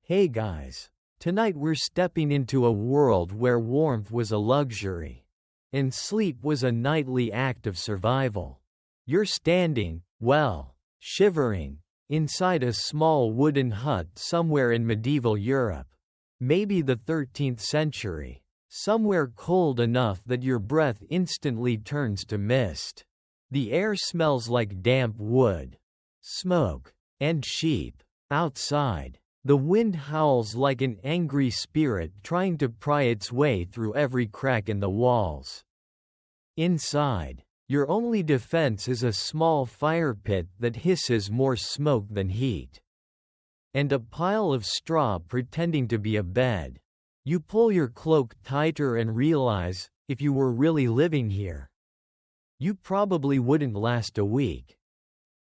Hey guys. Tonight we're stepping into a world where warmth was a luxury, and sleep was a nightly act of survival. You're standing, well, shivering, inside a small wooden hut somewhere in medieval Europe. Maybe the 13th century. Somewhere cold enough that your breath instantly turns to mist. The air smells like damp wood, smoke, and sheep. Outside, the wind howls like an angry spirit trying to pry its way through every crack in the walls. Inside, your only defense is a small fire pit that hisses more smoke than heat. And a pile of straw pretending to be a bed. You pull your cloak tighter and realize, if you were really living here, you probably wouldn't last a week.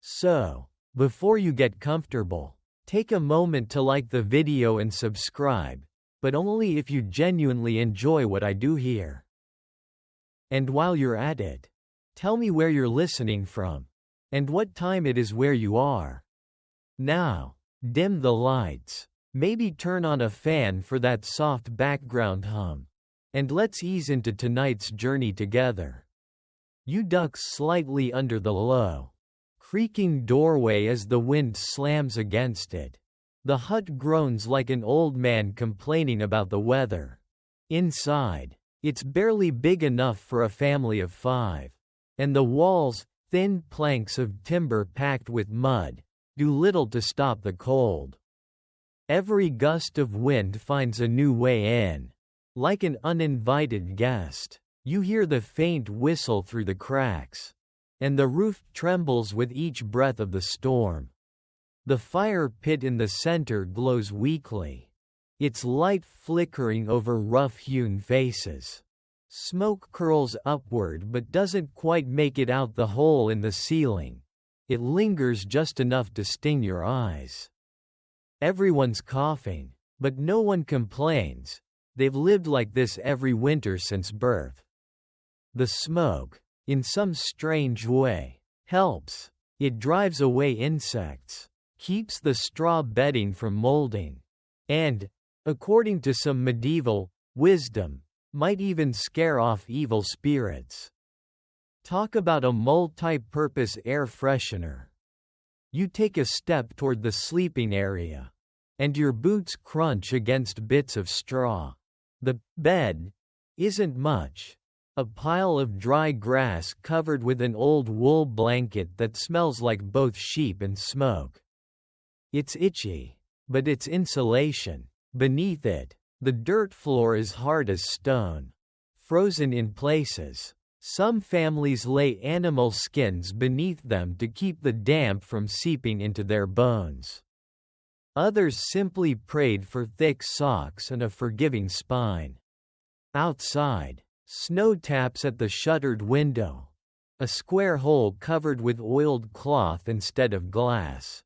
So, before you get comfortable, take a moment to like the video and subscribe, but only if you genuinely enjoy what I do here. And while you're at it, tell me where you're listening from, and what time it is where you are. Now, dim the lights, maybe turn on a fan for that soft background hum, and let's ease into tonight's journey together. You duck slightly under the low, creaking doorway as the wind slams against it. The hut groans like an old man complaining about the weather. Inside, it's barely big enough for a family of 5. And the walls, thin planks of timber packed with mud, do little to stop the cold. Every gust of wind finds a new way in. Like an uninvited guest, you hear the faint whistle through the cracks. And the roof trembles with each breath of the storm. The fire pit in the center glows weakly, its light flickering over rough-hewn faces. Smoke curls upward but doesn't quite make it out the hole in the ceiling. It lingers just enough to sting your eyes. Everyone's coughing, but no one complains. They've lived like this every winter since birth. The smoke, in some strange way, helps. It drives away insects, keeps the straw bedding from molding, and, according to some medieval wisdom, might even scare off evil spirits. Talk about a multi-purpose air freshener. You take a step toward the sleeping area, and your boots crunch against bits of straw. The bed isn't much. A pile of dry grass covered with an old wool blanket that smells like both sheep and smoke. It's itchy, but it's insulation. Beneath it, the dirt floor is hard as stone, frozen in places. Some families lay animal skins beneath them to keep the damp from seeping into their bones. Others simply prayed for thick socks and a forgiving spine. Outside, snow taps at the shuttered window. A square hole covered with oiled cloth instead of glass.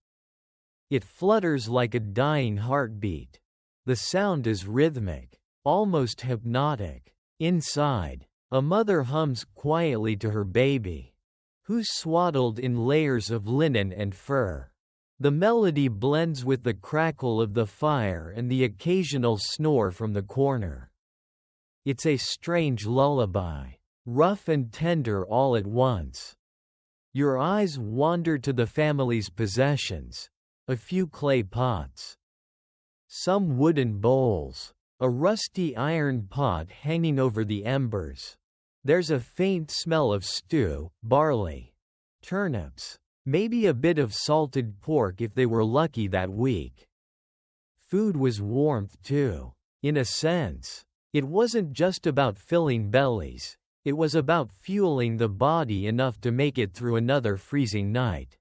It flutters like a dying heartbeat. The sound is rhythmic, almost hypnotic. Inside, a mother hums quietly to her baby, who's swaddled in layers of linen and fur. The melody blends with the crackle of the fire and the occasional snore from the corner. It's a strange lullaby, rough and tender all at once. Your eyes wander to the family's possessions, a few clay pots, some wooden bowls, a rusty iron pot hanging over the embers. There's a faint smell of stew, barley, turnips, maybe a bit of salted pork if they were lucky that week. Food was warmth too, in a sense. It wasn't just about filling bellies, it was about fueling the body enough to make it through another freezing night.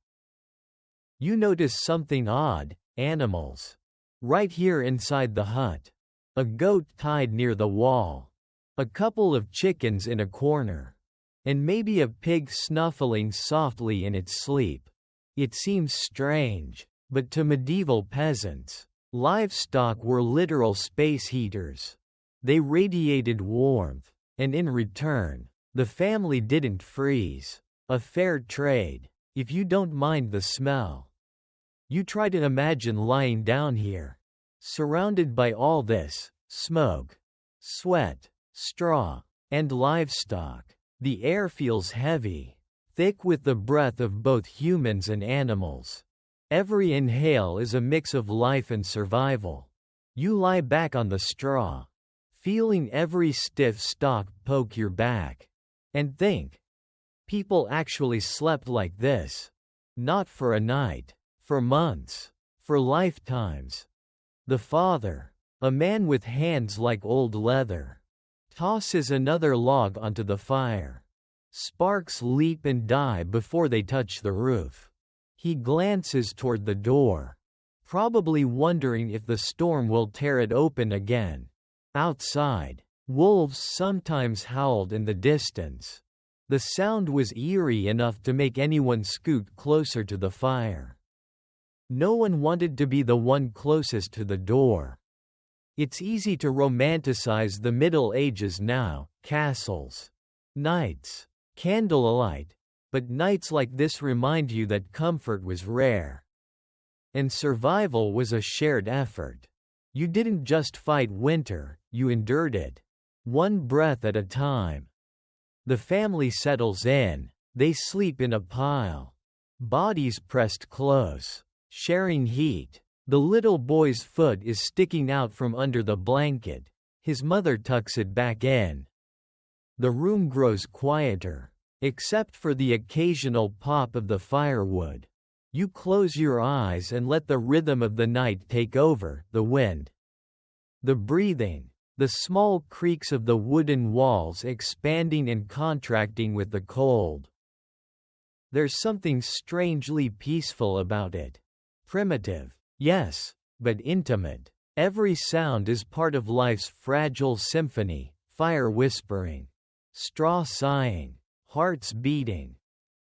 You notice something odd: animals. Right here inside the hut. A goat tied near the wall. A couple of chickens in a corner. And maybe a pig snuffling softly in its sleep. It seems strange, but to medieval peasants, livestock were literal space heaters. They radiated warmth, and in return, the family didn't freeze. A fair trade, if you don't mind the smell. You try to imagine lying down here, Surrounded by all this smoke, sweat, straw, and livestock, the air feels heavy, thick with the breath of both humans and animals. Every inhale is a mix of life and survival. You lie back on the straw, feeling every stiff stalk poke your back, and think, people actually slept like this. Not for a night, for months, for lifetimes. The father, a man with hands like old leather, tosses another log onto the fire. Sparks leap and die before they touch the roof. He glances toward the door, probably wondering if the storm will tear it open again. Outside, wolves sometimes howled in the distance. The sound was eerie enough to make anyone scoot closer to the fire. No one wanted to be the one closest to the door. It's easy to romanticize the Middle Ages now, castles, knights, candlelight, but nights like this remind you that comfort was rare. And survival was a shared effort. You didn't just fight winter, you endured it. One breath at a time. The family settles in, they sleep in a pile. Bodies pressed close, sharing heat. The little boy's foot is sticking out from under the blanket. His mother tucks it back in. The room grows quieter, except for the occasional pop of the firewood. You close your eyes and let the rhythm of the night take over, the wind, the breathing, the small creaks of the wooden walls expanding and contracting with the cold. There's something strangely peaceful about it. Primitive, yes, but intimate. Every sound is part of life's fragile symphony, fire whispering, straw sighing, hearts beating.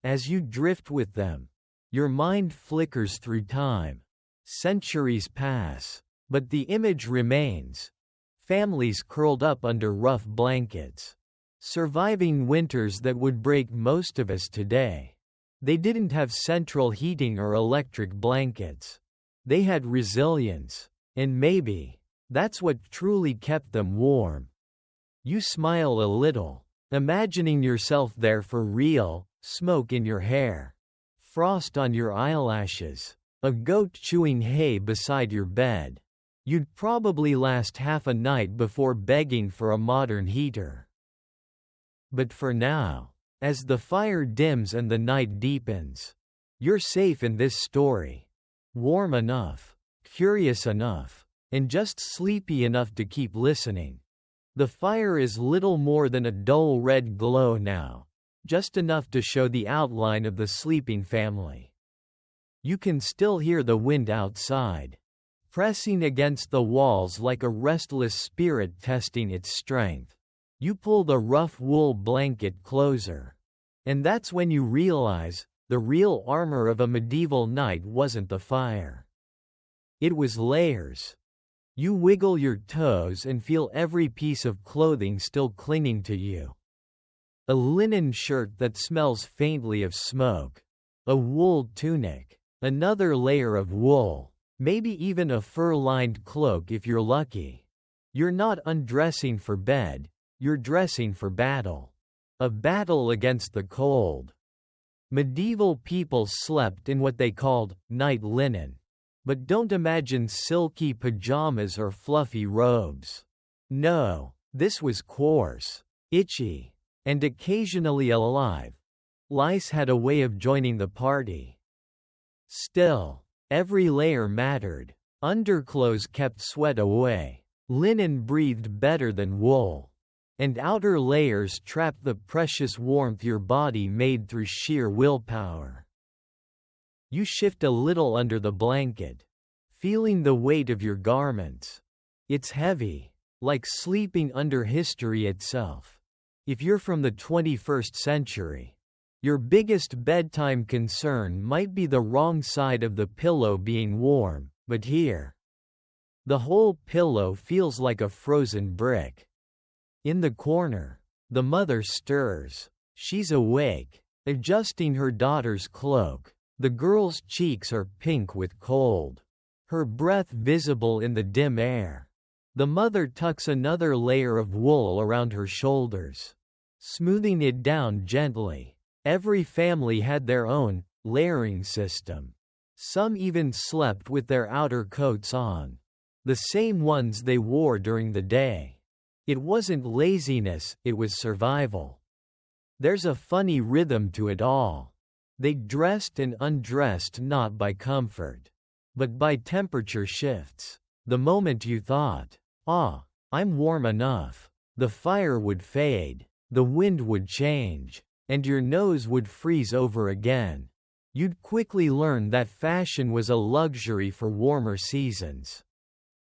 As you drift with them, your mind flickers through time. Centuries pass, but the image remains. Families curled up under rough blankets, surviving winters that would break most of us today. They didn't have central heating or electric blankets. They had resilience, and maybe that's what truly kept them warm. You smile a little, imagining yourself there for real, smoke in your hair, frost on your eyelashes, a goat chewing hay beside your bed. You'd probably last half a night before begging for a modern heater. But for now, as the fire dims and the night deepens, you're safe in this story. Warm enough, curious enough, and just sleepy enough to keep listening. The fire is little more than a dull red glow now, just enough to show the outline of the sleeping family. You can still hear the wind outside, pressing against the walls like a restless spirit testing its strength. You pull the rough wool blanket closer. And that's when you realize, the real armor of a medieval knight wasn't the fire. It was layers. You wiggle your toes and feel every piece of clothing still clinging to you. A linen shirt that smells faintly of smoke. A wool tunic. Another layer of wool. Maybe even a fur-lined cloak if you're lucky. You're not undressing for bed, you're dressing for battle. A battle against the cold. Medieval people slept in what they called night linen. But don't imagine silky pajamas or fluffy robes. No, this was coarse, itchy, and occasionally alive. Lice had a way of joining the party. Still, every layer mattered. Underclothes kept sweat away. Linen breathed better than wool. And outer layers trapped the precious warmth your body made through sheer willpower. You shift a little under the blanket, feeling the weight of your garments. It's heavy, like sleeping under history itself. If you're from the 21st century, your biggest bedtime concern might be the wrong side of the pillow being warm, but here, the whole pillow feels like a frozen brick. In the corner, the mother stirs. She's awake, adjusting her daughter's cloak. The girl's cheeks are pink with cold. her breath visible in the dim air. The mother tucks another layer of wool around her shoulders, smoothing it down gently. Every family had their own layering system. Some even slept with their outer coats on, the same ones they wore during the day. It wasn't laziness, it was survival. There's a funny rhythm to it all. They dressed and undressed not by comfort, but by temperature shifts. The moment you thought, I'm warm enough, the fire would fade, the wind would change, and your nose would freeze over again. You'd quickly learn that fashion was a luxury for warmer seasons.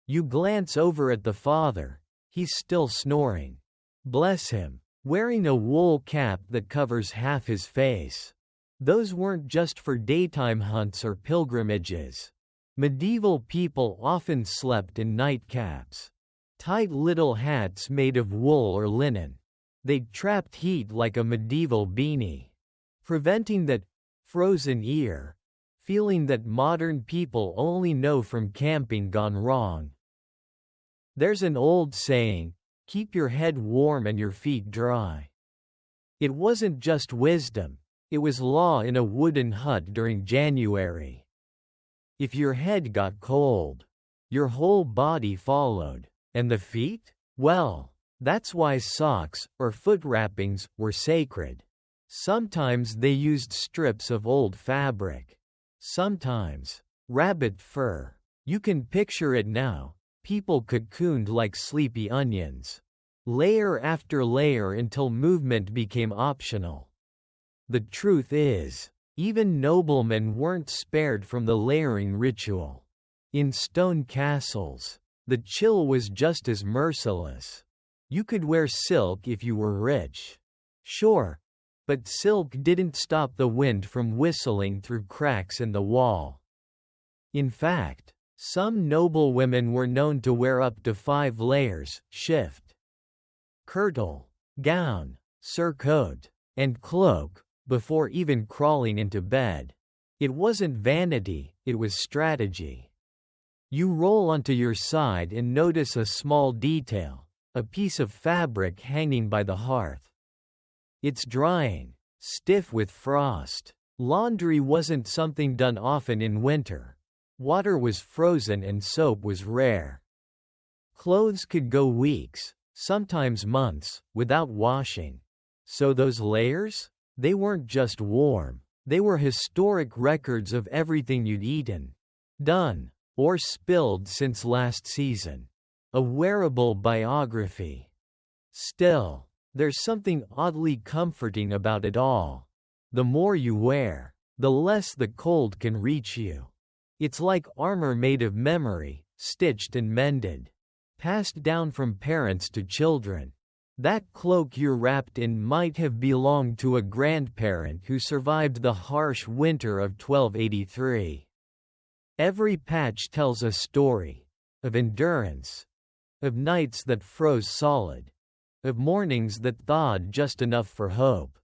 You glance over at the father. He's still snoring. Bless him, wearing a wool cap that covers half his face. Those weren't just for daytime hunts or pilgrimages. Medieval people often slept in nightcaps, tight little hats made of wool or linen. They trapped heat like a medieval beanie, preventing that frozen ear feeling that modern people only know from camping gone wrong. There's an old saying, keep your head warm and your feet dry. It wasn't just wisdom, it was law in a wooden hut during January. If your head got cold, your whole body followed. And the feet? Well, that's why socks, or foot wrappings, were sacred. Sometimes they used strips of old fabric. Sometimes rabbit fur. You can picture it now. People cocooned like sleepy onions, layer after layer until movement became optional. The truth is, even noblemen weren't spared from the layering ritual. In stone castles, the chill was just as merciless. You could wear silk if you were rich. Sure, but silk didn't stop the wind from whistling through cracks in the wall. In fact, some noblewomen were known to wear up to 5 layers, shift, kirtle, gown, surcoat, and cloak, before even crawling into bed. It wasn't vanity, it was strategy. You roll onto your side and notice a small detail, a piece of fabric hanging by the hearth. It's drying, stiff with frost. Laundry wasn't something done often in winter. Water was frozen and soap was rare. Clothes could go weeks, sometimes months, without washing. So those layers? They weren't just warm. They were historic records of everything you'd eaten, done, or spilled since last season. A wearable biography. Still, there's something oddly comforting about it all. The more you wear, the less the cold can reach you. It's like armor made of memory, stitched and mended, passed down from parents to children. That cloak you're wrapped in might have belonged to a grandparent who survived the harsh winter of 1283. Every patch tells a story, of endurance, of nights that froze solid, of mornings that thawed just enough for hope.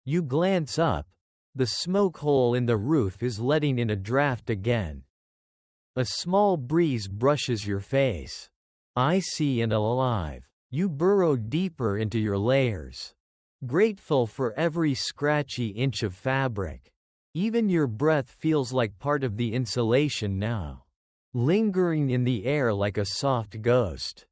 You glance up. The smoke hole in the roof is letting in a draft again. A small breeze brushes your face. Icy and alive. You burrow deeper into your layers, grateful for every scratchy inch of fabric. Even your breath feels like part of the insulation now, lingering in the air like a soft ghost.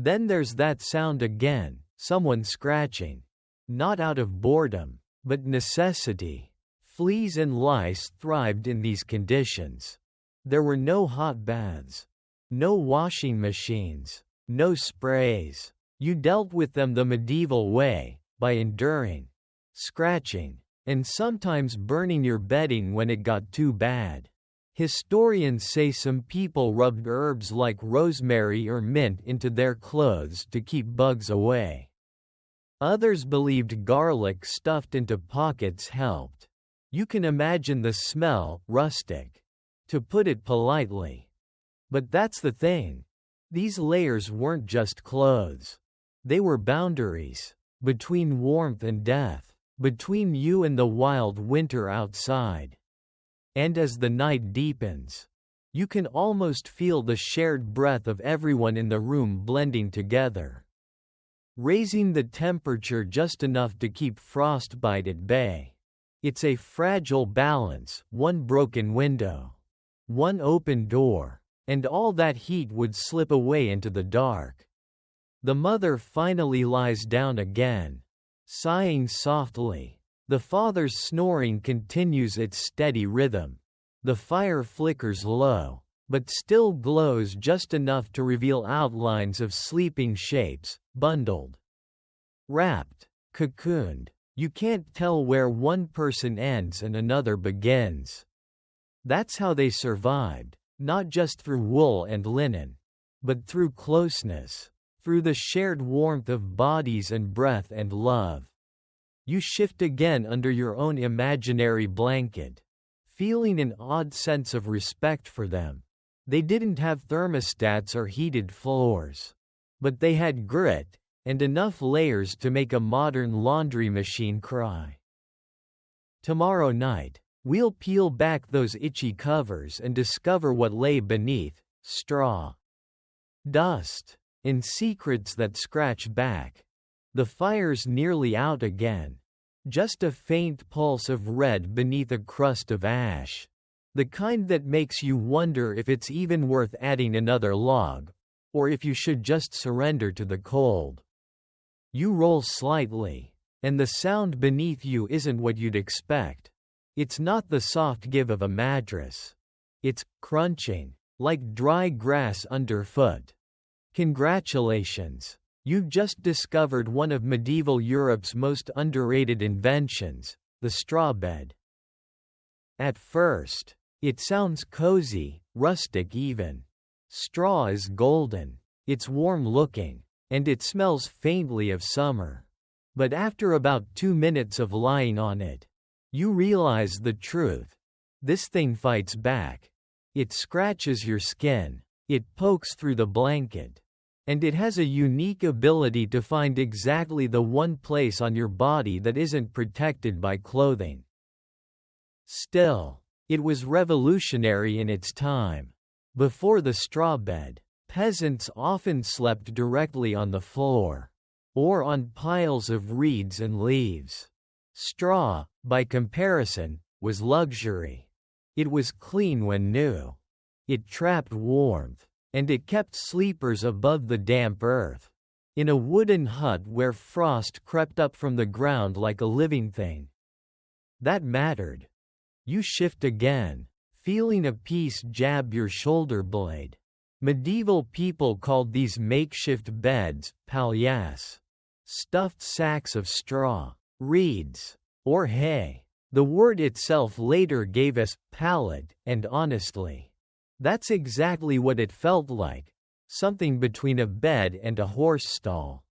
Then there's that sound again, someone scratching. Not out of boredom, but necessity. Fleas and lice thrived in these conditions. There were no hot baths, no washing machines, no sprays. You dealt with them the medieval way, by enduring, scratching, and sometimes burning your bedding when it got too bad. Historians say some people rubbed herbs like rosemary or mint into their clothes to keep bugs away. Others believed garlic stuffed into pockets helped. You can imagine the smell, rustic, to put it politely. But that's the thing. These layers weren't just clothes. They were boundaries, between warmth and death, between you and the wild winter outside. And as the night deepens, You can almost feel the shared breath of everyone in the room blending together, raising the temperature just enough to keep frostbite at bay. It's a fragile balance, one broken window, one open door, and all that heat would slip away into the dark. The mother finally lies down again, sighing softly. The father's snoring continues its steady rhythm. The fire flickers low, but still glows just enough to reveal outlines of sleeping shapes, bundled, wrapped, cocooned. You can't tell where one person ends and another begins. That's how they survived, not just through wool and linen, but through closeness, through the shared warmth of bodies and breath and love. You shift again under your own imaginary blanket, feeling an odd sense of respect for them. They didn't have thermostats or heated floors, but they had grit, and enough layers to make a modern laundry machine cry. Tomorrow night, we'll peel back those itchy covers and discover what lay beneath: straw, dust, and secrets that scratch back. The fire's nearly out again. Just a faint pulse of red beneath a crust of ash. The kind that makes you wonder if it's even worth adding another log, or if you should just surrender to the cold. You roll slightly, and the sound beneath you isn't what you'd expect. It's not the soft give of a mattress. It's crunching, like dry grass underfoot. Congratulations! You've just discovered one of medieval Europe's most underrated inventions, the straw bed. At first, it sounds cozy, rustic even. Straw is golden, it's warm-looking, and it smells faintly of summer. But after about 2 minutes of lying on it, you realize the truth. This thing fights back. It scratches your skin, it pokes through the blanket, and it has a unique ability to find exactly the one place on your body that isn't protected by clothing. Still, it was revolutionary in its time. Before the straw bed, peasants often slept directly on the floor, or on piles of reeds and leaves. Straw, by comparison, was luxury. It was clean when new. It trapped warmth, and it kept sleepers above the damp earth. In a wooden hut where frost crept up from the ground like a living thing. That mattered. You shift again, feeling a piece jab your shoulder blade. Medieval people called these makeshift beds palliasse, stuffed sacks of straw, reeds, or hay. The word itself later gave us pallet, and honestly, that's exactly what it felt like, something between a bed and a horse stall.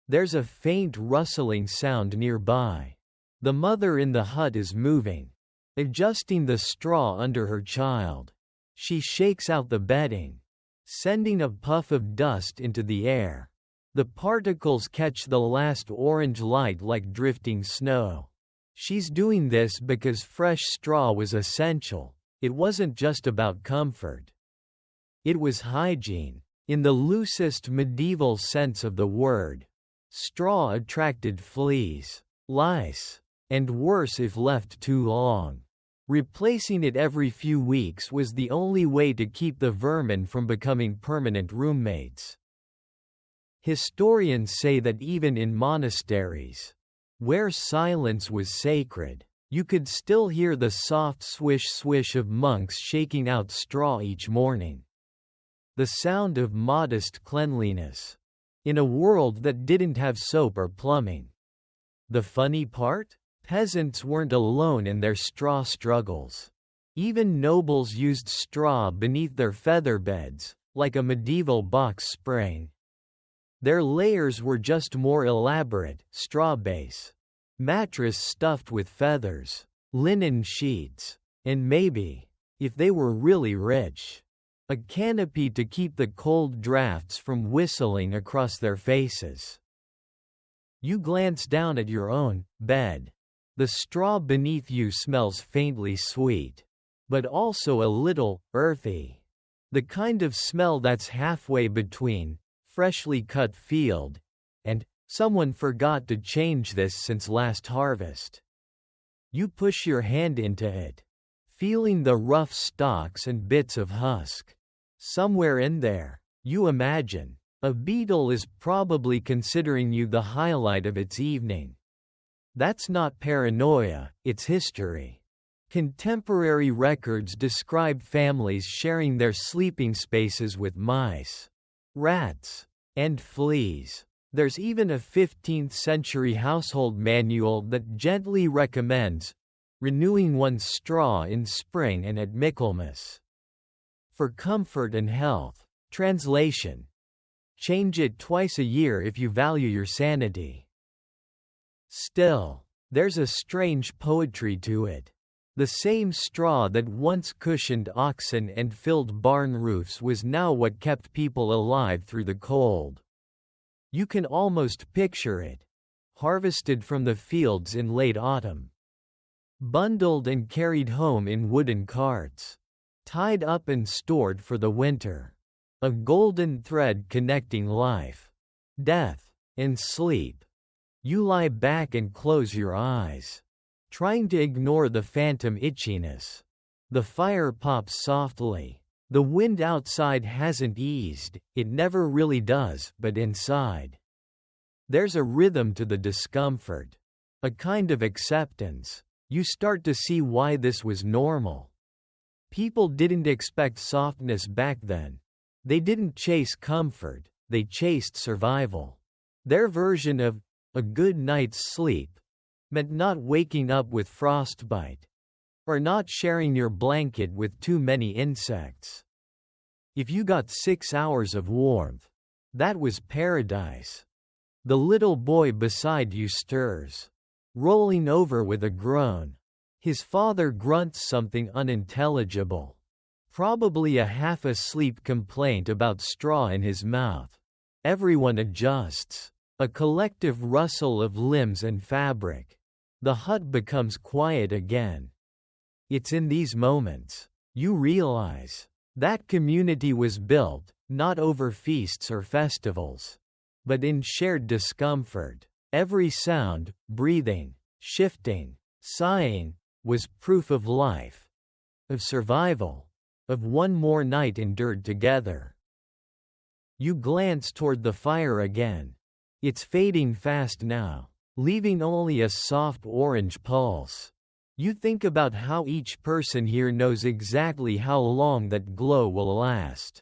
There's a faint rustling sound nearby. The mother in the hut is moving, adjusting the straw under her child. She shakes out the bedding, sending a puff of dust into the air. The particles catch the last orange light like drifting snow. She's doing this because fresh straw was essential. It wasn't just about comfort. It was hygiene, in the loosest medieval sense of the word. Straw attracted fleas, lice, and worse if left too long. Replacing it every few weeks was the only way to keep the vermin from becoming permanent roommates. Historians say that even in monasteries, where silence was sacred, you could still hear the soft swish-swish of monks shaking out straw each morning. The sound of modest cleanliness, in a world that didn't have soap or plumbing. The funny part? Peasants weren't alone in their straw struggles. Even nobles used straw beneath their feather beds, like a medieval box spring. Their layers were just more elaborate: straw base, mattress stuffed with feathers, linen sheets, and maybe, if they were really rich, a canopy to keep the cold drafts from whistling across their faces. You glance down at your own bed. The straw beneath you smells faintly sweet. but also a little earthy. The kind of smell that's halfway between freshly cut field and someone forgot to change this since last harvest. You push your hand into it, feeling the rough stalks and bits of husk. Somewhere in there, you imagine, a beetle is probably considering you the highlight of its evening. That's not paranoia, it's history. Contemporary records describe families sharing their sleeping spaces with mice, rats, and fleas. There's even a 15th-century household manual that gently recommends renewing one's straw in spring and at Michaelmas. For comfort and health. Translation: change it twice a year if you value your sanity. Still, there's a strange poetry to it. The same straw that once cushioned oxen and filled barn roofs was now what kept people alive through the cold. You can almost picture it, harvested from the fields in late autumn, bundled and carried home in wooden carts, tied up and stored for the winter. A golden thread connecting life, death, and sleep. You lie back and close your eyes, trying to ignore the phantom itchiness. The fire pops softly. The wind outside hasn't eased, it never really does, but inside, there's a rhythm to the discomfort, a kind of acceptance. You start to see why this was normal. People didn't expect softness back then. They didn't chase comfort, they chased survival. Their version of a good night's sleep meant not waking up with frostbite, or not sharing your blanket with too many insects. If you got 6 hours of warmth, that was paradise. The little boy beside you stirs, rolling over with a groan. His father grunts something unintelligible, probably a half-asleep complaint about straw in his mouth. Everyone adjusts, a collective rustle of limbs and fabric. The hut becomes quiet again. It's in these moments you realize that community was built, not over feasts or festivals, but in shared discomfort. Every sound, breathing, shifting, sighing, was proof of life, of survival, of one more night endured together. You glance toward the fire again. It's fading fast now, leaving only a soft orange pulse. You think about how each person here knows exactly how long that glow will last.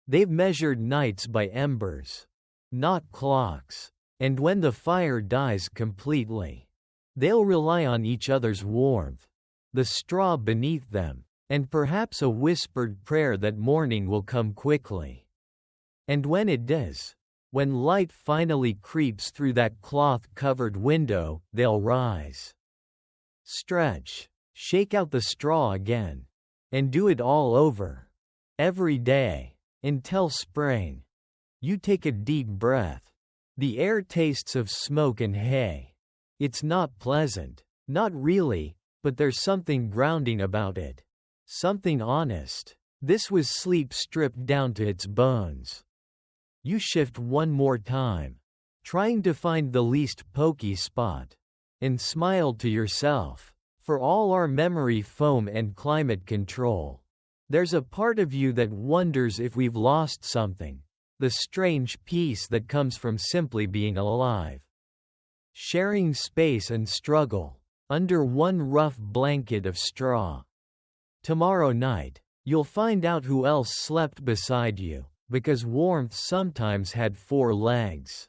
They've measured nights by embers, not clocks, and when the fire dies completely, they'll rely on each other's warmth, the straw beneath them, and perhaps a whispered prayer that morning will come quickly. And when it does, when light finally creeps through that cloth-covered window, they'll rise. Stretch, shake out the straw again, and do it all over. Every day, until spring. You take a deep breath. The air tastes of smoke and hay. It's not pleasant, not really, but there's something grounding about it. Something honest. This was sleep stripped down to its bones. You shift one more time, trying to find the least pokey spot, and smile to yourself. For all our memory foam and climate control, there's a part of you that wonders if we've lost something, the strange peace that comes from simply being alive. Sharing space and struggle, under one rough blanket of straw. Tomorrow night, you'll find out who else slept beside you, because warmth sometimes had 4 legs.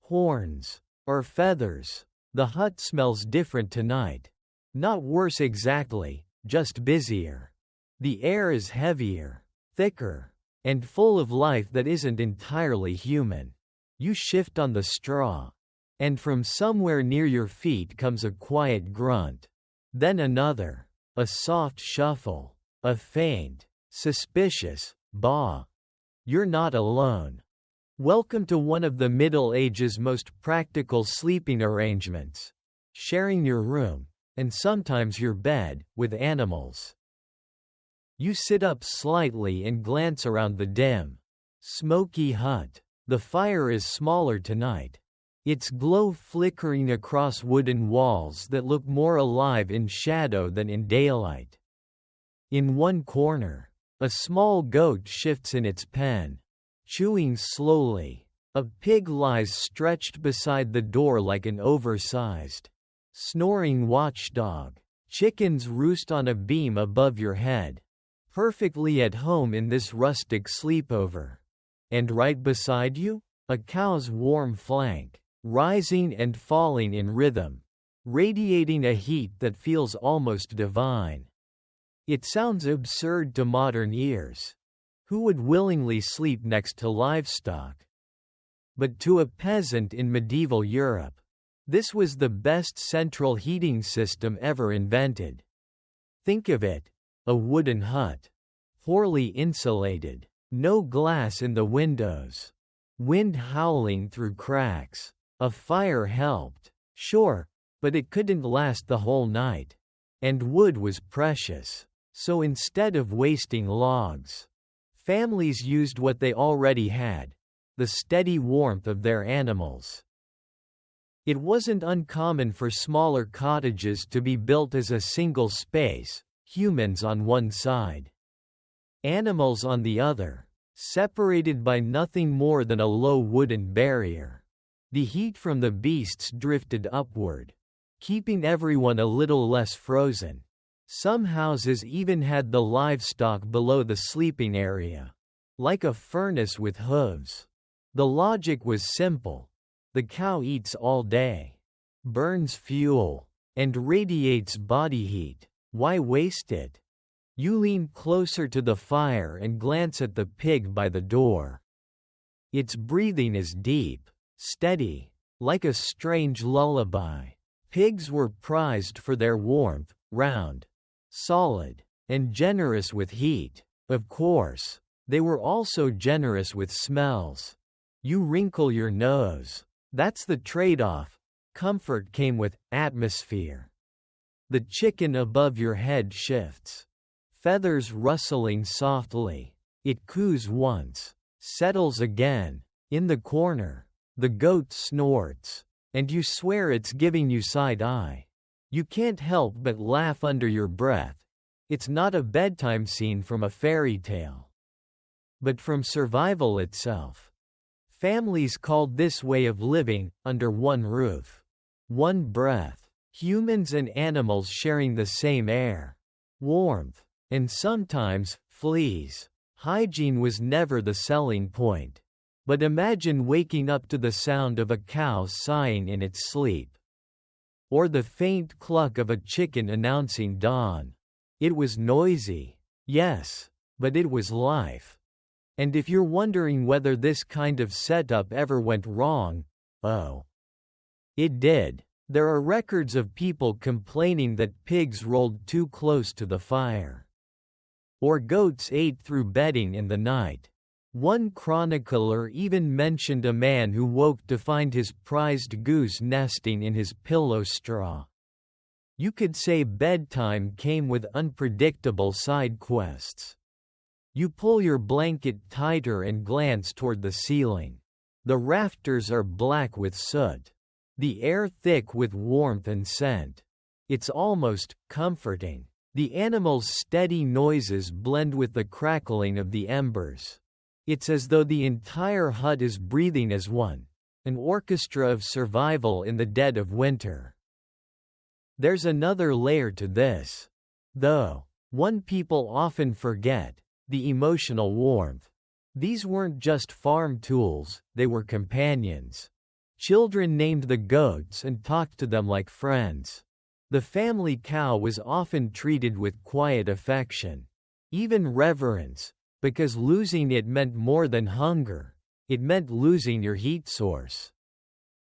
Horns, or feathers. The hut smells different tonight. Not worse exactly, just busier. The air is heavier, thicker, and full of life that isn't entirely human. You shift on the straw, and from somewhere near your feet comes a quiet grunt. Then another, a soft shuffle, a faint, suspicious baa. You're not alone. Welcome to one of the Middle Ages' most practical sleeping arrangements. Sharing your room, and sometimes your bed, with animals. You sit up slightly and glance around the dim, smoky hut. The fire is smaller tonight, its glow flickering across wooden walls that look more alive in shadow than in daylight. In one corner, a small goat shifts in its pen, chewing slowly. A pig lies stretched beside the door like an oversized, snoring watchdog. Chickens roost on a beam above your head, perfectly at home in this rustic sleepover. And right beside you, a cow's warm flank, rising and falling in rhythm, radiating a heat that feels almost divine. It sounds absurd to modern ears. Who would willingly sleep next to livestock? But to a peasant in medieval Europe, this was the best central heating system ever invented. Think of it, a wooden hut, poorly insulated, no glass in the windows, wind howling through cracks. A fire helped, sure, but it couldn't last the whole night. And wood was precious, so instead of wasting logs, families used what they already had, the steady warmth of their animals. It wasn't uncommon for smaller cottages to be built as a single space, humans on one side, animals on the other, separated by nothing more than a low wooden barrier. The heat from the beasts drifted upward, keeping everyone a little less frozen. Some houses even had the livestock below the sleeping area, like a furnace with hooves. The logic was simple. The cow eats all day, burns fuel, and radiates body heat. Why waste it? You lean closer to the fire and glance at the pig by the door. Its breathing is deep, steady, like a strange lullaby. Pigs were prized for their warmth, round, solid, and generous with heat. Of course, they were also generous with smells. You wrinkle your nose. That's the trade-off. Comfort came with atmosphere. The chicken above your head shifts, feathers rustling softly. It coos once, settles again. In the corner, the goat snorts, and you swear it's giving you side-eye. You can't help but laugh under your breath. It's not a bedtime scene from a fairy tale, but from survival itself. Families called this way of living, under one roof, one breath, humans and animals sharing the same air, warmth, and sometimes fleas. Hygiene was never the selling point. But imagine waking up to the sound of a cow sighing in its sleep, or the faint cluck of a chicken announcing dawn. It was noisy, yes, but it was life. And if you're wondering whether this kind of setup ever went wrong, oh, it did. There are records of people complaining that pigs rolled too close to the fire, or goats ate through bedding in the night. One chronicler even mentioned a man who woke to find his prized goose nesting in his pillow straw. You could say bedtime came with unpredictable side quests. You pull your blanket tighter and glance toward the ceiling. The rafters are black with soot, the air thick with warmth and scent. It's almost comforting. The animals' steady noises blend with the crackling of the embers. It's as though the entire hut is breathing as one, an orchestra of survival in the dead of winter. There's another layer to this, though, one people often forget: the emotional warmth. These weren't just farm tools, they were companions. Children named the goats and talked to them like friends. The family cow was often treated with quiet affection, even reverence, because losing it meant more than hunger. It meant losing your heat source,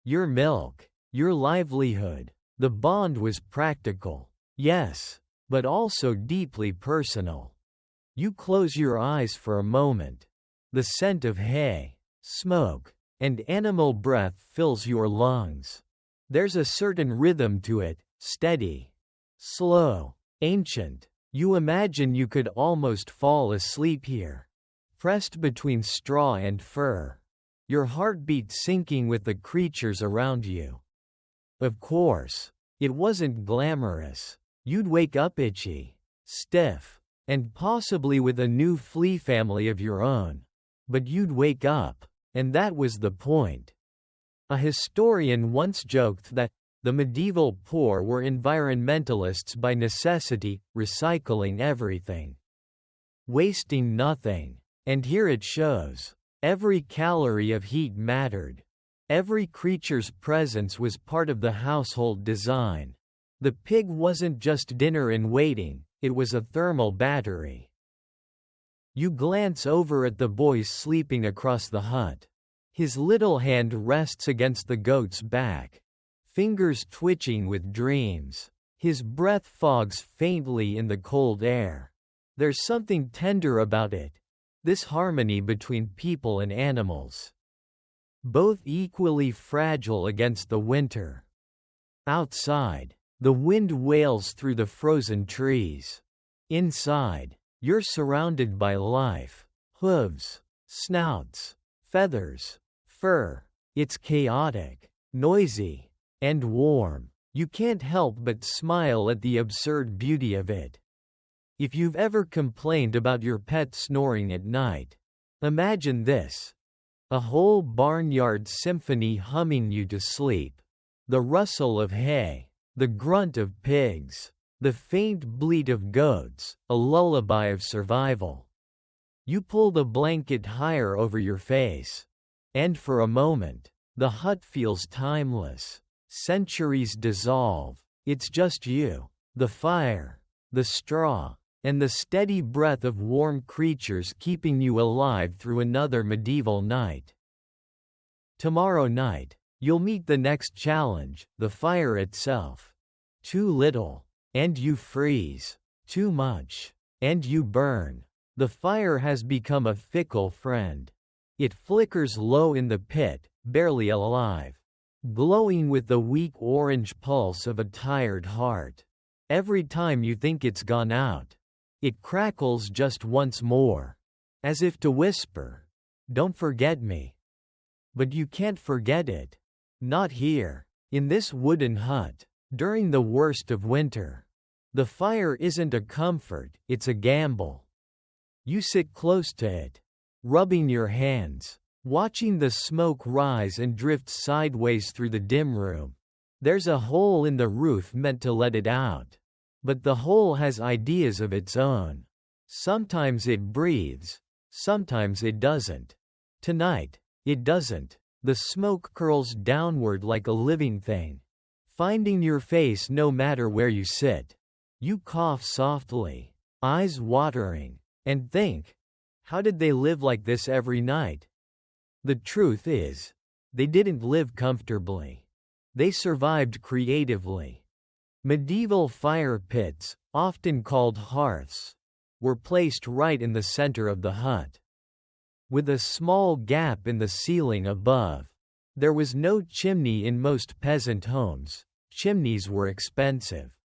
your milk, your livelihood. The bond was practical, yes, but also deeply personal. You close your eyes for a moment. The scent of hay, smoke, and animal breath fills your lungs. There's a certain rhythm to it, steady, Slow, ancient. You imagine you could almost fall asleep here, pressed between straw and fur, your heartbeat syncing with the creatures around you. Of course, it wasn't glamorous. You'd wake up itchy, stiff, and possibly with a new flea family of your own. But you'd wake up, and that was the point. A historian once joked that the medieval poor were environmentalists by necessity, recycling everything, wasting nothing. And here it shows. Every calorie of heat mattered. Every creature's presence was part of the household design. The pig wasn't just dinner in waiting, it was a thermal battery. You glance over at the boy sleeping across the hut. His little hand rests against the goat's back, fingers twitching with dreams. His breath fogs faintly in the cold air. There's something tender about it, this harmony between people and animals, both equally fragile against the winter. Outside, the wind wails through the frozen trees. Inside, you're surrounded by life. Hooves, snouts, feathers, fur. It's chaotic, noisy, and warm. You can't help but smile at the absurd beauty of it. If you've ever complained about your pet snoring at night, imagine this. A whole barnyard symphony humming you to sleep. The rustle of hay, the grunt of pigs, the faint bleat of goats, a lullaby of survival. You pull the blanket higher over your face, and for a moment, the hut feels timeless. Centuries dissolve. It's just you, the fire, the straw, and the steady breath of warm creatures keeping you alive through another medieval night. Tomorrow night, you'll meet the next challenge, the fire itself. Too little, and you freeze. Too much, and you burn. The fire has become a fickle friend. It flickers low in the pit, barely alive, glowing with the weak orange pulse of a tired heart. Every time you think it's gone out, it crackles just once more, as if to whisper, "Don't forget me." But you can't forget it. Not here, in this wooden hut, during the worst of winter. The fire isn't a comfort, it's a gamble. You sit close to it, rubbing your hands, watching the smoke rise and drift sideways through the dim room. There's a hole in the roof meant to let it out. But the hole has ideas of its own. Sometimes it breathes, sometimes it doesn't. Tonight, it doesn't. The smoke curls downward like a living thing, finding your face no matter where you sit. You cough softly, eyes watering, and think, how did they live like this every night? The truth is, they didn't live comfortably. They survived creatively. Medieval fire pits, often called hearths, were placed right in the center of the hut, with a small gap in the ceiling above. There was no chimney in most peasant homes. Chimneys were expensive.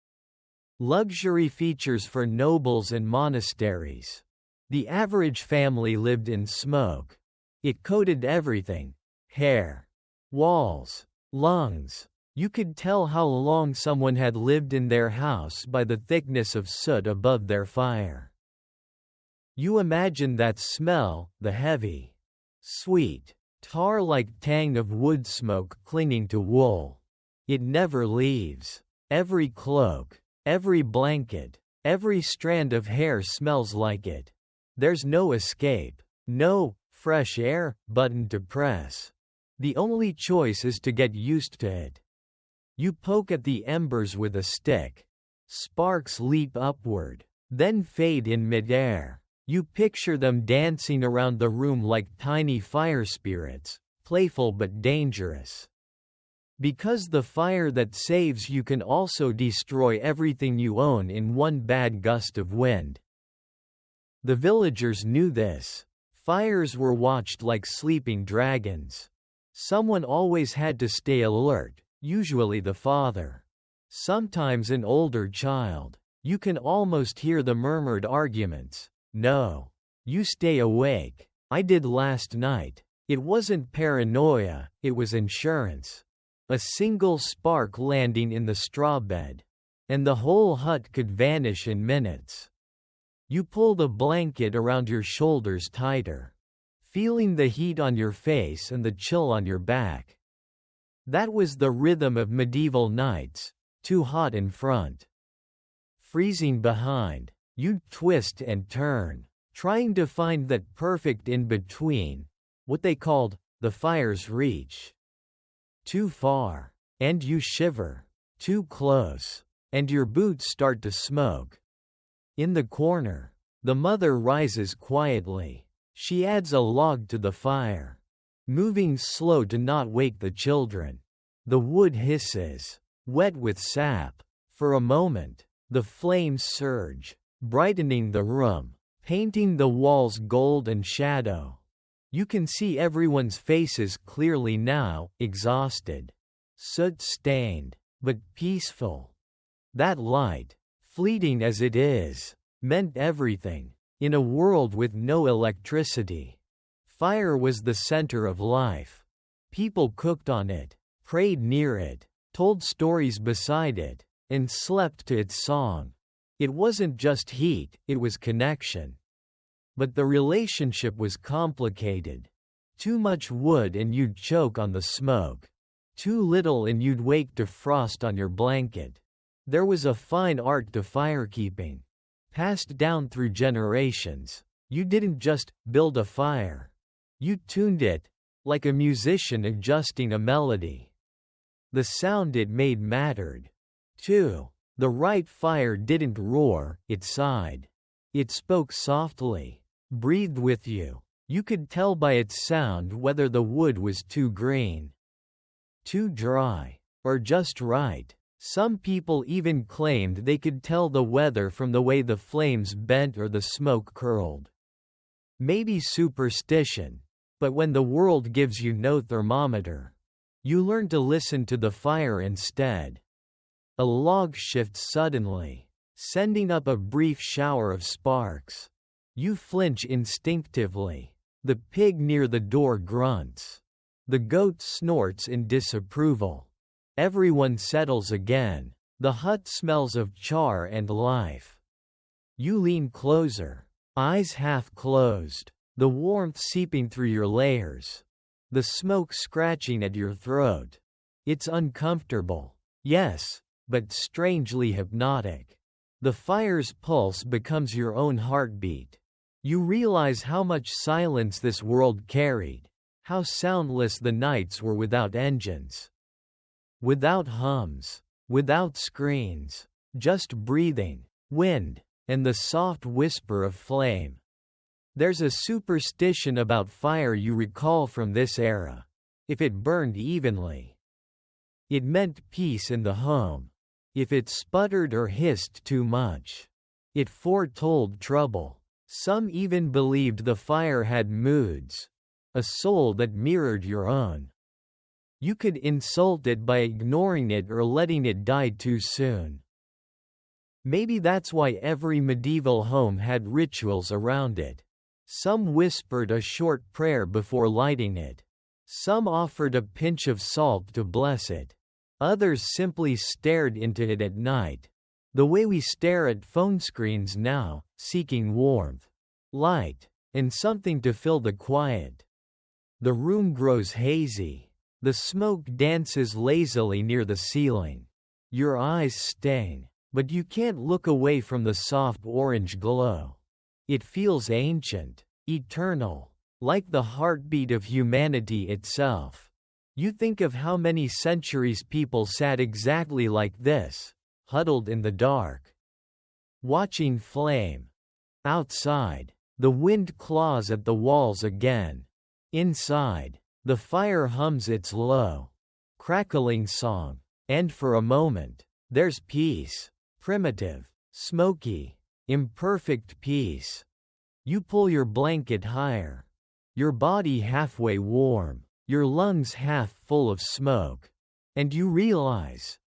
Luxury features for nobles and monasteries. The average family lived in smoke. It coated everything: hair, walls, lungs. You could tell how long someone had lived in their house by the thickness of soot above their fire. You imagine that smell, the heavy, sweet, tar-like tang of wood smoke clinging to wool. It never leaves. Every cloak, every blanket, every strand of hair smells like it. There's no escape, no fresh air button to press. The only choice is to get used to it. You poke at the embers with a stick. Sparks leap upward, then fade in midair. You picture them dancing around the room like tiny fire spirits, playful but dangerous. Because the fire that saves you can also destroy everything you own in one bad gust of wind. The villagers knew this. Fires were watched like sleeping dragons. Someone always had to stay alert, usually the father. Sometimes an older child. You can almost hear the murmured arguments. No. You stay awake. I did last night. It wasn't paranoia, it was insurance. A single spark landing in the straw bed, and the whole hut could vanish in minutes. You pull the blanket around your shoulders tighter, feeling the heat on your face and the chill on your back. That was the rhythm of medieval nights, too hot in front, freezing behind. You'd twist and turn, trying to find that perfect in-between, what they called the fire's reach. Too far, and you shiver. Too close, and your boots start to smoke. In the corner, the mother rises quietly. She adds a log to the fire, moving slow to not wake the children. The wood hisses, wet with sap. For a moment, the flames surge, brightening the room, painting the walls gold and shadow. You can see everyone's faces clearly now, exhausted, soot-stained, but peaceful. That light, fleeting as it is, meant everything. In a world with no electricity, fire was the center of life. People cooked on it, prayed near it, told stories beside it, and slept to its song. It wasn't just heat, it was connection. But the relationship was complicated. Too much wood and you'd choke on the smoke. Too little and you'd wake to frost on your blanket. There was a fine art to firekeeping, passed down through generations. You didn't just build a fire. You tuned it, like a musician adjusting a melody. The sound it made mattered, too. The right fire didn't roar, it sighed. It spoke softly, breathed with you. You could tell by its sound whether the wood was too green, too dry, or just right. Some people even claimed they could tell the weather from the way the flames bent or the smoke curled. Maybe superstition, but when the world gives you no thermometer, you learn to listen to the fire instead. A log shifts suddenly, sending up a brief shower of sparks. You flinch instinctively. The pig near the door grunts. The goat snorts in disapproval. Everyone settles again. The hut smells of char and life. You lean closer, eyes half closed, the warmth seeping through your layers, the smoke scratching at your throat. It's uncomfortable, yes, but strangely hypnotic. The fire's pulse becomes your own heartbeat. You realize how much silence this world carried, how soundless the nights were without engines, without hums, without screens, just breathing, wind, and the soft whisper of flame. There's a superstition about fire you recall from this era. If it burned evenly, it meant peace in the home. If it sputtered or hissed too much, it foretold trouble. Some even believed the fire had moods, a soul that mirrored your own. You could insult it by ignoring it or letting it die too soon. Maybe that's why every medieval home had rituals around it. Some whispered a short prayer before lighting it. Some offered a pinch of salt to bless it. Others simply stared into it at night, the way we stare at phone screens now, seeking warmth, light, and something to fill the quiet. The room grows hazy. The smoke dances lazily near the ceiling. Your eyes sting, but you can't look away from the soft orange glow. It feels ancient, eternal, like the heartbeat of humanity itself. You think of how many centuries people sat exactly like this, huddled in the dark, watching flame. Outside, the wind claws at the walls again. Inside, the fire hums its low, crackling song, and for a moment, there's peace. Primitive, smoky, imperfect peace. You pull your blanket higher, your body halfway warm, your lungs half full of smoke, and you realize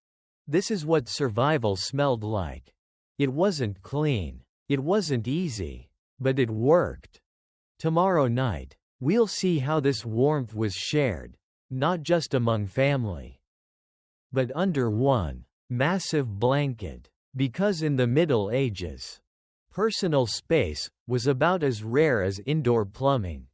This is what survival smelled like. It wasn't clean. It wasn't easy. But it worked. Tomorrow night, we'll see how this warmth was shared, not just among family, but under one massive blanket. Because in the Middle Ages, personal space was about as rare as indoor plumbing.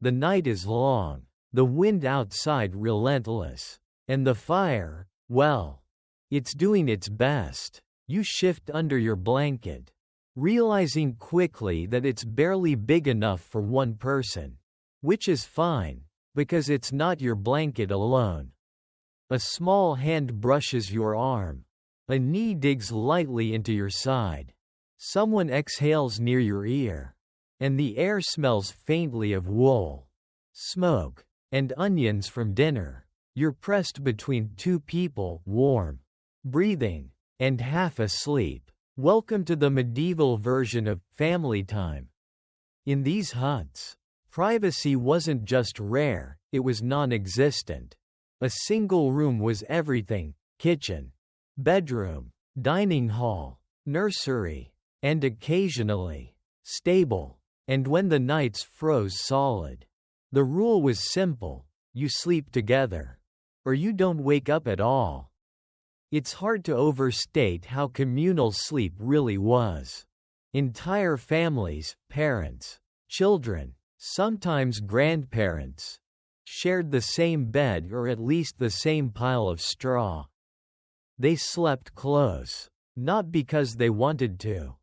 The night is long, the wind outside relentless, and the fire, well, it's doing its best. You shift under your blanket, realizing quickly that it's barely big enough for one person. Which is fine, because it's not your blanket alone. A small hand brushes your arm. A knee digs lightly into your side. Someone exhales near your ear. And the air smells faintly of wool, smoke, and onions from dinner. You're pressed between two people, warm, breathing, and half asleep. Welcome to the medieval version of family time. In these huts, privacy wasn't just rare, it was non-existent. A single room was everything: kitchen, bedroom, dining hall, nursery, and occasionally, stable. And when the nights froze solid, the rule was simple: you sleep together, or you don't wake up at all. It's hard to overstate how communal sleep really was. Entire families, parents, children, sometimes grandparents, shared the same bed or at least the same pile of straw. They slept close, not because they wanted to,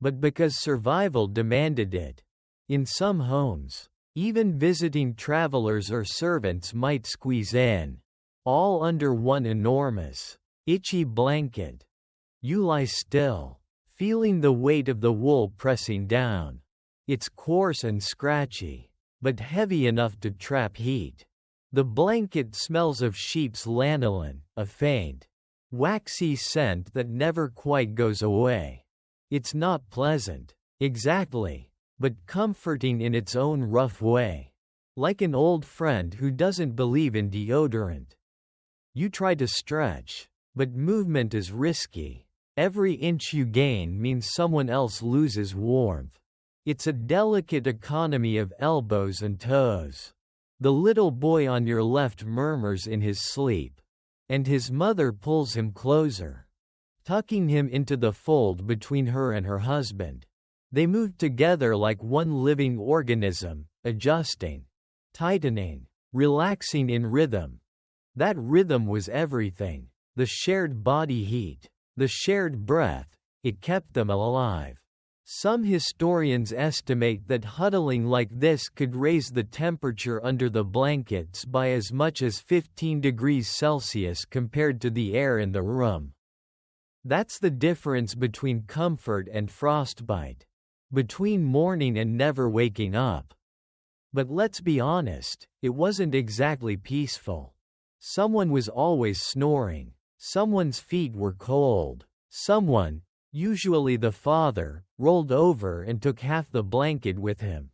but because survival demanded it. In some homes, even visiting travelers or servants might squeeze in, all under one enormous, itchy blanket. You lie still, feeling the weight of the wool pressing down. It's coarse and scratchy, but heavy enough to trap heat. The blanket smells of sheep's lanolin, a faint, waxy scent that never quite goes away. It's not pleasant, exactly, but comforting in its own rough way. Like an old friend who doesn't believe in deodorant. You try to stretch, but movement is risky. Every inch you gain means someone else loses warmth. It's a delicate economy of elbows and toes. The little boy on your left murmurs in his sleep, and his mother pulls him closer, tucking him into the fold between her and her husband. They move together like one living organism, adjusting, tightening, relaxing in rhythm. That rhythm was everything. The shared body heat, the shared breath, it kept them alive. Some historians estimate that huddling like this could raise the temperature under the blankets by as much as 15 degrees Celsius compared to the air in the room. That's the difference between comfort and frostbite, between morning and never waking up. But let's be honest, it wasn't exactly peaceful. Someone was always snoring. Someone's feet were cold. Someone, usually the father, rolled over and took half the blanket with him.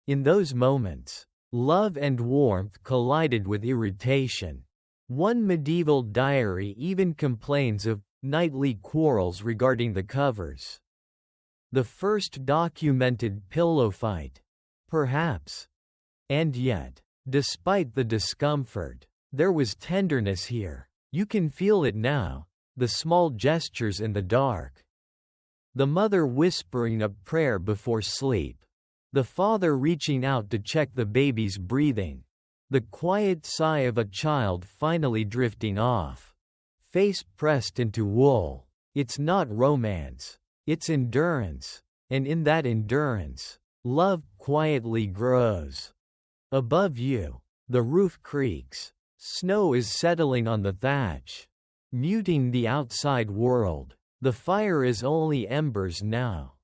In those moments, love and warmth collided with irritation. One medieval diary even complains of nightly quarrels regarding the covers. The first documented pillow fight, perhaps. And yet, despite the discomfort, there was tenderness here. You can feel it now, the small gestures in the dark. The mother whispering a prayer before sleep. The father reaching out to check the baby's breathing. The quiet sigh of a child finally drifting off. Face pressed into wool. It's not romance. It's endurance. And in that endurance, love quietly grows. Above you, the roof creaks. Snow is settling on the thatch, muting the outside world. The fire is only embers now.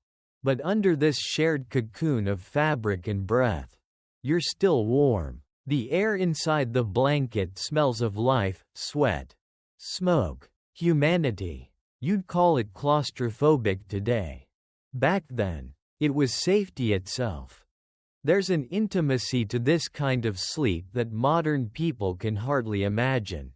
But under this shared cocoon of fabric and breath, you're still warm. The air inside the blanket smells of life, sweat, smoke, humanity. You'd call it claustrophobic today. Back then, it was safety itself. There's an intimacy to this kind of sleep that modern people can hardly imagine.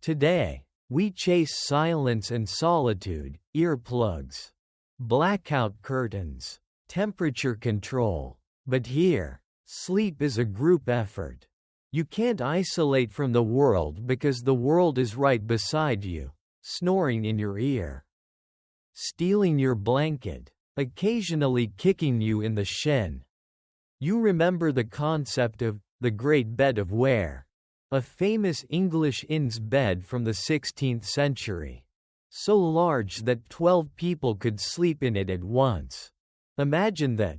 Today, We chase silence and solitude, earplugs, blackout curtains, temperature control. But here, sleep is a group effort. You can't isolate from the world because the world is right beside you, snoring in your ear, stealing your blanket, occasionally kicking you in the shin. You remember the concept of the great bed of Ware, a famous English inn's bed from the 16th century, so large that 12 people could sleep in it at once. Imagine that.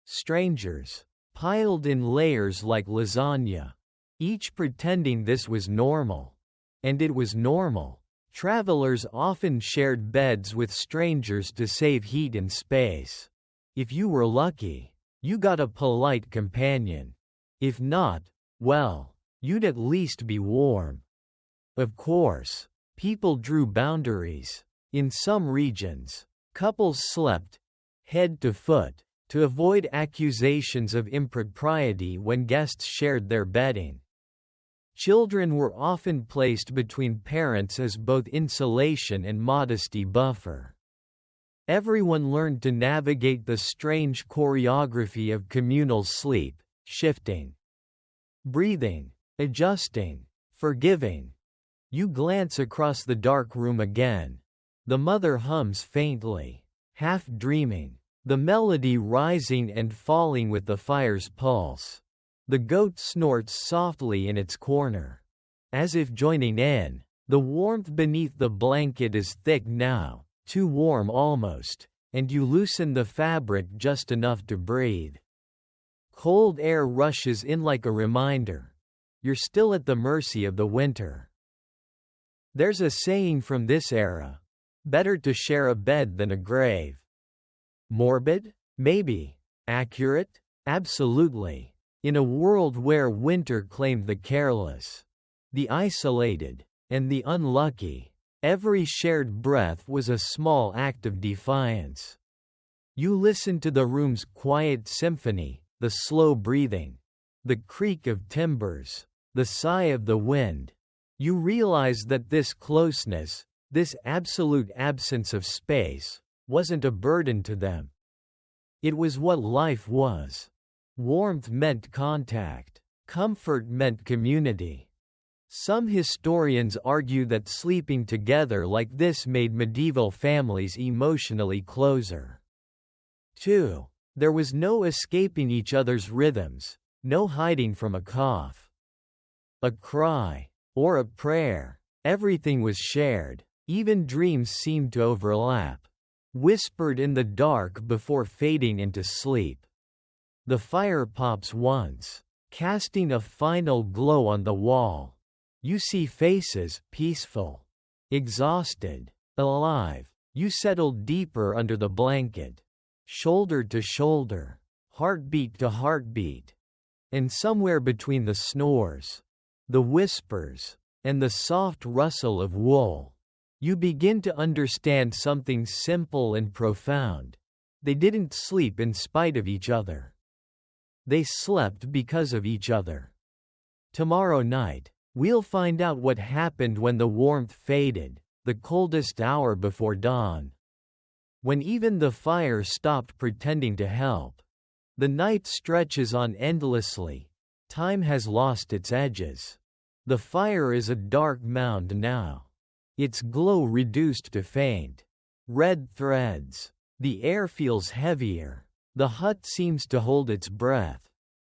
Strangers, piled in layers like lasagna, each pretending this was normal. And it was normal. Travelers often shared beds with strangers to save heat and space. If you were lucky, you got a polite companion. If not, well, you'd at least be warm. Of course, people drew boundaries. In some regions, couples slept, head to foot, to avoid accusations of impropriety when guests shared their bedding. Children were often placed between parents as both insulation and modesty buffer. Everyone learned to navigate the strange choreography of communal sleep, shifting, breathing, adjusting, forgiving. You glance across the dark room again. The mother hums faintly, half dreaming, the melody rising and falling with the fire's pulse. The goat snorts softly in its corner, as if joining in. The warmth beneath the blanket is thick now, too warm almost, and you loosen the fabric just enough to breathe. Cold air rushes in like a reminder. You're still at the mercy of the winter. There's a saying from this era: better to share a bed than a grave. Morbid? Maybe. Accurate? Absolutely. In a world where winter claimed the careless, the isolated, and the unlucky, every shared breath was a small act of defiance. You listened to the room's quiet symphony, the slow breathing, the creak of timbers, the sigh of the wind. You realized that this closeness, this absolute absence of space, wasn't a burden to them. It was what life was. Warmth meant contact. Comfort meant community. Some historians argue that sleeping together like this made medieval families emotionally closer. 2. There was no escaping each other's rhythms, no hiding from a cough, a cry, or a prayer. Everything was shared. Even dreams seemed to overlap, whispered in the dark before fading into sleep. The fire pops once, casting a final glow on the wall. You see faces, peaceful, exhausted, alive. You settle deeper under the blanket, shoulder to shoulder, heartbeat to heartbeat. And somewhere between the snores, the whispers, and the soft rustle of wool, you begin to understand something simple and profound. They didn't sleep in spite of each other. They slept because of each other. Tomorrow night, we'll find out what happened when the warmth faded, the coldest hour before dawn. When even the fire stopped pretending to help. The night stretches on endlessly. Time has lost its edges. The fire is a dark mound now, its glow reduced to faint red threads. The air feels heavier. The hut seems to hold its breath.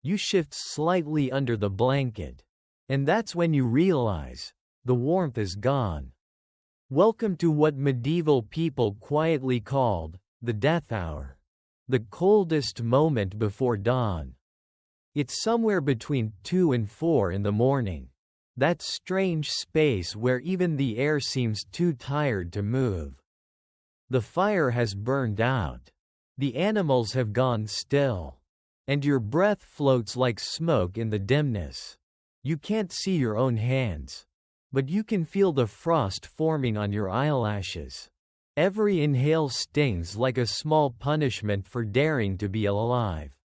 You shift slightly under the blanket. And that's when you realize the warmth is gone. Welcome to what medieval people quietly called the death hour. The coldest moment before dawn. It's somewhere between 2 and 4 in the morning. That strange space where even the air seems too tired to move. The fire has burned out. The animals have gone still. And your breath floats like smoke in the dimness. You can't see your own hands, but you can feel the frost forming on your eyelashes. Every inhale stings like a small punishment for daring to be alive.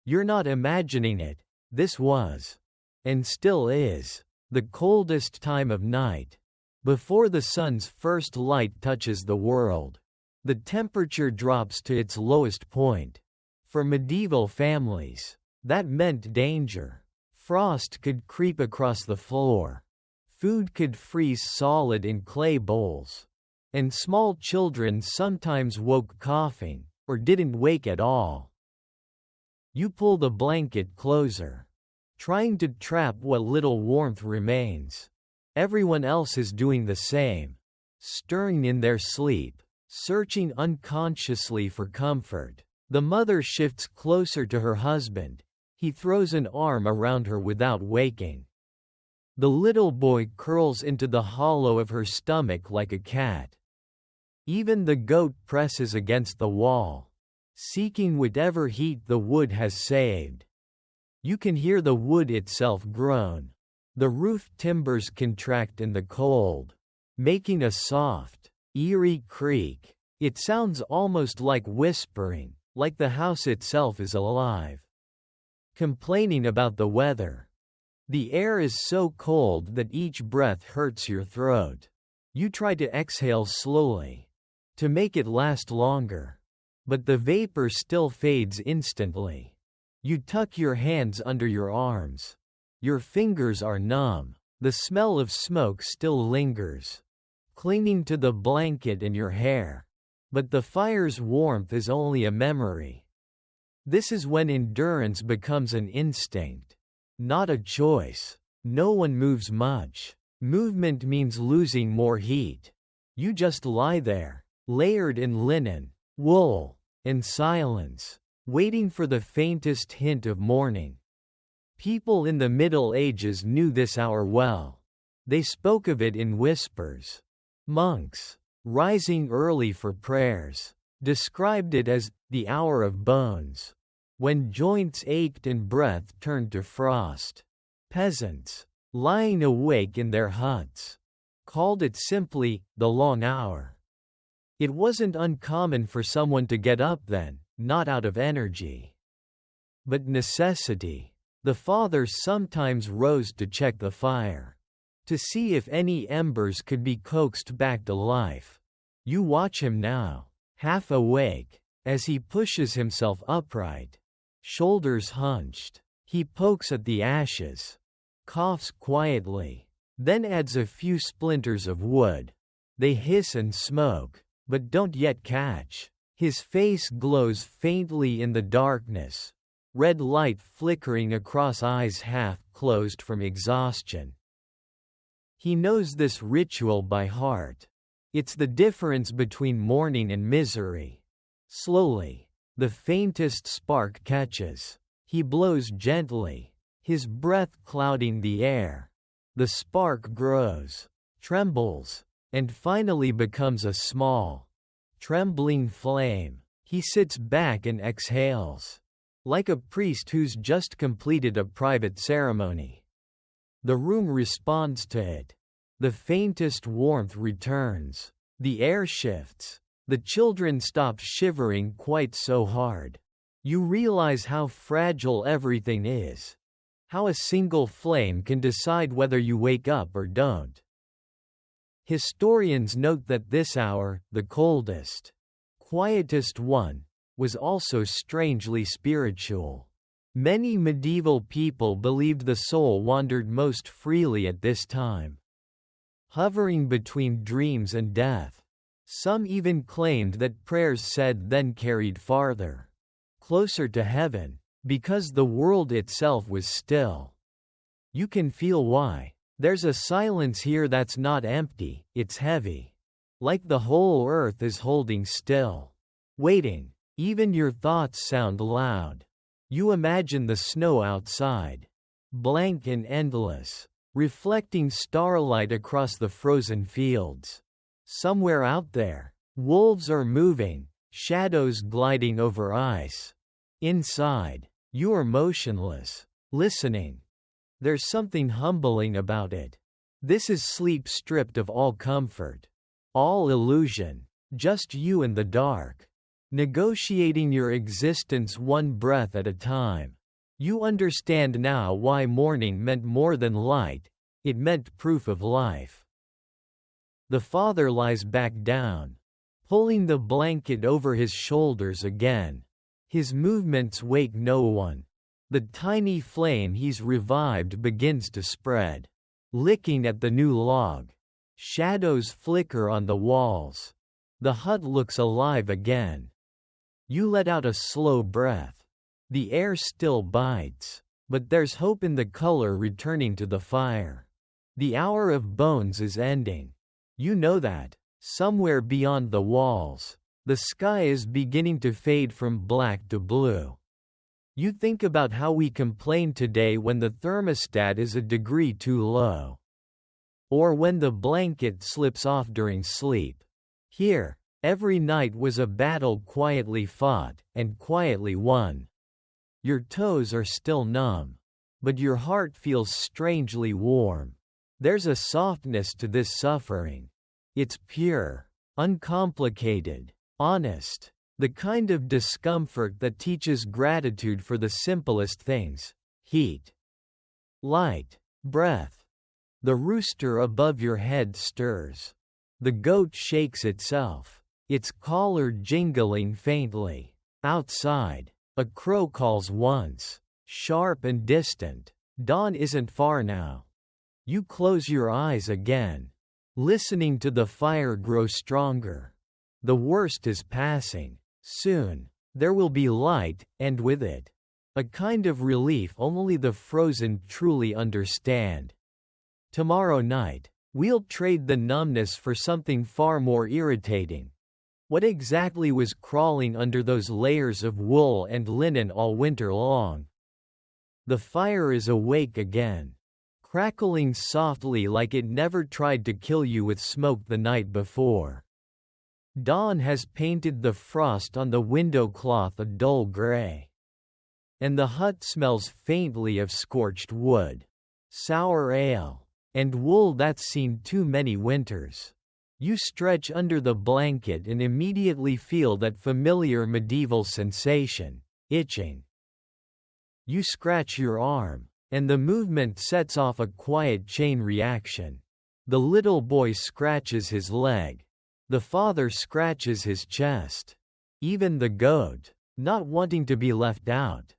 You're not imagining it. This was, and still is, the coldest time of night. Before the sun's first light touches the world, the temperature drops to its lowest point. For medieval families, that meant danger. Frost could creep across the floor. Food could freeze solid in clay bowls. And small children sometimes woke coughing, or didn't wake at all. You pull the blanket closer, trying to trap what little warmth remains. Everyone else is doing the same, stirring in their sleep, searching unconsciously for comfort. The mother shifts closer to her husband. He throws an arm around her without waking. The little boy curls into the hollow of her stomach like a cat. Even the goat presses against the wall, seeking whatever heat the wood has saved. You can hear the wood itself groan. The roof timbers contract in the cold, making a soft, eerie creak. It sounds almost like whispering, like the house itself is alive. Complaining about the weather. The air is so cold that each breath hurts your throat. You try to exhale slowly, to make it last longer. But the vapor still fades instantly. You tuck your hands under your arms. Your fingers are numb. The smell of smoke still lingers, clinging to the blanket and your hair. But the fire's warmth is only a memory. This is when endurance becomes an instinct, not a choice. No one moves much. Movement means losing more heat. You just lie there, layered in linen, wool, and silence, waiting for the faintest hint of morning. People in the Middle Ages knew this hour well. They spoke of it in whispers. Monks, rising early for prayers, described it as the hour of bones, when joints ached and breath turned to frost. Peasants, lying awake in their huts, called it simply the long hour. It wasn't uncommon for someone to get up then, not out of energy, but necessity. The father sometimes rose to check the fire, to see if any embers could be coaxed back to life. You watch him now, half awake, as he pushes himself upright, shoulders hunched. He pokes at the ashes, coughs quietly, then adds a few splinters of wood. They hiss and smoke, but don't yet catch. His face glows faintly in the darkness, red light flickering across eyes half closed from exhaustion. He knows this ritual by heart. It's the difference between mourning and misery. Slowly, the faintest spark catches. He blows gently, his breath clouding the air. The spark grows, trembles, and finally becomes a small, trembling flame. He sits back and exhales, like a priest who's just completed a private ceremony. The room responds to it. The faintest warmth returns. The air shifts. The children stop shivering quite so hard. You realize how fragile everything is. How a single flame can decide whether you wake up or don't. Historians note that this hour, the coldest, quietest one, was also strangely spiritual. Many medieval people believed the soul wandered most freely at this time, hovering between dreams and death. Some even claimed that prayers said then carried farther, closer to heaven, because the world itself was still. You can feel why. There's a silence here that's not empty, it's heavy. Like the whole earth is holding still, waiting. Even your thoughts sound loud. You imagine the snow outside, blank and endless, reflecting starlight across the frozen fields. Somewhere out there, wolves are moving, shadows gliding over ice. Inside, you are motionless, listening. There's something humbling about it. This is sleep stripped of all comfort, all illusion, just you and the dark, negotiating your existence one breath at a time. You understand now why morning meant more than light, it meant proof of life. The father lies back down, pulling the blanket over his shoulders again. His movements wake no one. The tiny flame he's revived begins to spread, licking at the new log. Shadows flicker on the walls. The hut looks alive again. You let out a slow breath. The air still bites, but there's hope in the color returning to the fire. The hour of bones is ending. You know that. Somewhere beyond the walls, the sky is beginning to fade from black to blue. You think about how we complain today when the thermostat is a degree too low. Or when the blanket slips off during sleep. Here, every night was a battle quietly fought, and quietly won. Your toes are still numb, but your heart feels strangely warm. There's a softness to this suffering. It's pure, uncomplicated, honest, the kind of discomfort that teaches gratitude for the simplest things: heat, light, breath. The rooster above your head stirs. The goat shakes itself, its collar jingling faintly. Outside, a crow calls once, sharp and distant. Dawn isn't far now. You close your eyes again, listening to the fire grow stronger. The worst is passing. Soon, there will be light, and with it, a kind of relief only the frozen truly understand. Tomorrow night, we'll trade the numbness for something far more irritating. What exactly was crawling under those layers of wool and linen all winter long? The fire is awake again, crackling softly like it never tried to kill you with smoke the night before. Dawn has painted the frost on the window cloth a dull gray. And the hut smells faintly of scorched wood, sour ale, and wool that's seen too many winters. You stretch under the blanket and immediately feel that familiar medieval sensation: itching. You scratch your arm, and the movement sets off a quiet chain reaction. The little boy scratches his leg. The father scratches his chest. Even the goat, not wanting to be left out,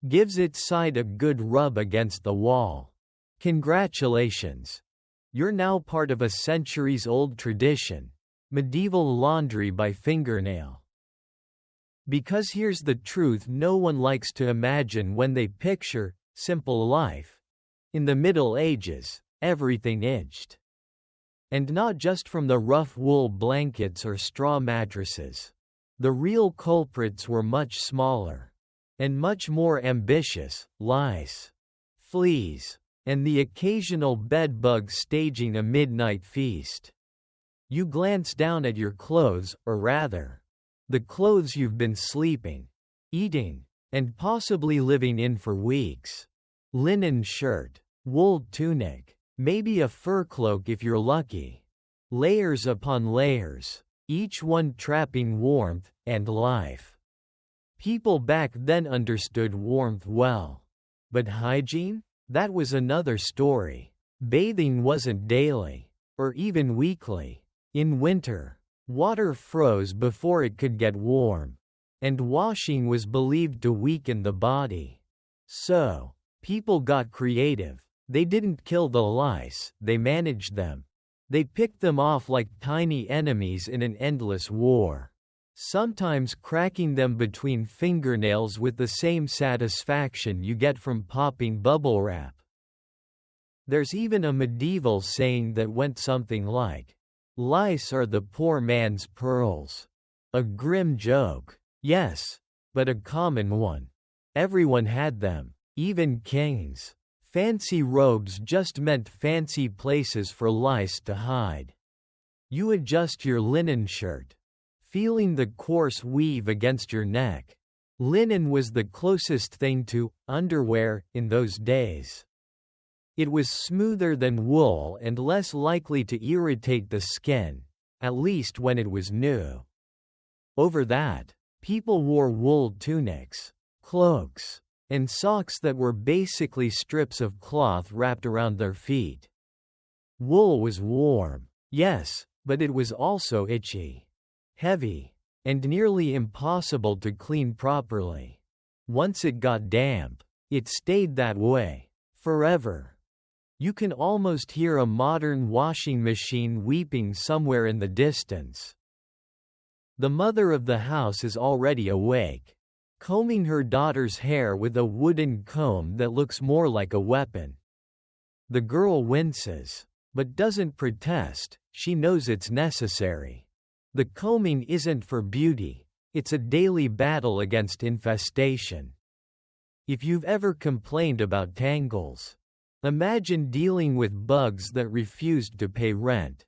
gives its side a good rub against the wall. Congratulations! You're now part of a centuries-old tradition: medieval laundry by fingernail. Because here's the truth no one likes to imagine when they picture simple life. In the Middle Ages, everything itched. And not just from the rough wool blankets or straw mattresses. The real culprits were much smaller. And much more ambitious: lice, fleas, and the occasional bedbug staging a midnight feast. You glance down at your clothes, or rather, the clothes you've been sleeping, eating, and possibly living in for weeks. Linen shirt, wool tunic, maybe a fur cloak if you're lucky. Layers upon layers, each one trapping warmth and life. People back then understood warmth well. But hygiene? That was another story. Bathing wasn't daily, or even weekly. In winter, water froze before it could get warm, and washing was believed to weaken the body. So, people got creative. They didn't kill the lice, they managed them. They picked them off like tiny enemies in an endless war. Sometimes cracking them between fingernails with the same satisfaction you get from popping bubble wrap. There's even a medieval saying that went something like, "Lice are the poor man's pearls." A grim joke, yes, but a common one. Everyone had them, even kings. Fancy robes just meant fancy places for lice to hide. You adjust your linen shirt, feeling the coarse weave against your neck. Linen was the closest thing to underwear in those days. It was smoother than wool and less likely to irritate the skin, at least when it was new. Over that, people wore wool tunics, cloaks, and socks that were basically strips of cloth wrapped around their feet. Wool was warm, yes, But it was also itchy, heavy, and nearly impossible to clean properly. Once it got damp, it stayed that way forever. You can almost hear a modern washing machine weeping somewhere in the distance. The mother of the house is already awake, combing her daughter's hair with a wooden comb that looks more like a weapon. The girl winces, but doesn't protest. She knows it's necessary. The combing isn't for beauty, it's a daily battle against infestation. If you've ever complained about tangles, imagine dealing with bugs that refused to pay rent.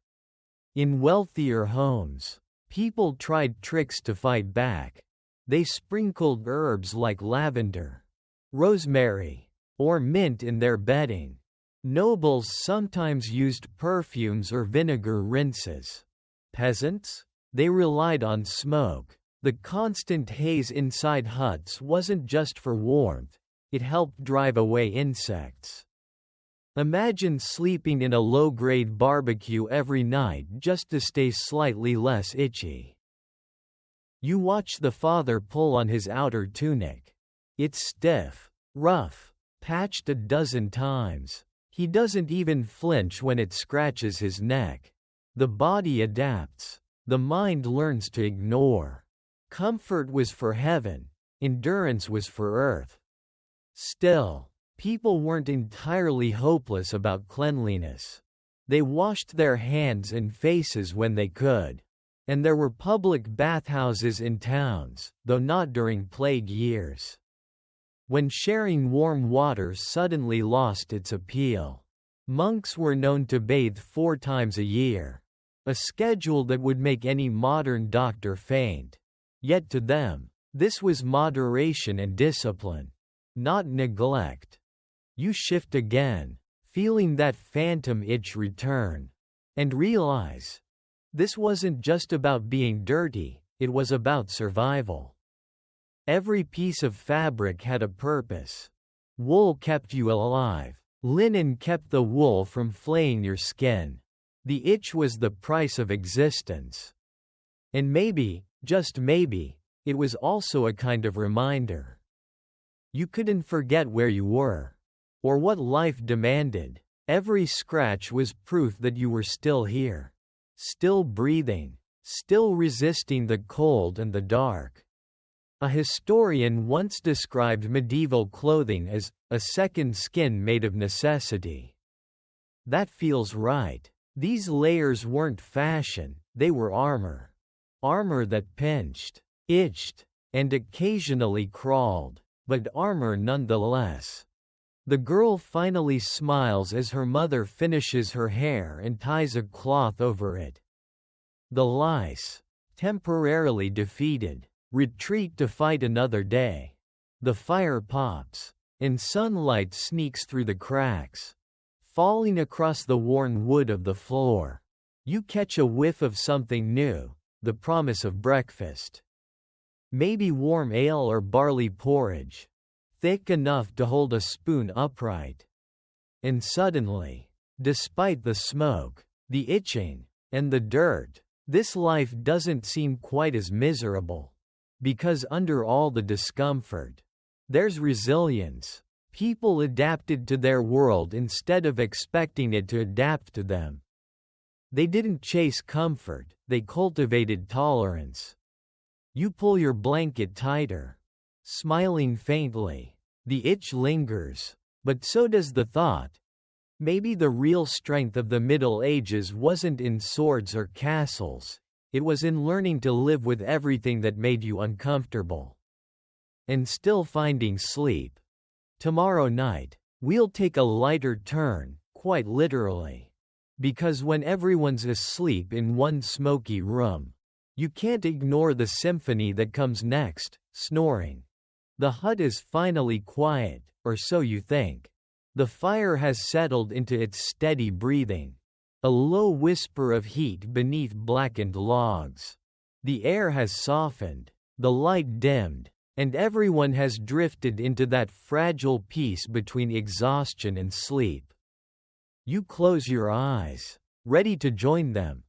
In wealthier homes, people tried tricks to fight back. They sprinkled herbs like lavender, rosemary, or mint in their bedding. Nobles sometimes used perfumes or vinegar rinses. Peasants? They relied on smoke. The constant haze inside huts wasn't just for warmth, it helped drive away insects. Imagine sleeping in a low-grade barbecue every night just to stay slightly less itchy. You watch the father pull on his outer tunic. It's stiff, rough, patched a dozen times. He doesn't even flinch when it scratches his neck. The body adapts. The mind learns to ignore. Comfort was for heaven. Endurance was for earth. Still, people weren't entirely hopeless about cleanliness. They washed their hands and faces when they could. And there were public bathhouses in towns, though not during plague years. When sharing warm water suddenly lost its appeal, monks were known to bathe 4 times a year, a schedule that would make any modern doctor faint. Yet to them, this was moderation and discipline, not neglect. You shift again, feeling that phantom itch return, and realize this wasn't just about being dirty, it was about survival. Every piece of fabric had a purpose. Wool kept you alive. Linen kept the wool from flaying your skin. The itch was the price of existence. And maybe, just maybe, it was also a kind of reminder. You couldn't forget where you were, or what life demanded. Every scratch was proof that you were still here, still breathing, still resisting the cold and the dark. A historian once described medieval clothing as a second skin made of necessity. That feels right. These layers weren't fashion, they were armor. Armor that pinched, itched, and occasionally crawled, but armor nonetheless. The girl finally smiles as her mother finishes her hair and ties a cloth over it. The lice, temporarily defeated, retreat to fight another day. The fire pops, and sunlight sneaks through the cracks, falling across the worn wood of the floor. You catch a whiff of something new, the promise of breakfast. Maybe warm ale or barley porridge, thick enough to hold a spoon upright. And suddenly, despite the smoke, the itching, and the dirt, this life doesn't seem quite as miserable. Because under all the discomfort, there's resilience. People adapted to their world instead of expecting it to adapt to them. They didn't chase comfort, they cultivated tolerance. You pull your blanket tighter, smiling faintly. The itch lingers, but so does the thought. Maybe the real strength of the Middle Ages wasn't in swords or castles. It was in learning to live with everything that made you uncomfortable. And still finding sleep. Tomorrow night, we'll take a lighter turn, quite literally. Because when everyone's asleep in one smoky room, you can't ignore the symphony that comes next, snoring. The hut is finally quiet, or so you think. The fire has settled into its steady breathing. A low whisper of heat beneath blackened logs. The air has softened, the light dimmed, and everyone has drifted into that fragile peace between exhaustion and sleep. You close your eyes, ready to join them.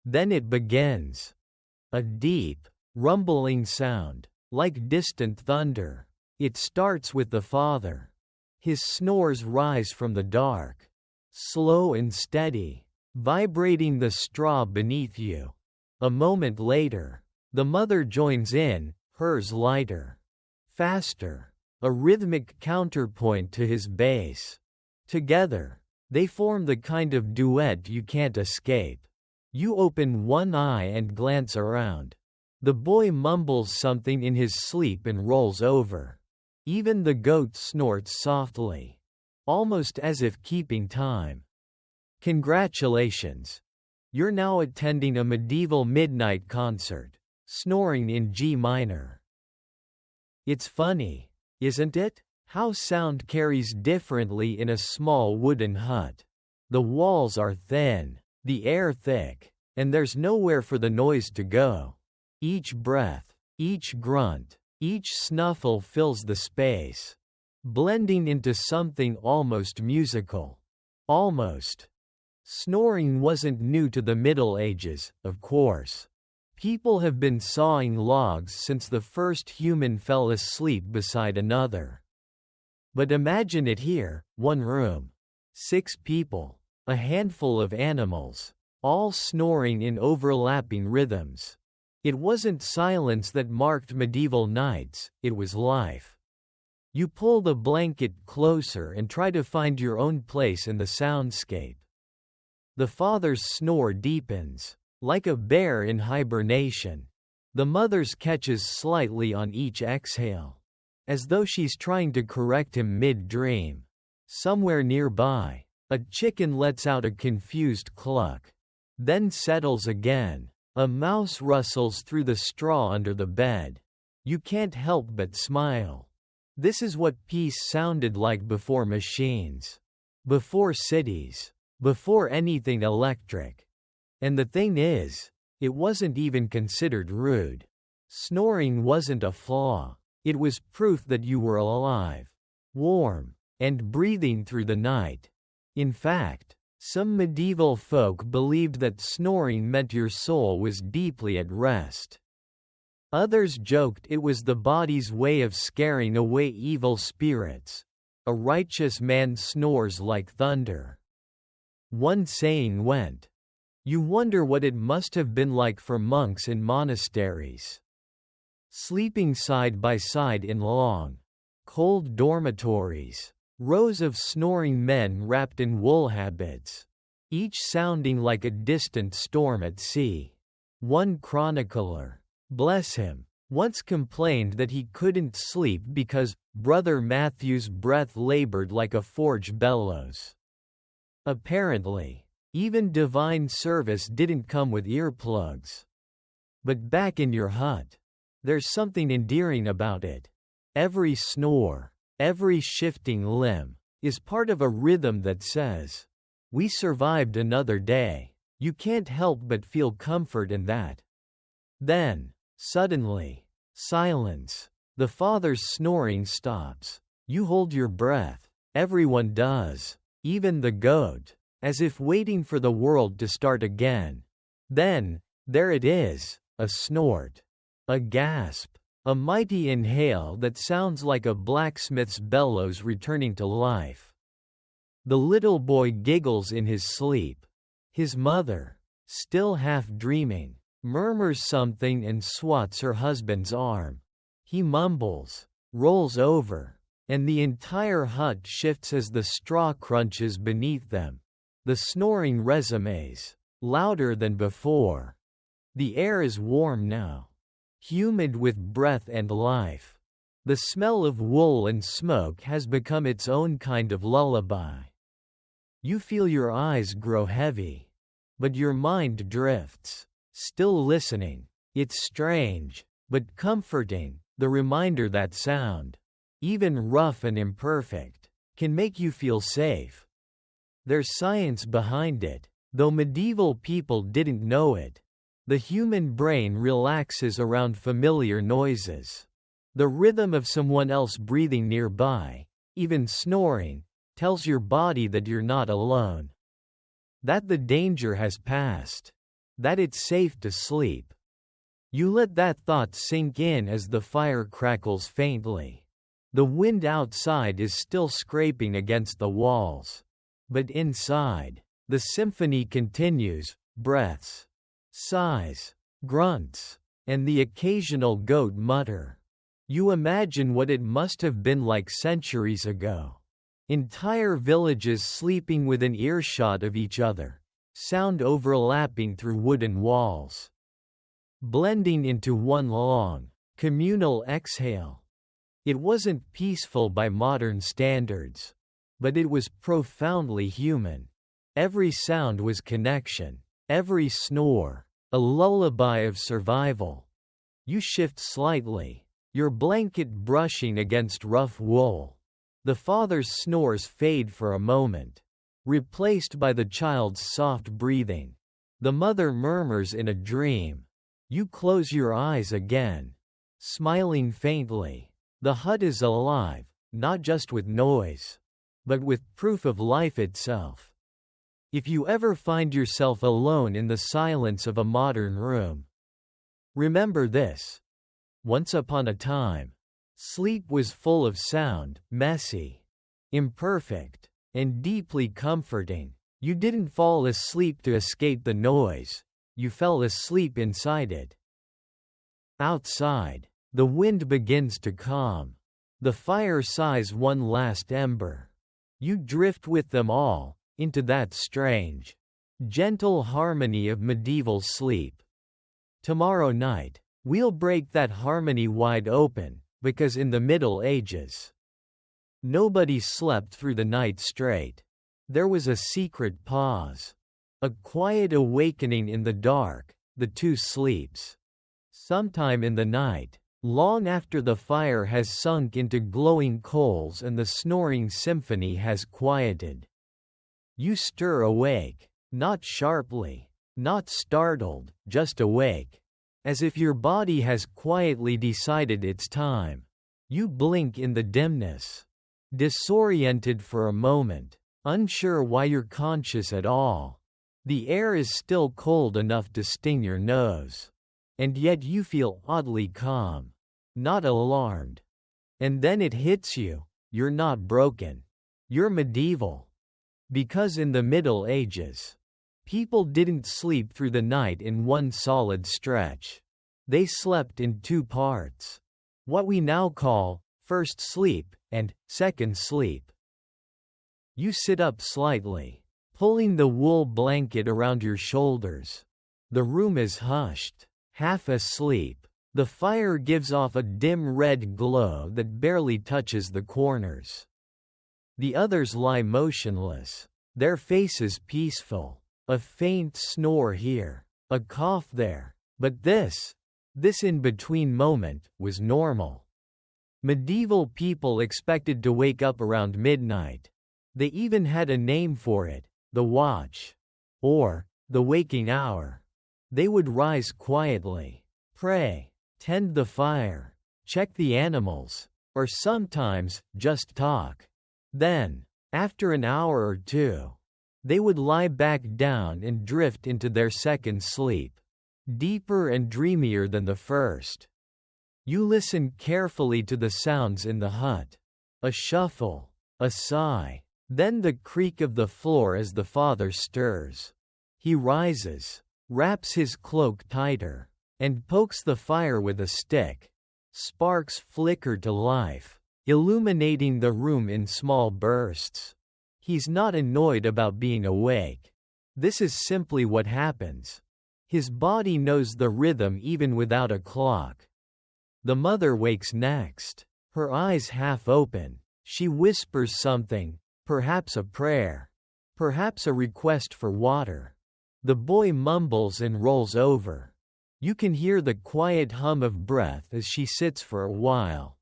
Then it begins. A deep, rumbling sound, like distant thunder. It starts with the father. His snores rise from the dark, slow and steady, vibrating the straw beneath you. A moment later, the mother joins in, hers lighter, faster, a rhythmic counterpoint to his bass. Together, they form the kind of duet you can't escape. You open one eye and glance around. The boy mumbles something in his sleep and rolls over. Even the goat snorts softly, almost as if keeping time. Congratulations! You're now attending a medieval midnight concert, snoring in G minor. It's funny, isn't it? How sound carries differently in a small wooden hut. The walls are thin, the air thick, and there's nowhere for the noise to go. Each breath, each grunt, each snuffle fills the space, blending into something almost musical. Almost. Snoring wasn't new to the Middle Ages, of course. People have been sawing logs since the first human fell asleep beside another. But imagine it here, one room, 6 people, a handful of animals, all snoring in overlapping rhythms. It wasn't silence that marked medieval nights, it was life. You pull the blanket closer and try to find your own place in the soundscape. The father's snore deepens, like a bear in hibernation. The mother's catches slightly on each exhale, as though she's trying to correct him mid-dream. Somewhere nearby, a chicken lets out a confused cluck, then settles again. A mouse rustles through the straw under the bed. You can't help but smile. This is what peace sounded like before machines, before cities, before anything electric. And the thing is, it wasn't even considered rude. Snoring wasn't a flaw. It was proof that you were alive, warm, and breathing through the night. In fact, some medieval folk believed that snoring meant your soul was deeply at rest. Others joked it was the body's way of scaring away evil spirits. A righteous man snores like thunder. One saying went, "You wonder what it must have been like for monks in monasteries, sleeping side by side in long, cold dormitories. Rows of snoring men wrapped in wool habits, each sounding like a distant storm at sea." One chronicler, bless him, once complained that he couldn't sleep because Brother Matthew's breath labored like a forge bellows. Apparently, even divine service didn't come with earplugs. But back in your hut, there's something endearing about it. Every snore, every shifting limb, is part of a rhythm that says, "We survived another day." You can't help but feel comfort in that. Then, suddenly, silence. The father's snoring stops. You hold your breath. Everyone does, even the goat, as if waiting for the world to start again. Then, there it is, a snort. A gasp. A mighty inhale that sounds like a blacksmith's bellows returning to life. The little boy giggles in his sleep. His mother, still half dreaming, murmurs something and swats her husband's arm. He mumbles, rolls over, and the entire hut shifts as the straw crunches beneath them. The snoring resumes, louder than before. The air is warm now, humid with breath and life. The smell of wool and smoke has become its own kind of lullaby. You feel your eyes grow heavy, but your mind drifts, still listening. It's strange, but comforting, the reminder that sound, even rough and imperfect, can make you feel safe. There's science behind it, though medieval people didn't know it. The human brain relaxes around familiar noises. The rhythm of someone else breathing nearby, even snoring, tells your body that you're not alone, that the danger has passed, that it's safe to sleep. You let that thought sink in as the fire crackles faintly. The wind outside is still scraping against the walls. But inside, the symphony continues, breaths, sighs, grunts, and the occasional goat mutter. You imagine what it must have been like centuries ago. Entire villages sleeping within earshot of each other, sound overlapping through wooden walls, blending into one long, communal exhale. It wasn't peaceful by modern standards, but it was profoundly human. Every sound was connection, every snore, a lullaby of survival. You shift slightly, your blanket brushing against rough wool. The father's snores fade for a moment, replaced by the child's soft breathing. The mother murmurs in a dream. You close your eyes again, smiling faintly. The hut is alive, not just with noise, but with proof of life itself. If you ever find yourself alone in the silence of a modern room, remember this. Once upon a time, sleep was full of sound, messy, imperfect, and deeply comforting. You didn't fall asleep to escape the noise, you fell asleep inside it. Outside, the wind begins to calm. The fire sighs one last ember. You drift with them all, into that strange, gentle harmony of medieval sleep. Tomorrow night, we'll break that harmony wide open, because in the Middle Ages, nobody slept through the night straight. There was a secret pause, a quiet awakening in the dark, the two sleeps. Sometime in the night, long after the fire has sunk into glowing coals and the snoring symphony has quieted, you stir awake, not sharply, not startled, just awake, as if your body has quietly decided it's time. You blink in the dimness, disoriented for a moment, unsure why you're conscious at all. The air is still cold enough to sting your nose. And yet you feel oddly calm, not alarmed. And then it hits you, you're not broken. You're medieval. Because in the Middle Ages, people didn't sleep through the night in one solid stretch. They slept in two parts. What we now call first sleep and second sleep. You sit up slightly, pulling the wool blanket around your shoulders. The room is hushed. Half asleep, the fire gives off a dim red glow that barely touches the corners. The others lie motionless, their faces peaceful, a faint snore here, a cough there, but this in-between moment, was normal. Medieval people expected to wake up around midnight. They even had a name for it, the watch, or the waking hour. They would rise quietly, pray, tend the fire, check the animals, or sometimes just talk. Then, after an hour or two, they would lie back down and drift into their second sleep, deeper and dreamier than the first. You listen carefully to the sounds in the hut. A shuffle, a sigh, then the creak of the floor as the father stirs. He rises, wraps his cloak tighter, and pokes the fire with a stick. Sparks flicker to life, illuminating the room in small bursts. He's not annoyed about being awake. This is simply what happens. His body knows the rhythm even without a clock. The mother wakes next, her eyes half open. She whispers something, perhaps a prayer, perhaps a request for water. The boy mumbles and rolls over. You can hear the quiet hum of breath as she sits for a while.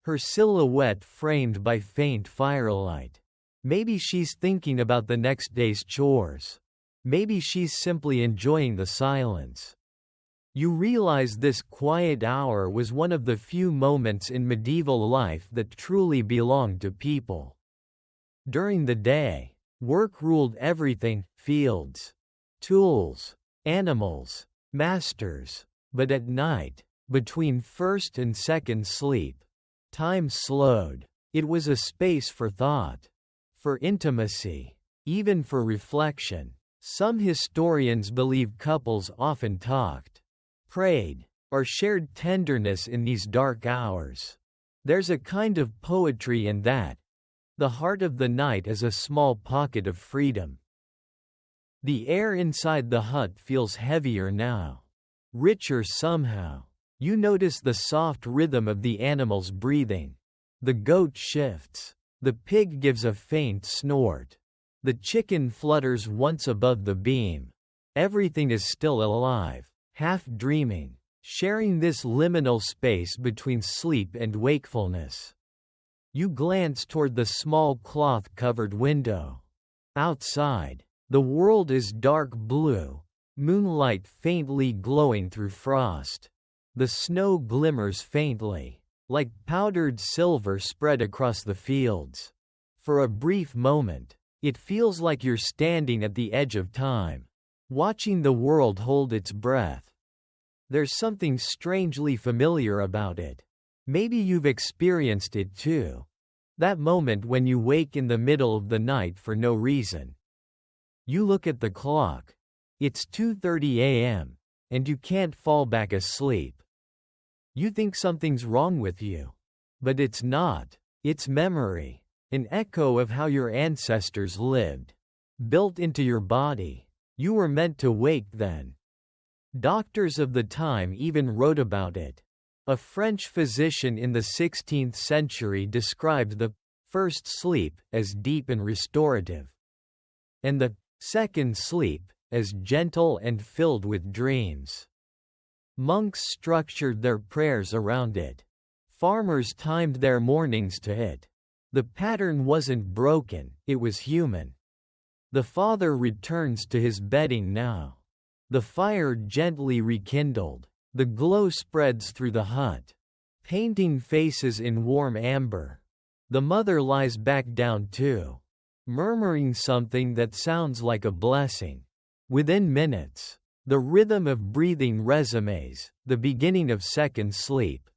Her silhouette framed by faint firelight. Maybe she's thinking about the next day's chores. Maybe she's simply enjoying the silence. You realize this quiet hour was one of the few moments in medieval life that truly belonged to people. During the day, work ruled everything: fields, tools, Animals, masters. But at night, between first and second sleep, time slowed. It was a space for thought, for intimacy, even for reflection. Some historians believe couples often talked, prayed, or shared tenderness in these dark hours. There's a kind of poetry in that. The heart of the night is a small pocket of freedom. The air inside the hut feels heavier now, richer somehow. You notice the soft rhythm of the animals breathing. The goat shifts. The pig gives a faint snort. The chicken flutters once above the beam. Everything is still alive, half dreaming, sharing this liminal space between sleep and wakefulness. You glance toward the small cloth-covered window. Outside, the world is dark blue, moonlight faintly glowing through frost. The snow glimmers faintly, like powdered silver spread across the fields. For a brief moment, it feels like you're standing at the edge of time, watching the world hold its breath. There's something strangely familiar about it. Maybe you've experienced it too. That moment when you wake in the middle of the night for no reason. You look at the clock. It's 2:30 a.m., and you can't fall back asleep. You think something's wrong with you. But it's not. It's memory, an echo of how your ancestors lived, built into your body. You were meant to wake then. Doctors of the time even wrote about it. A French physician in the 16th century described the first sleep as deep and restorative, and the second sleep as gentle and filled with dreams. Monks structured their prayers around it. Farmers timed their mornings to it. The pattern wasn't broken, it was human. The father returns to his bedding now. The fire gently rekindled. The glow spreads through the hut, painting faces in warm amber. The mother lies back down too, murmuring something that sounds like a blessing. Within minutes, the rhythm of breathing resumes, the beginning of second sleep.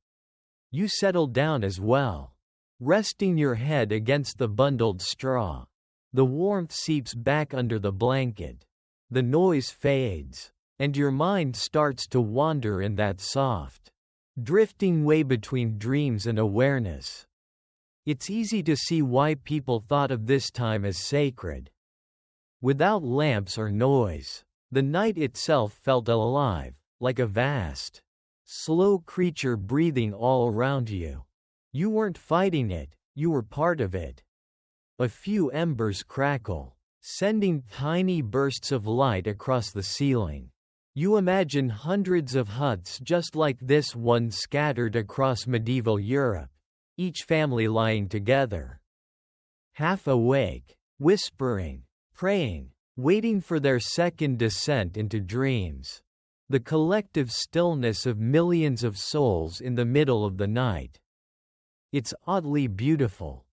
You settle down as well, resting your head against the bundled straw. The warmth seeps back under the blanket. The noise fades, and your mind starts to wander in that soft, drifting way between dreams and awareness. It's easy to see why people thought of this time as sacred. Without lamps or noise, the night itself felt alive, like a vast, slow creature breathing all around you. You weren't fighting it, you were part of it. A few embers crackle, sending tiny bursts of light across the ceiling. You imagine hundreds of huts just like this one scattered across medieval Europe, each family lying together, half awake, whispering, praying, waiting for their second descent into dreams. The collective stillness of millions of souls in the middle of the night. It's oddly beautiful.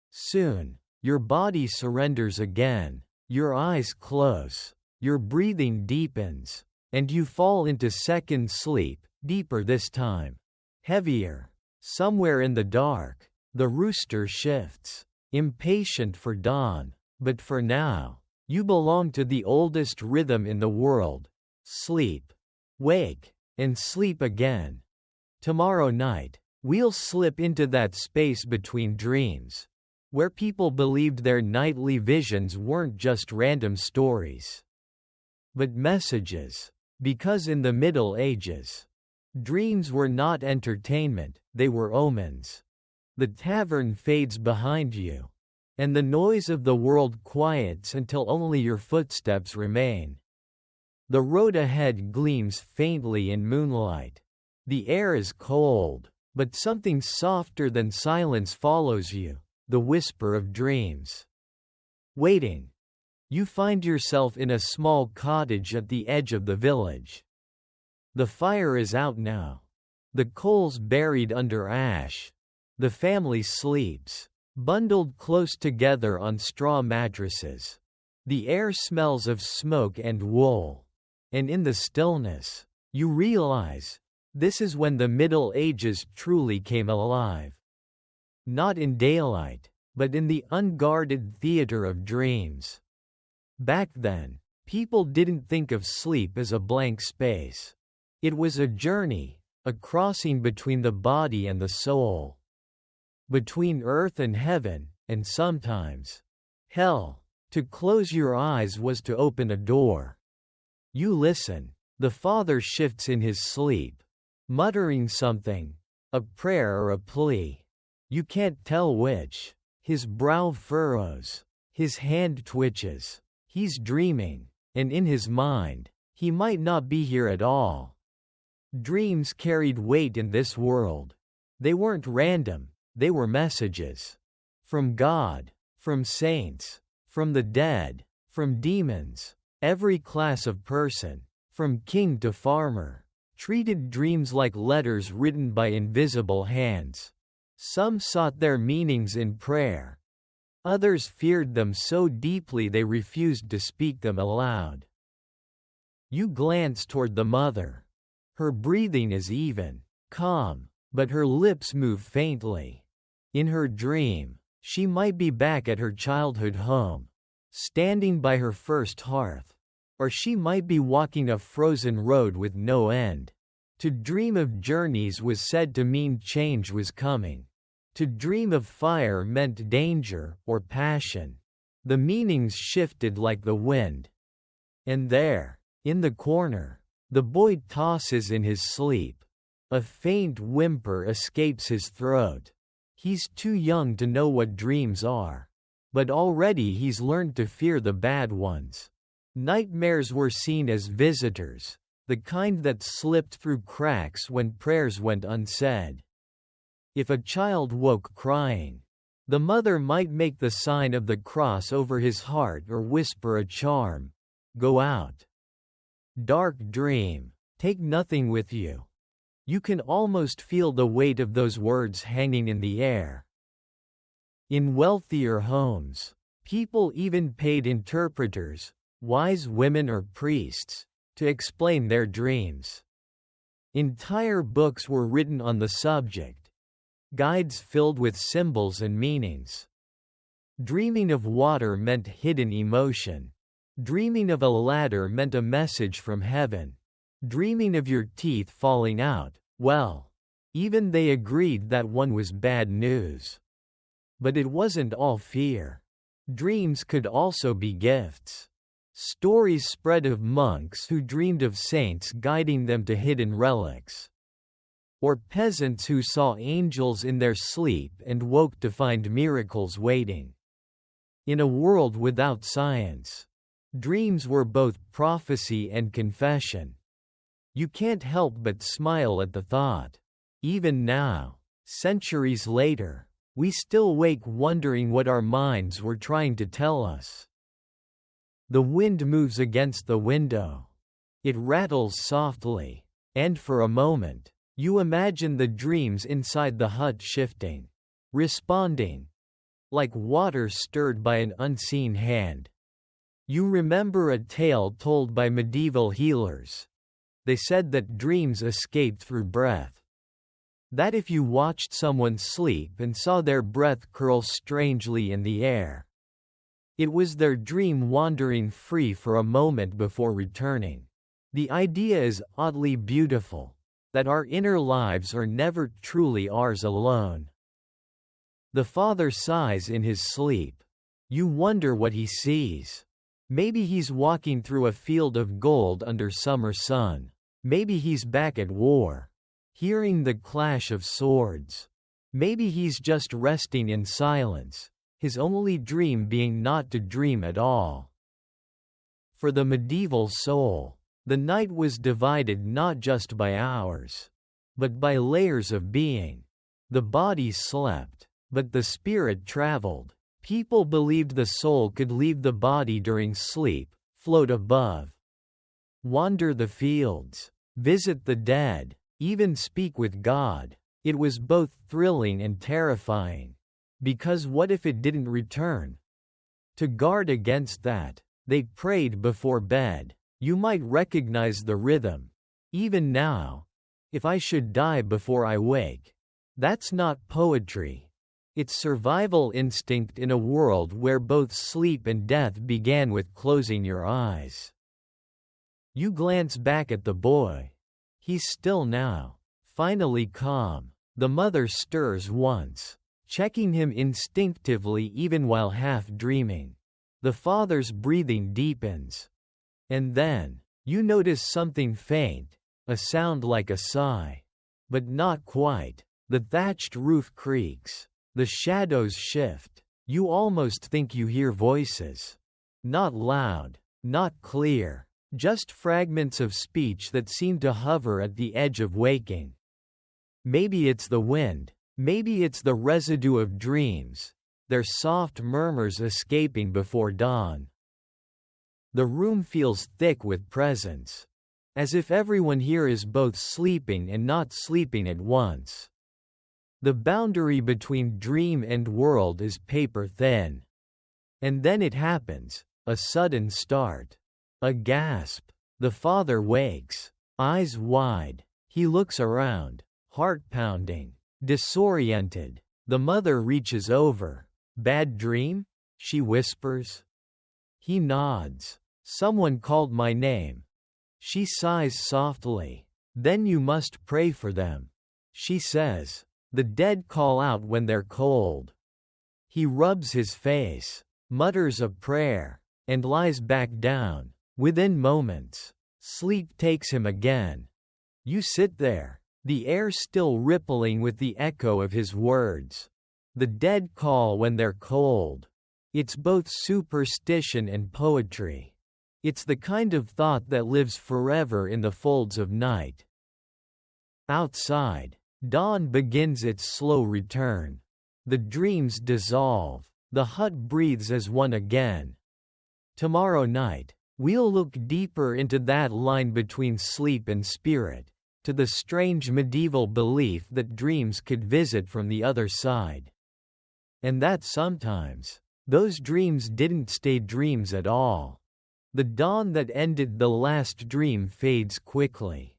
Soon, your body surrenders again, your eyes close, your breathing deepens, and you fall into second sleep, deeper this time, heavier. Somewhere in the dark, the rooster shifts, impatient for dawn, but for now, you belong to the oldest rhythm in the world. Sleep, wake, and sleep again. Tomorrow night, we'll slip into that space between dreams, where people believed their nightly visions weren't just random stories, but messages. Because in the Middle Ages, dreams were not entertainment, they were omens. The tavern fades behind you, and the noise of the world quiets until only your footsteps remain. The road ahead gleams faintly in moonlight. The air is cold, but something softer than silence follows you, the whisper of dreams. Waiting. You find yourself in a small cottage at the edge of the village. The fire is out now. The coals buried under ash. The family sleeps, bundled close together on straw mattresses. The air smells of smoke and wool. And in the stillness, you realize, this is when the Middle Ages truly came alive. Not in daylight, but in the unguarded theater of dreams. Back then, people didn't think of sleep as a blank space. It was a journey, a crossing between the body and the soul. Between earth and heaven, and sometimes hell. To close your eyes was to open a door. You listen. The father shifts in his sleep, muttering something, a prayer or a plea. You can't tell which. His brow furrows. His hand twitches. He's dreaming, and in his mind, he might not be here at all. Dreams carried weight in this world. They weren't random, they were messages. From God, from saints, from the dead, from demons, every class of person, from king to farmer, treated dreams like letters written by invisible hands. Some sought their meanings in prayer. Others feared them so deeply they refused to speak them aloud. You glance toward the mother. Her breathing is even, calm, but her lips move faintly. In her dream, she might be back at her childhood home, standing by her first hearth. Or she might be walking a frozen road with no end. To dream of journeys was said to mean change was coming. To dream of fire meant danger or passion. The meanings shifted like the wind. And there, in the corner, the boy tosses in his sleep. A faint whimper escapes his throat. He's too young to know what dreams are. But already he's learned to fear the bad ones. Nightmares were seen as visitors, the kind that slipped through cracks when prayers went unsaid. If a child woke crying, the mother might make the sign of the cross over his heart or whisper a charm, "Go out. Dark dream, take nothing with you." You can almost feel the weight of those words hanging in the air. In wealthier homes, people even paid interpreters, wise women or priests, to explain their dreams. Entire books were written on the subject, guides filled with symbols and meanings. Dreaming of water meant hidden emotion. Dreaming of a ladder meant a message from heaven. Dreaming of your teeth falling out, well, even they agreed that one was bad news. But it wasn't all fear. Dreams could also be gifts. Stories spread of monks who dreamed of saints guiding them to hidden relics. Or peasants who saw angels in their sleep and woke to find miracles waiting. In a world without science, dreams were both prophecy and confession. You can't help but smile at the thought. Even now, centuries later, we still wake wondering what our minds were trying to tell us. The wind moves against the window. It rattles softly, and for a moment, you imagine the dreams inside the hut shifting, responding, like water stirred by an unseen hand. You remember a tale told by medieval healers. They said that dreams escaped through breath. That if you watched someone sleep and saw their breath curl strangely in the air, it was their dream wandering free for a moment before returning. The idea is oddly beautiful, that our inner lives are never truly ours alone. The father sighs in his sleep. You wonder what he sees. Maybe he's walking through a field of gold under summer sun. Maybe he's back at war, hearing the clash of swords. Maybe he's just resting in silence, his only dream being not to dream at all. For the medieval soul, the night was divided not just by hours, but by layers of being. The body slept, but the spirit traveled. People believed the soul could leave the body during sleep, float above, wander the fields, visit the dead, even speak with God. It was both thrilling and terrifying. Because what if it didn't return? To guard against that, they prayed before bed. You might recognize the rhythm. Even now. If I should die before I wake. That's not poetry. It's survival instinct in a world where both sleep and death began with closing your eyes. You glance back at the boy. He's still now. Finally calm. The mother stirs once, checking him instinctively even while half dreaming. The father's breathing deepens. And then, you notice something faint, a sound like a sigh. But not quite. The thatched roof creaks. The shadows shift. You almost think you hear voices. Not loud, not clear, just fragments of speech that seem to hover at the edge of waking. Maybe it's the wind, maybe it's the residue of dreams, their soft murmurs escaping before dawn. The room feels thick with presence, as if everyone here is both sleeping and not sleeping at once. The boundary between dream and world is paper thin. And then it happens, a sudden start. A gasp. The father wakes, eyes wide. He looks around, heart pounding, disoriented. The mother reaches over. Bad dream? She whispers. He nods. Someone called my name. She sighs softly. Then you must pray for them. She says. The dead call out when they're cold. He rubs his face, mutters a prayer, and lies back down. Within moments, sleep takes him again. You sit there, the air still rippling with the echo of his words. The dead call when they're cold. It's both superstition and poetry. It's the kind of thought that lives forever in the folds of night. Outside, dawn begins its slow return. The dreams dissolve. The hut breathes as one again. Tomorrow night, we'll look deeper into that line between sleep and spirit, to the strange medieval belief that dreams could visit from the other side. And that sometimes, those dreams didn't stay dreams at all. The dawn that ended the last dream fades quickly.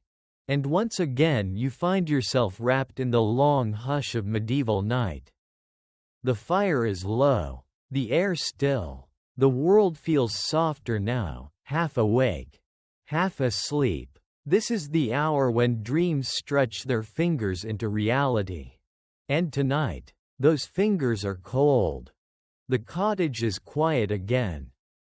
And once again you find yourself wrapped in the long hush of medieval night. The fire is low, the air still. The world feels softer now, half awake, half asleep. This is the hour when dreams stretch their fingers into reality. And tonight, those fingers are cold. The cottage is quiet again.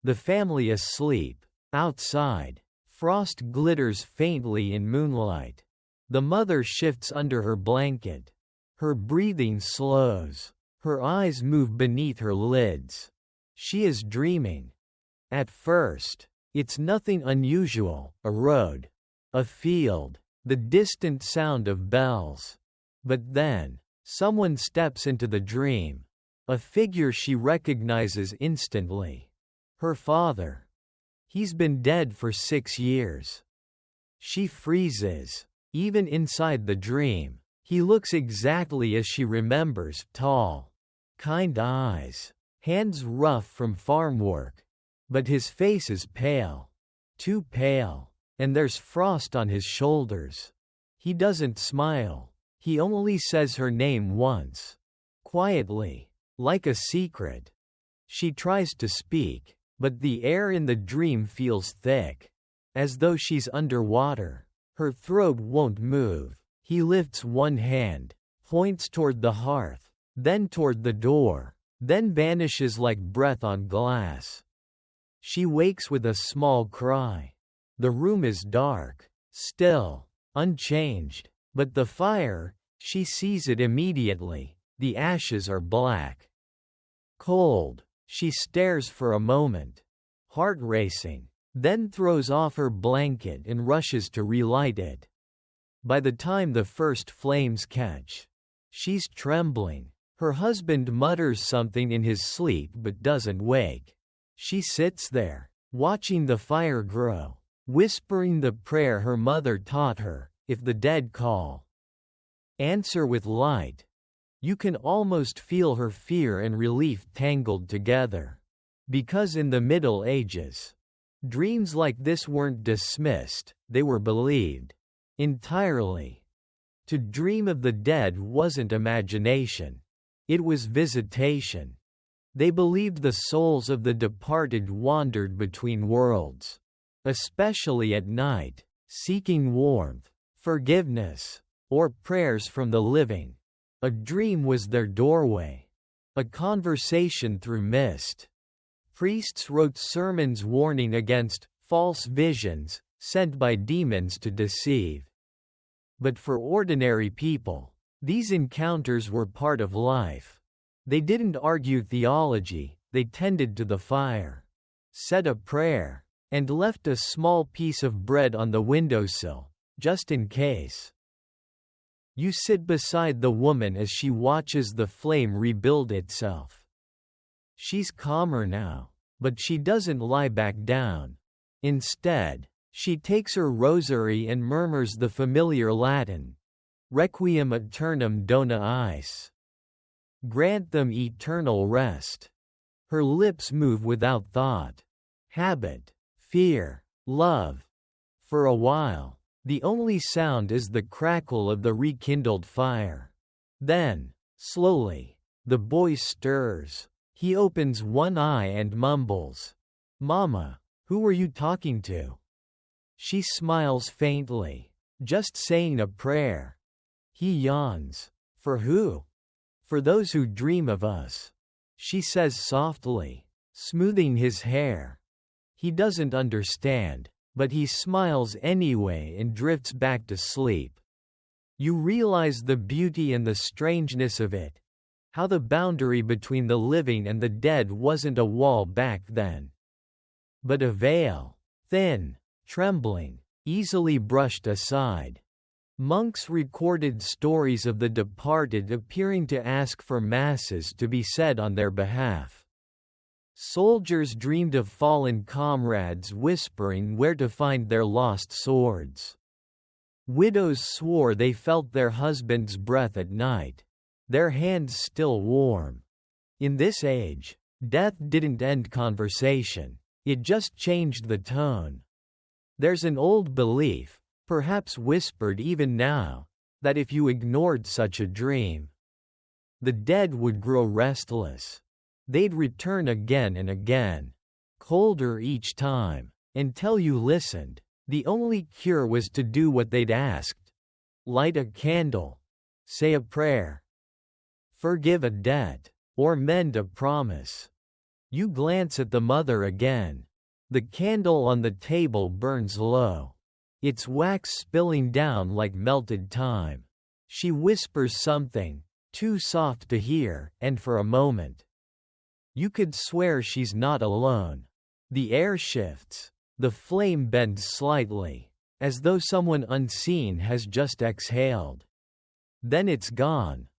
The family asleep. Outside, frost glitters faintly in moonlight. The mother shifts under her blanket. Her breathing slows. Her eyes move beneath her lids. She is dreaming. At first, it's nothing unusual, a road, a field, the distant sound of bells. But then, someone steps into the dream. A figure she recognizes instantly. Her father. He's been dead for 6 years. She freezes. Even inside the dream, he looks exactly as she remembers, tall, kind eyes, hands rough from farm work. But his face is pale. Too pale. And there's frost on his shoulders. He doesn't smile. He only says her name once. Quietly, like a secret. She tries to speak, but the air in the dream feels thick. As though she's underwater. Her throat won't move. He lifts one hand, points toward the hearth, then toward the door, then vanishes like breath on glass. She wakes with a small cry. The room is dark, still, unchanged, but the fire, she sees it immediately. The ashes are black. Cold, she stares for a moment, heart racing, then throws off her blanket and rushes to relight it. By the time the first flames catch, she's trembling. Her husband mutters something in his sleep but doesn't wake. She sits there, watching the fire grow, whispering the prayer her mother taught her, if the dead call, answer with light. You can almost feel her fear and relief tangled together. Because in the Middle Ages, Dreams like this weren't dismissed, they were believed. Entirely. To dream of the dead wasn't imagination. It was visitation. They believed the souls of the departed wandered between worlds. Especially at night, seeking warmth, forgiveness, or prayers from the living. A dream was their doorway. A conversation through mist. Priests wrote sermons warning against false visions, sent by demons to deceive. But for ordinary people, these encounters were part of life. They didn't argue theology, they tended to the fire, said a prayer, and left a small piece of bread on the windowsill, just in case. You sit beside the woman as she watches the flame rebuild itself. She's calmer now, but she doesn't lie back down. Instead, she takes her rosary and murmurs the familiar Latin, Requiem aeternam dona eis. Grant them eternal rest. Her lips move without thought, habit, fear, love. For a while, the only sound is the crackle of the rekindled fire. Then, slowly, the boy stirs. He opens one eye and mumbles, "Mama, who were you talking to?" She smiles faintly, just saying a prayer. He yawns. "For who?" "For those who dream of us," she says softly, smoothing his hair. He doesn't understand, but he smiles anyway and drifts back to sleep. You realize the beauty and the strangeness of it. How the boundary between the living and the dead wasn't a wall back then, but a veil, thin, trembling, easily brushed aside. Monks recorded stories of the departed appearing to ask for masses to be said on their behalf. Soldiers dreamed of fallen comrades whispering where to find their lost swords. Widows swore they felt their husband's breath at night, their hands still warm. In this age, death didn't end conversation, it just changed the tone. There's an old belief, perhaps whispered even now, that if you ignored such a dream, the dead would grow restless. They'd return again and again, colder each time, until you listened. The only cure was to do what they'd asked. Light a candle, say a prayer, forgive a debt, or mend a promise. You glance at the mother again. The candle on the table burns low, its wax spilling down like melted thyme. She whispers something, too soft to hear, and for a moment, you could swear she's not alone. The air shifts. The flame bends slightly, as though someone unseen has just exhaled. Then it's gone.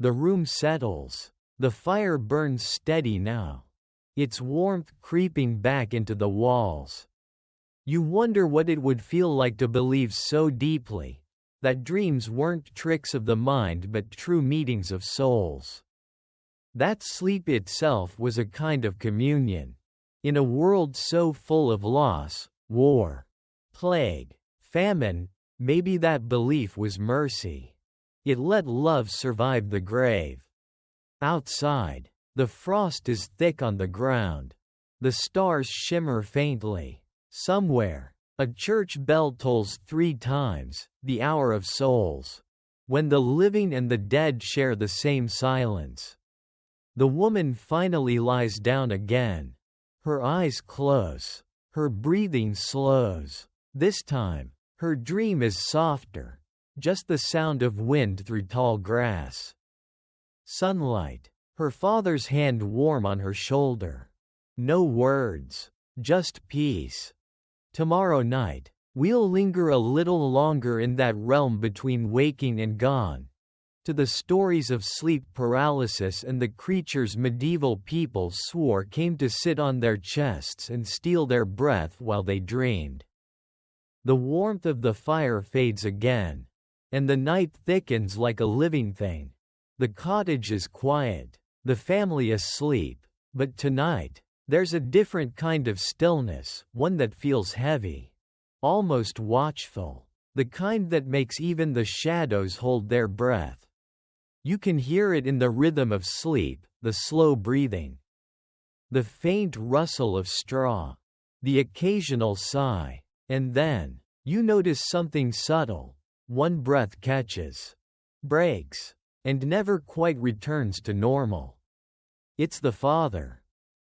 The room settles. The fire burns steady now, its warmth creeping back into the walls. You wonder what it would feel like to believe so deeply that dreams weren't tricks of the mind but true meetings of souls. That sleep itself was a kind of communion. In a world so full of loss, war, plague, famine, maybe that belief was mercy. It let love survive the grave. Outside, the frost is thick on the ground. The stars shimmer faintly. Somewhere, a church bell tolls 3 times, the hour of souls, when the living and the dead share the same silence. The woman finally lies down again. Her eyes close. Her breathing slows. This time, her dream is softer, just the sound of wind through tall grass. Sunlight. Her father's hand warm on her shoulder. No words, just peace. Tomorrow night, we'll linger a little longer in that realm between waking and gone, to the stories of sleep paralysis and the creatures medieval people swore came to sit on their chests and steal their breath while they dreamed. The warmth of the fire fades again, and the night thickens like a living thing. The cottage is quiet, the family asleep, but tonight, There's a different kind of stillness, one that feels heavy, almost watchful, the kind that makes even the shadows hold their breath. You can hear it in the rhythm of sleep, the slow breathing, the faint rustle of straw, the occasional sigh. And then, you notice something subtle. One breath catches, breaks, and never quite returns to normal. It's the father.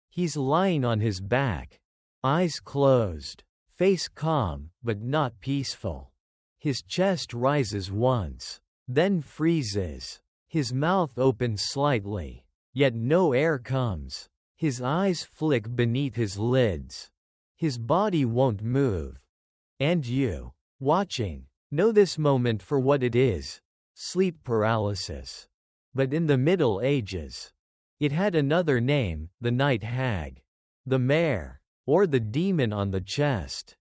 He's lying on his back, eyes closed, face calm, but not peaceful. His chest rises once, then freezes. His mouth opens slightly, yet no air comes. His eyes flick beneath his lids. His body won't move. And you, watching, know this moment for what it is: sleep paralysis. But in the Middle Ages, it had another name: the night hag, the mare, or the demon on the chest.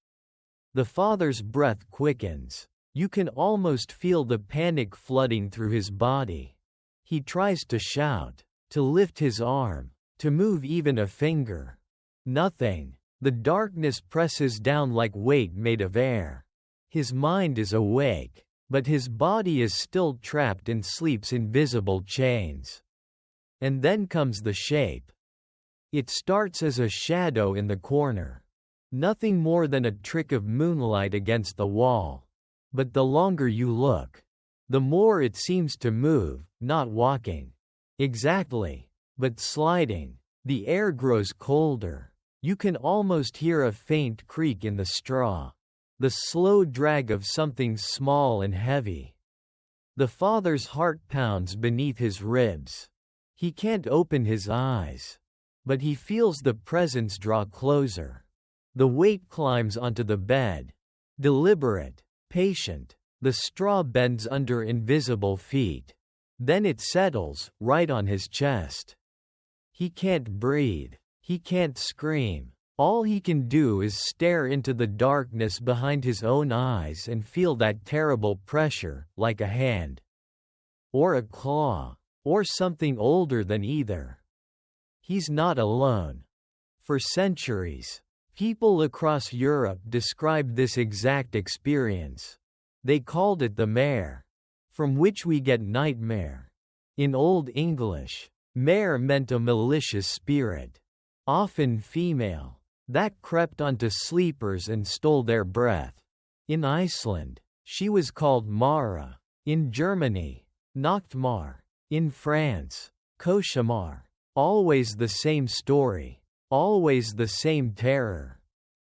The father's breath quickens. You can almost feel the panic flooding through his body. He tries to shout, to lift his arm, to move even a finger. Nothing. The darkness presses down like weight made of air. His mind is awake, but his body is still trapped in sleep's invisible chains. And then comes the shape. It starts as a shadow in the corner. Nothing more than a trick of moonlight against the wall. But the longer you look, the more it seems to move, not walking exactly, but sliding. The air grows colder. You can almost hear a faint creak in the straw, the slow drag of something small and heavy. The father's heart pounds beneath his ribs. He can't open his eyes, but he feels the presence draw closer. The weight climbs onto the bed, deliberate, patient. The straw bends under invisible feet. Then it settles, right on his chest. He can't breathe. He can't scream. All he can do is stare into the darkness behind his own eyes and feel that terrible pressure, like a hand, or a claw, or something older than either. He's not alone. For centuries, people across Europe described this exact experience. They called it the mare, from which we get nightmare. In Old English, mare meant a malicious spirit, often female, that crept onto sleepers and stole their breath. In Iceland, she was called Mara. In Germany, Nachtmar. In France, Cauchemar. Always the same story. Always the same terror.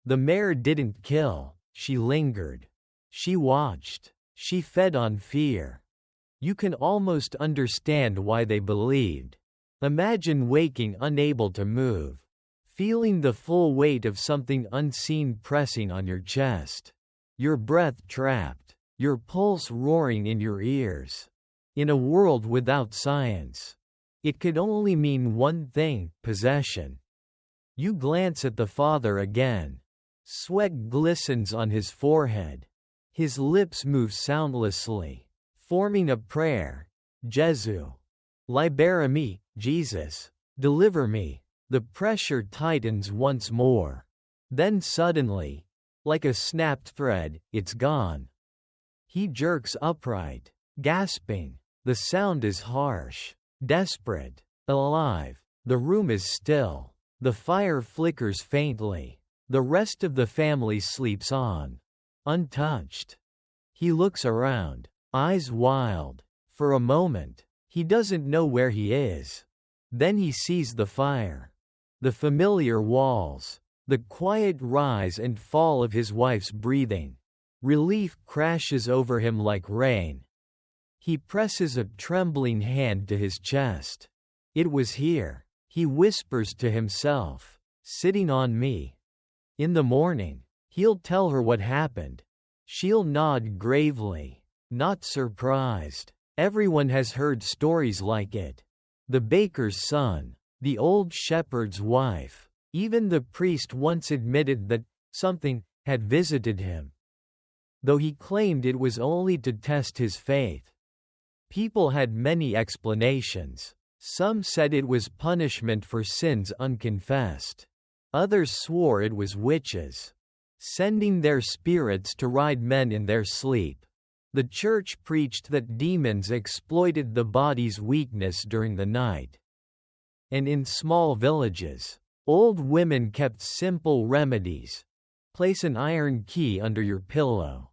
The mare didn't kill. She lingered. She watched. She fed on fear. You can almost understand why they believed. Imagine waking unable to move, feeling the full weight of something unseen pressing on your chest, your breath trapped, your pulse roaring in your ears. In a world without science, it could only mean one thing: possession. You glance at the father again. Sweat glistens on his forehead. His lips move soundlessly, forming a prayer. Jesu. Libera me, Jesus. Deliver me. The pressure tightens once more. Then suddenly, like a snapped thread, it's gone. He jerks upright, gasping. The sound is harsh, desperate, alive. The room is still. The fire flickers faintly. The rest of the family sleeps on, untouched. He looks around, eyes wild. For a moment, he doesn't know where he is. Then he sees the fire, the familiar walls, the quiet rise and fall of his wife's breathing. Relief crashes over him like rain. He presses a trembling hand to his chest. It was here, he whispers to himself, sitting on me. In the morning, he'll tell her what happened. She'll nod gravely, not surprised. Everyone has heard stories like it. The baker's son, the old shepherd's wife, even the priest once admitted that something had visited him, though he claimed it was only to test his faith. People had many explanations. Some said it was punishment for sins unconfessed. Others swore it was witches, sending their spirits to ride men in their sleep. The church preached that demons exploited the body's weakness during the night. And in small villages, old women kept simple remedies. Place an iron key under your pillow.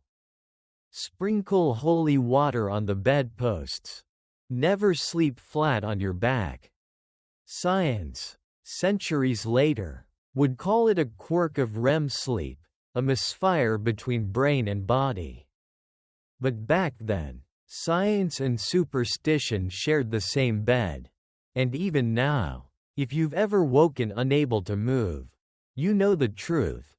Sprinkle holy water on the bedposts. Never sleep flat on your back. Science, centuries later, would call it a quirk of REM sleep, a misfire between brain and body. But back then, science and superstition shared the same bed. And even now, if you've ever woken unable to move, you know the truth.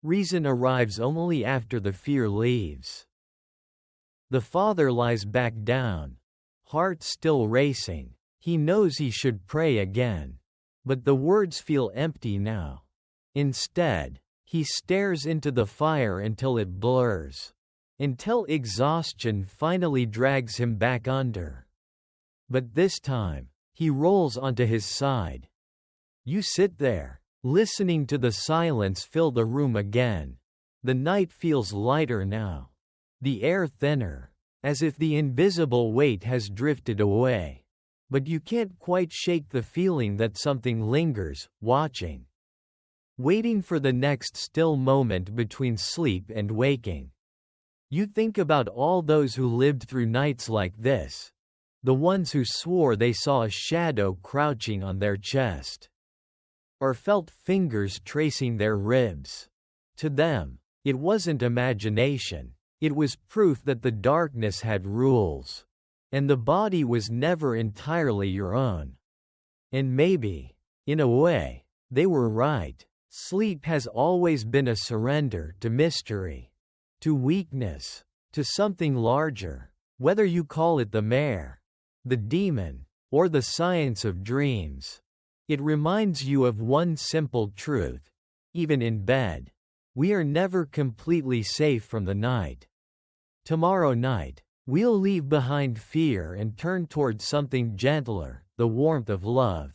Reason arrives only after the fear leaves. The father lies back down, heart still racing. He knows he should pray again. But the words feel empty now. Instead, he stares into the fire until it blurs. Until exhaustion finally drags him back under. But this time, he rolls onto his side. You sit there, listening to the silence fill the room again. The night feels lighter now. The air thinner, as if the invisible weight has drifted away. But you can't quite shake the feeling that something lingers, watching. Waiting for the next still moment between sleep and waking. You think about all those who lived through nights like this. The ones who swore they saw a shadow crouching on their chest. Or felt fingers tracing their ribs. To them, it wasn't imagination. It was proof that the darkness had rules. And the body was never entirely your own. And maybe, in a way, they were right. Sleep has always been a surrender to mystery. To weakness. To something larger. Whether you call it the mare, the demon, or the science of dreams. It reminds you of one simple truth. Even in bed, we are never completely safe from the night. Tomorrow night, we'll leave behind fear and turn towards something gentler, the warmth of love.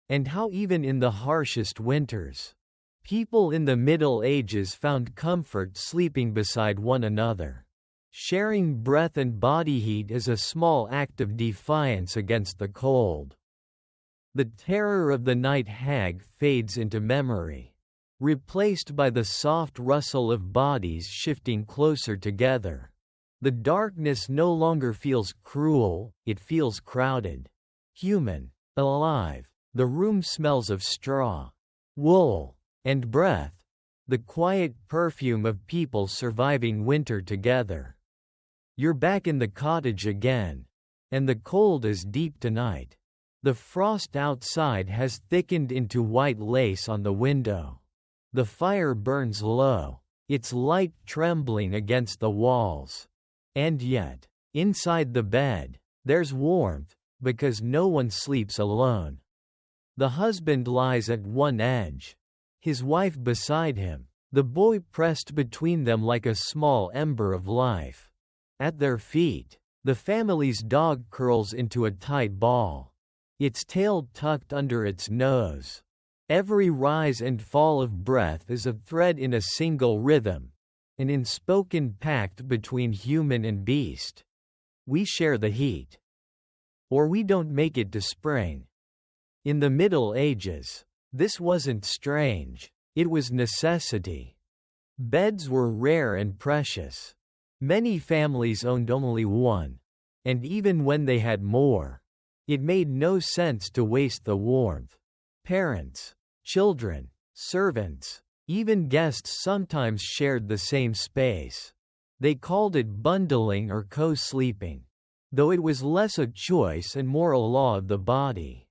And how even in the harshest winters, people in the Middle Ages found comfort sleeping beside one another. Sharing breath and body heat is a small act of defiance against the cold. The terror of the night hag fades into memory, replaced by the soft rustle of bodies shifting closer together. The darkness no longer feels cruel, it feels crowded. Human, alive. The room smells of straw, wool, and breath. The quiet perfume of people surviving winter together. You're back in the cottage again. And the cold is deep tonight. The frost outside has thickened into white lace on the window. The fire burns low, its light trembling against the walls. And yet, inside the bed, there's warmth, because no one sleeps alone. The husband lies at one edge, his wife beside him, the boy pressed between them like a small ember of life. At their feet, the family's dog curls into a tight ball, its tail tucked under its nose. Every rise and fall of breath is a thread in a single rhythm, an unspoken pact between human and beast. We share the heat. Or we don't make it to spring. In the Middle Ages, this wasn't strange, it was necessity. Beds were rare and precious. Many families owned only one, and even when they had more, it made no sense to waste the warmth. Parents, children, servants, even guests sometimes shared the same space. They called it bundling or co-sleeping, though it was less a choice and more a law of the body.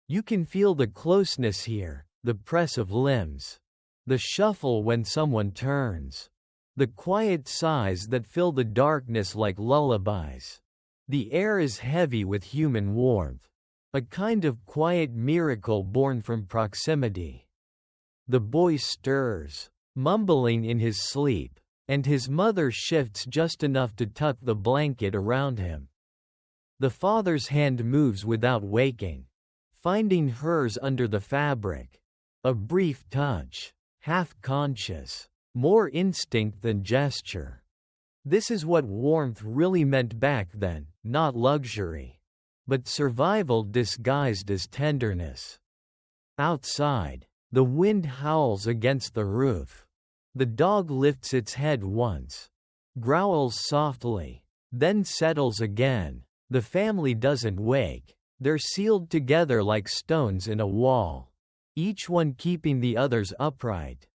You can feel the closeness here, the press of limbs, the shuffle when someone turns. The quiet sighs that fill the darkness like lullabies. The air is heavy with human warmth, a kind of quiet miracle born from proximity. The boy stirs, mumbling in his sleep, and his mother shifts just enough to tuck the blanket around him. The father's hand moves without waking, finding hers under the fabric. A brief touch, half-conscious, more instinct than gesture. This is what warmth really meant back then, not luxury, but survival disguised as tenderness. Outside, the wind howls against the roof. The dog lifts its head once, growls softly, then settles again. The family doesn't wake. They're sealed together like stones in a wall, each one keeping the others upright.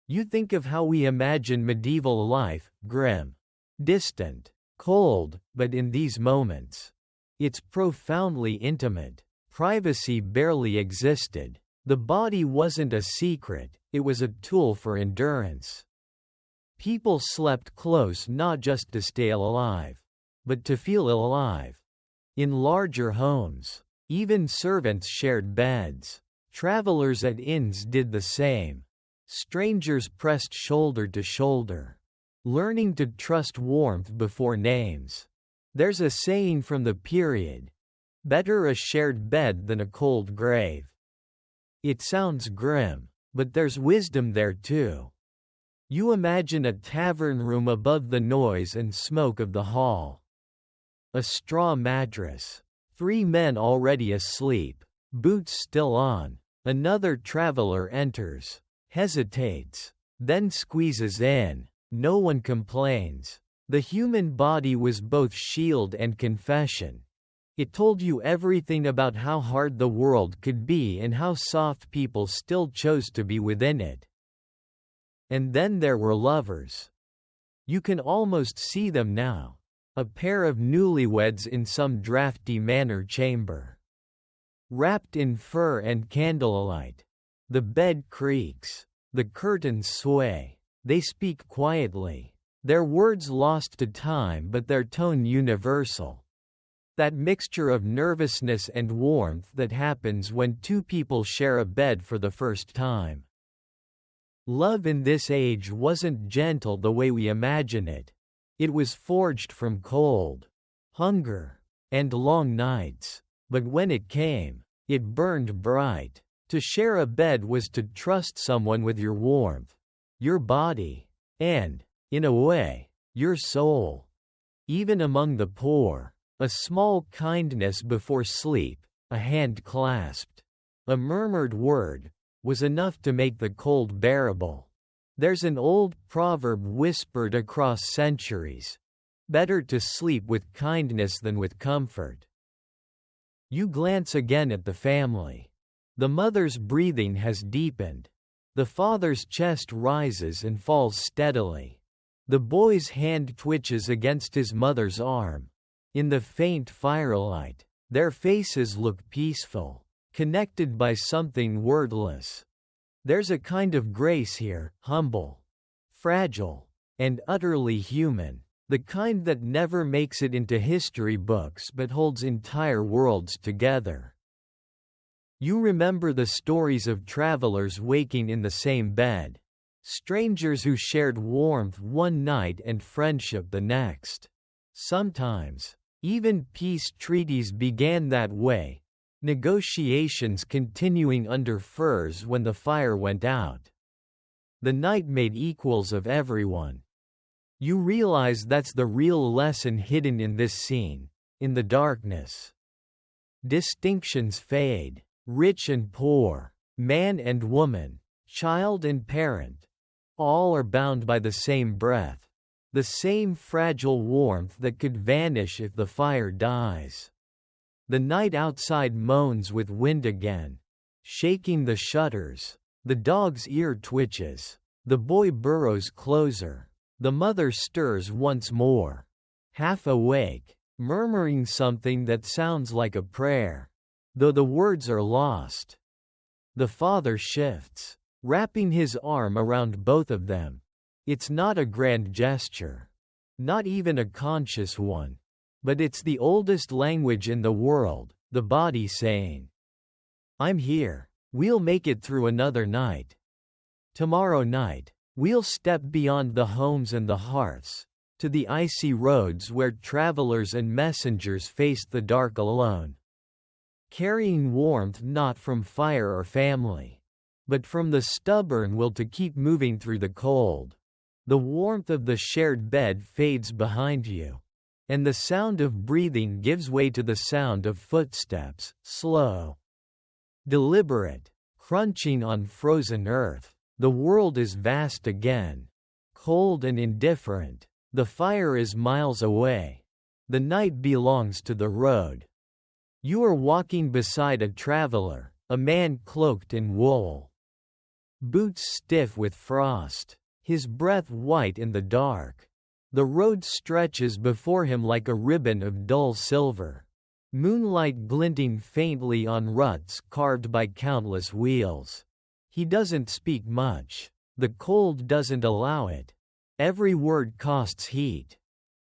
You think of how we imagine medieval life, grim, distant, cold, but in these moments, it's profoundly intimate. Privacy barely existed. The body wasn't a secret, it was a tool for endurance. People slept close not just to stay alive, but to feel alive. In larger homes, even servants shared beds. Travelers at inns did the same. Strangers pressed shoulder to shoulder, learning to trust warmth before names. There's a saying from the period, "Better a shared bed than a cold grave." It sounds grim, but there's wisdom there too. You imagine a tavern room above the noise and smoke of the hall. A straw mattress. 3 men already asleep, boots still on. Another traveler enters, hesitates, then squeezes in. No one complains. The human body was both shield and confession. It told you everything about how hard the world could be and how soft people still chose to be within it. And then there were lovers. You can almost see them now. A pair of newlyweds in some drafty manor chamber. Wrapped in fur and candlelight. The bed creaks. The curtains sway. They speak quietly. Their words lost to time but their tone universal. That mixture of nervousness and warmth that happens when 2 people share a bed for the first time. Love in this age wasn't gentle the way we imagine it. It was forged from cold, hunger, and long nights. But when it came, it burned bright. To share a bed was to trust someone with your warmth, your body, and, in a way, your soul. Even among the poor, a small kindness before sleep, a hand clasped, a murmured word, was enough to make the cold bearable. There's an old proverb whispered across centuries: better to sleep with kindness than with comfort. You glance again at the family. The mother's breathing has deepened. The father's chest rises and falls steadily. The boy's hand twitches against his mother's arm. In the faint firelight, their faces look peaceful, connected by something wordless. There's a kind of grace here, humble, fragile, and utterly human, the kind that never makes it into history books but holds entire worlds together. You remember the stories of travelers waking in the same bed, strangers who shared warmth one night and friendship the next. Sometimes, even peace treaties began that way. Negotiations continuing under firs when the fire went out. The night made equals of everyone. You realize that's the real lesson hidden in this scene, in the darkness. Distinctions fade, rich and poor, man and woman, child and parent. All are bound by the same breath, the same fragile warmth that could vanish if the fire dies. The night outside moans with wind again, shaking the shutters. The dog's ear twitches. The boy burrows closer. The mother stirs once more, half awake, murmuring something that sounds like a prayer, though the words are lost. The father shifts, wrapping his arm around both of them. It's not a grand gesture, not even a conscious one. But it's the oldest language in the world, the body saying, "I'm here, we'll make it through another night. Tomorrow night, we'll step beyond the homes and the hearths, to the icy roads where travelers and messengers faced the dark alone, carrying warmth not from fire or family, but from the stubborn will to keep moving through the cold. The warmth of the shared bed fades behind you, and the sound of breathing gives way to the sound of footsteps, slow, deliberate, crunching on frozen earth. The world is vast again, cold and indifferent. The fire is miles away. The night belongs to the road. You are walking beside a traveler, a man cloaked in wool, boots stiff with frost, his breath white in the dark. The road stretches before him like a ribbon of dull silver, moonlight glinting faintly on ruts carved by countless wheels. He doesn't speak much. The cold doesn't allow it. Every word costs heat.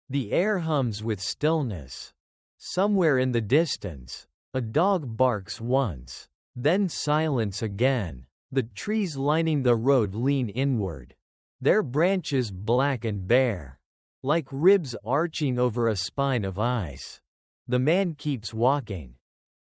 The air hums with stillness. Somewhere in the distance, a dog barks once, then silence again. The trees lining the road lean inward, their branches black and bare, like ribs arching over a spine of ice. The man keeps walking.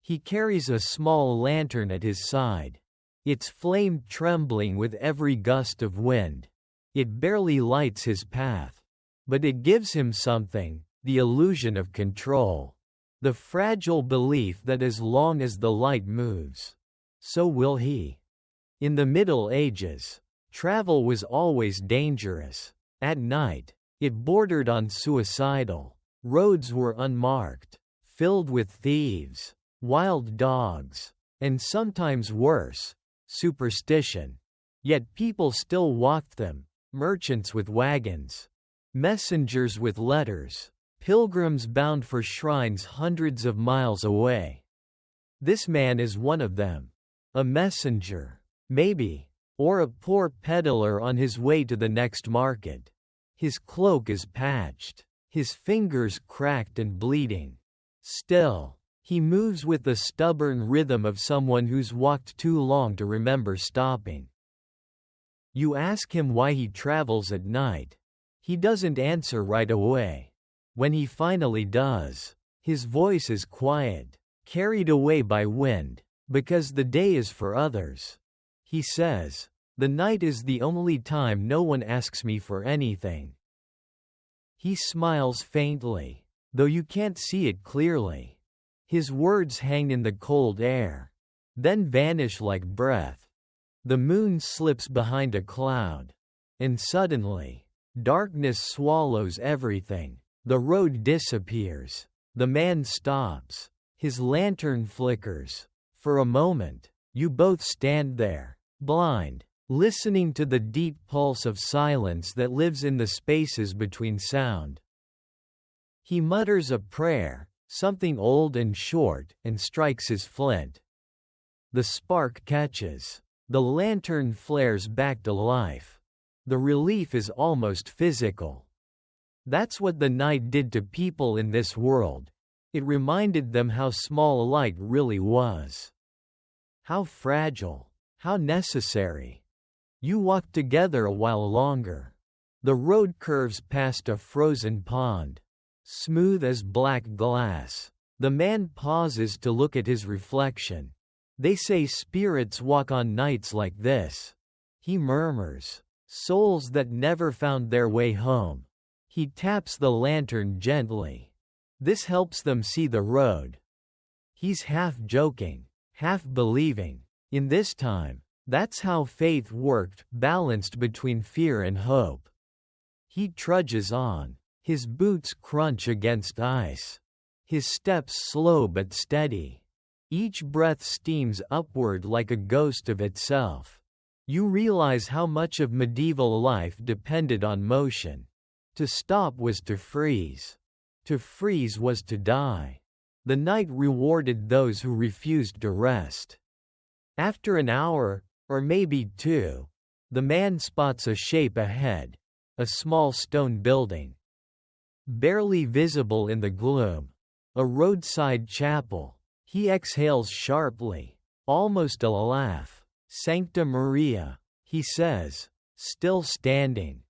He carries a small lantern at his side, its flame trembling with every gust of wind. It barely lights his path, but it gives him something, the illusion of control, the fragile belief that as long as the light moves, so will he. In the Middle Ages, travel was always dangerous. At night, it bordered on suicidal. Roads were unmarked, filled with thieves, wild dogs, and sometimes worse, superstition. Yet people still walked them, merchants with wagons, messengers with letters, pilgrims bound for shrines hundreds of miles away. This man is one of them. A messenger, maybe, or a poor peddler on his way to the next market. His cloak is patched, his fingers cracked and bleeding. Still, he moves with the stubborn rhythm of someone who's walked too long to remember stopping. You ask him why he travels at night. He doesn't answer right away. When he finally does, his voice is quiet, carried away by wind, because the day is for others. He says, "The night is the only time no one asks me for anything." He smiles faintly, though you can't see it clearly. His words hang in the cold air, then vanish like breath. The moon slips behind a cloud, and suddenly, darkness swallows everything. The road disappears. The man stops. His lantern flickers. For a moment, you both stand there, blind, listening to the deep pulse of silence that lives in the spaces between sound. He mutters a prayer, something old and short, and strikes his flint. The spark catches. The lantern flares back to life. The relief is almost physical. That's what the night did to people in this world. It reminded them how small light really was. How fragile, how necessary. You walk together a while longer. The road curves past a frozen pond, smooth as black glass. The man pauses to look at his reflection. They say spirits walk on nights like this. He murmurs, souls that never found their way home. He taps the lantern gently. This helps them see the road. He's half joking, half believing. In this time, that's how faith worked, balanced between fear and hope. He trudges on. His boots crunch against ice. His steps slow but steady. Each breath steams upward like a ghost of itself. You realize how much of medieval life depended on motion. To stop was to freeze. To freeze was to die. The night rewarded those who refused to rest. After an hour, or maybe two, the man spots a shape ahead, a small stone building, barely visible in the gloom, a roadside chapel. He exhales sharply, almost a laugh. "Sancta Maria," he says, still standing.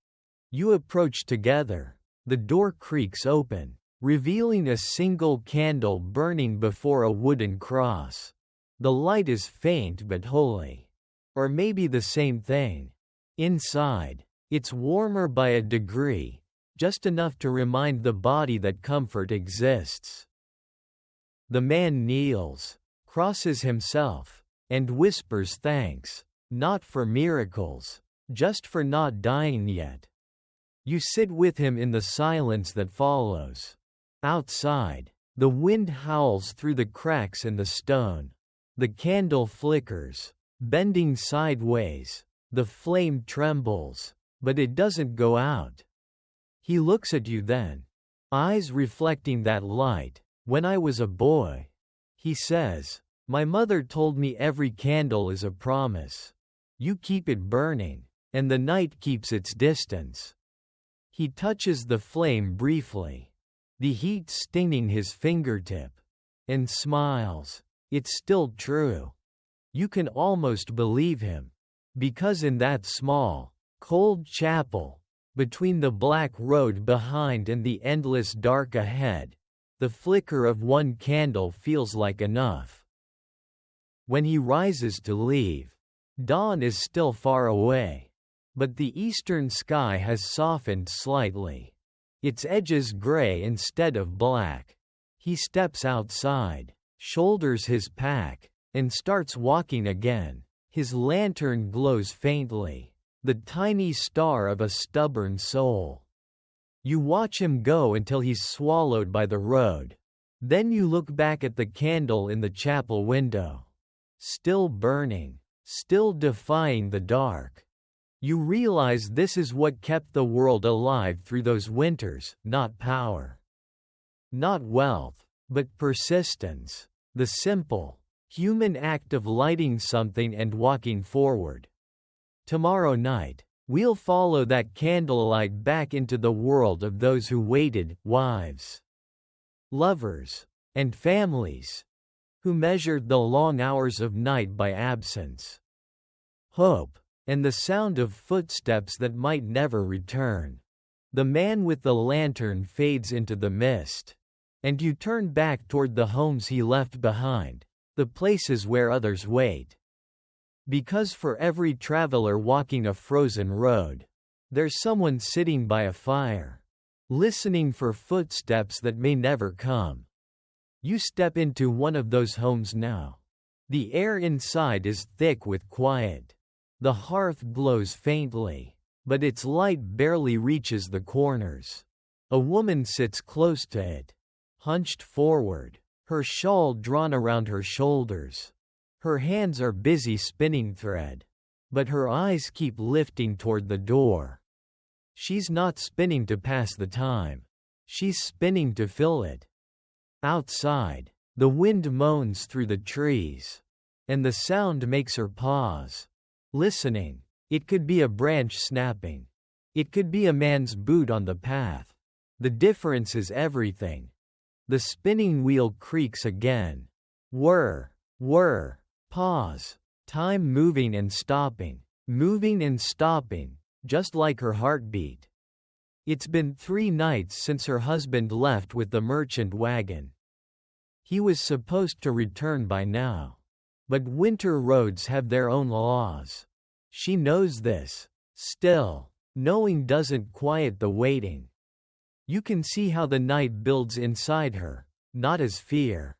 You approach together. The door creaks open, revealing a single candle burning before a wooden cross. The light is faint but holy. Or maybe the same thing. Inside, it's warmer by a degree, just enough to remind the body that comfort exists. The man kneels, crosses himself, and whispers thanks, not for miracles, just for not dying yet. You sit with him in the silence that follows. Outside, the wind howls through the cracks in the stone. The candle flickers, bending sideways. The flame trembles, but it doesn't go out. He looks at you then, eyes reflecting that light. When I was a boy, he says, my mother told me every candle is a promise. You keep it burning, and the night keeps its distance. He touches the flame briefly, the heat stinging his fingertip, and smiles. It's still true. You can almost believe him, because in that small, cold chapel, between the black road behind and the endless dark ahead, the flicker of one candle feels like enough. When he rises to leave, dawn is still far away, but the eastern sky has softened slightly. Its edges gray instead of black. He steps outside, shoulders his pack, and starts walking again. His lantern glows faintly, the tiny star of a stubborn soul. You watch him go until he's swallowed by the road. Then you look back at the candle in the chapel window. Still burning, still defying the dark. You realize this is what kept the world alive through those winters, not power. Not wealth, but persistence. The simple, human act of lighting something and walking forward. Tomorrow night, we'll follow that candlelight back into the world of those who waited, wives, lovers, and families, who measured the long hours of night by absence, hope, and the sound of footsteps that might never return. The man with the lantern fades into the mist, and you turn back toward the homes he left behind, the places where others wait. Because for every traveler walking a frozen road, there's someone sitting by a fire, listening for footsteps that may never come. You step into one of those homes now. The air inside is thick with quiet. The hearth glows faintly, but its light barely reaches the corners. A woman sits close to it, hunched forward, her shawl drawn around her shoulders. Her hands are busy spinning thread, but her eyes keep lifting toward the door. She's not spinning to pass the time. She's spinning to fill it. Outside, the wind moans through the trees, and the sound makes her pause, listening. It could be a branch snapping. It could be a man's boot on the path. The difference is everything. The spinning wheel creaks again. Whir, whir, pause. Time moving and stopping, just like her heartbeat. It's been 3 nights since her husband left with the merchant wagon. He was supposed to return by now. But winter roads have their own laws. She knows this. Still, knowing doesn't quiet the waiting. You can see how the night builds inside her, not as fear,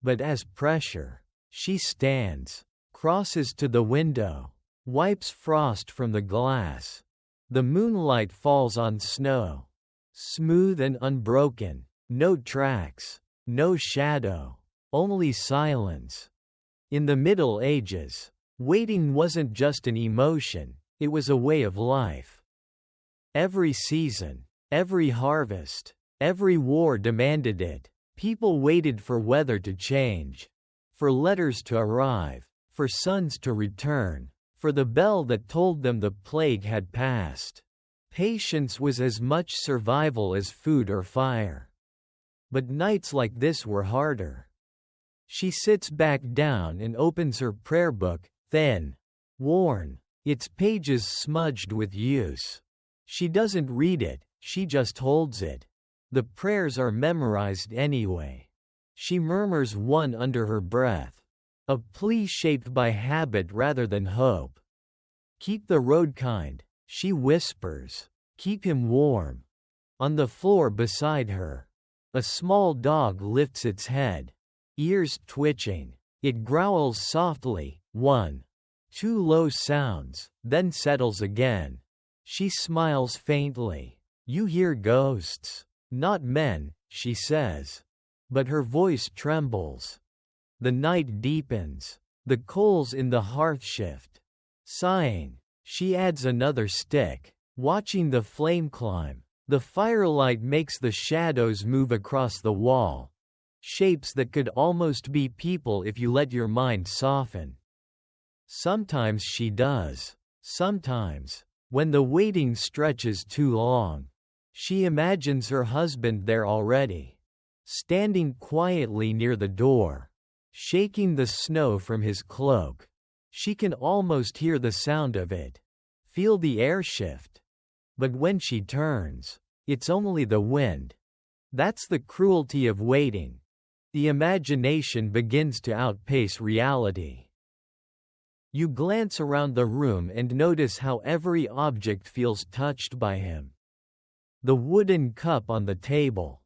but as pressure. She stands, crosses to the window, wipes frost from the glass. The moonlight falls on snow, smooth and unbroken, no tracks, no shadow, only silence. In the Middle Ages, waiting wasn't just an emotion, it was a way of life. Every season, every harvest, every war demanded it. People waited for weather to change, for letters to arrive, for sons to return, for the bell that told them the plague had passed. Patience was as much survival as food or fire. But nights like this were harder. She sits back down and opens her prayer book, thin, worn, its pages smudged with use. She doesn't read it, She just holds it. The prayers are memorized anyway. She murmurs one under her breath. A plea shaped by habit rather than hope. Keep the road kind, she whispers. Keep him warm. On the floor beside her, a small dog lifts its head, ears twitching. It growls softly, 1, 2 low sounds, then settles again. She smiles faintly. You hear ghosts. Not men, she says. But her voice trembles. The night deepens. The coals in the hearth shift. Sighing, she adds another stick, watching the flame climb. The firelight makes the shadows move across the wall. Shapes that could almost be people if you let your mind soften. Sometimes she does. Sometimes, when the waiting stretches too long, she imagines her husband there already, standing quietly near the door, shaking the snow from his cloak. She can almost hear the sound of it, feel the air shift. But when she turns, it's only the wind. That's the cruelty of waiting. The imagination begins to outpace reality. You glance around the room and notice how every object feels touched by him. The wooden cup on the table,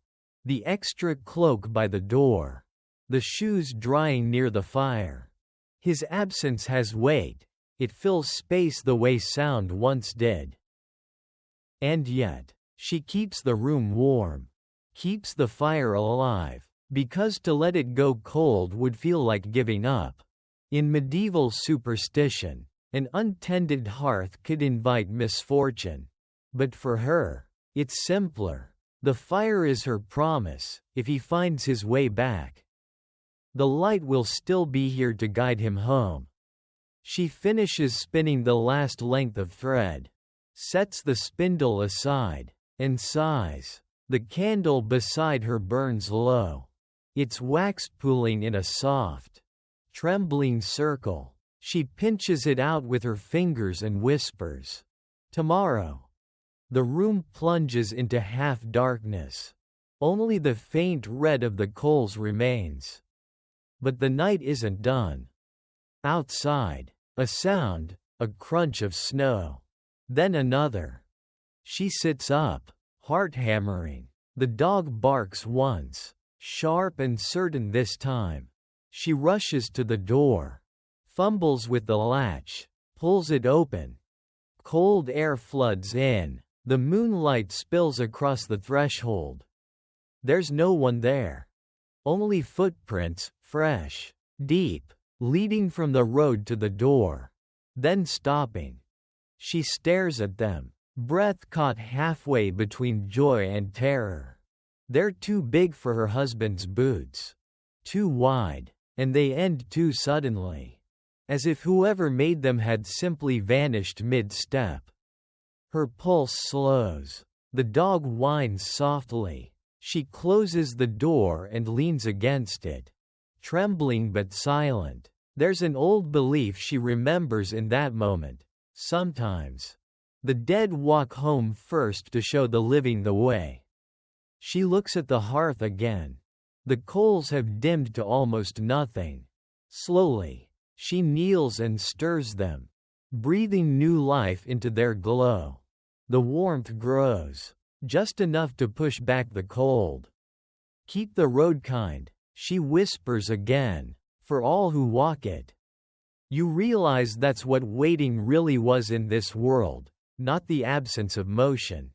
the extra cloak by the door, the shoes drying near the fire. His absence has weight. It fills space the way sound once did. And yet, she keeps the room warm, keeps the fire alive, because to let it go cold would feel like giving up. In medieval superstition, an untended hearth could invite misfortune. But for her, it's simpler. The fire is her promise. If he finds his way back, the light will still be here to guide him home. She finishes spinning the last length of thread, sets the spindle aside, and sighs. The candle beside her burns low. Its wax pooling in a soft, trembling circle. She pinches it out with her fingers and whispers, "Tomorrow." The room plunges into half-darkness. Only the faint red of the coals remains. But the night isn't done. Outside, a sound, a crunch of snow. Then another. She sits up, heart hammering. The dog barks once, sharp and certain this time. She rushes to the door, fumbles with the latch, pulls it open. Cold air floods in. The moonlight spills across the threshold. There's no one there. Only footprints, fresh, deep, leading from the road to the door, then stopping. She stares at them, breath caught halfway between joy and terror. They're too big for her husband's boots, too wide, and they end too suddenly, as if whoever made them had simply vanished mid-step. Her pulse slows. The dog whines softly. She closes the door and leans against it, trembling but silent. There's an old belief she remembers in that moment. Sometimes, the dead walk home first to show the living the way. She looks at the hearth again. The coals have dimmed to almost nothing. Slowly, she kneels and stirs them, breathing new life into their glow. The warmth grows, just enough to push back the cold. Keep the road kind, she whispers again, for all who walk it. You realize that's what waiting really was in this world, not the absence of motion,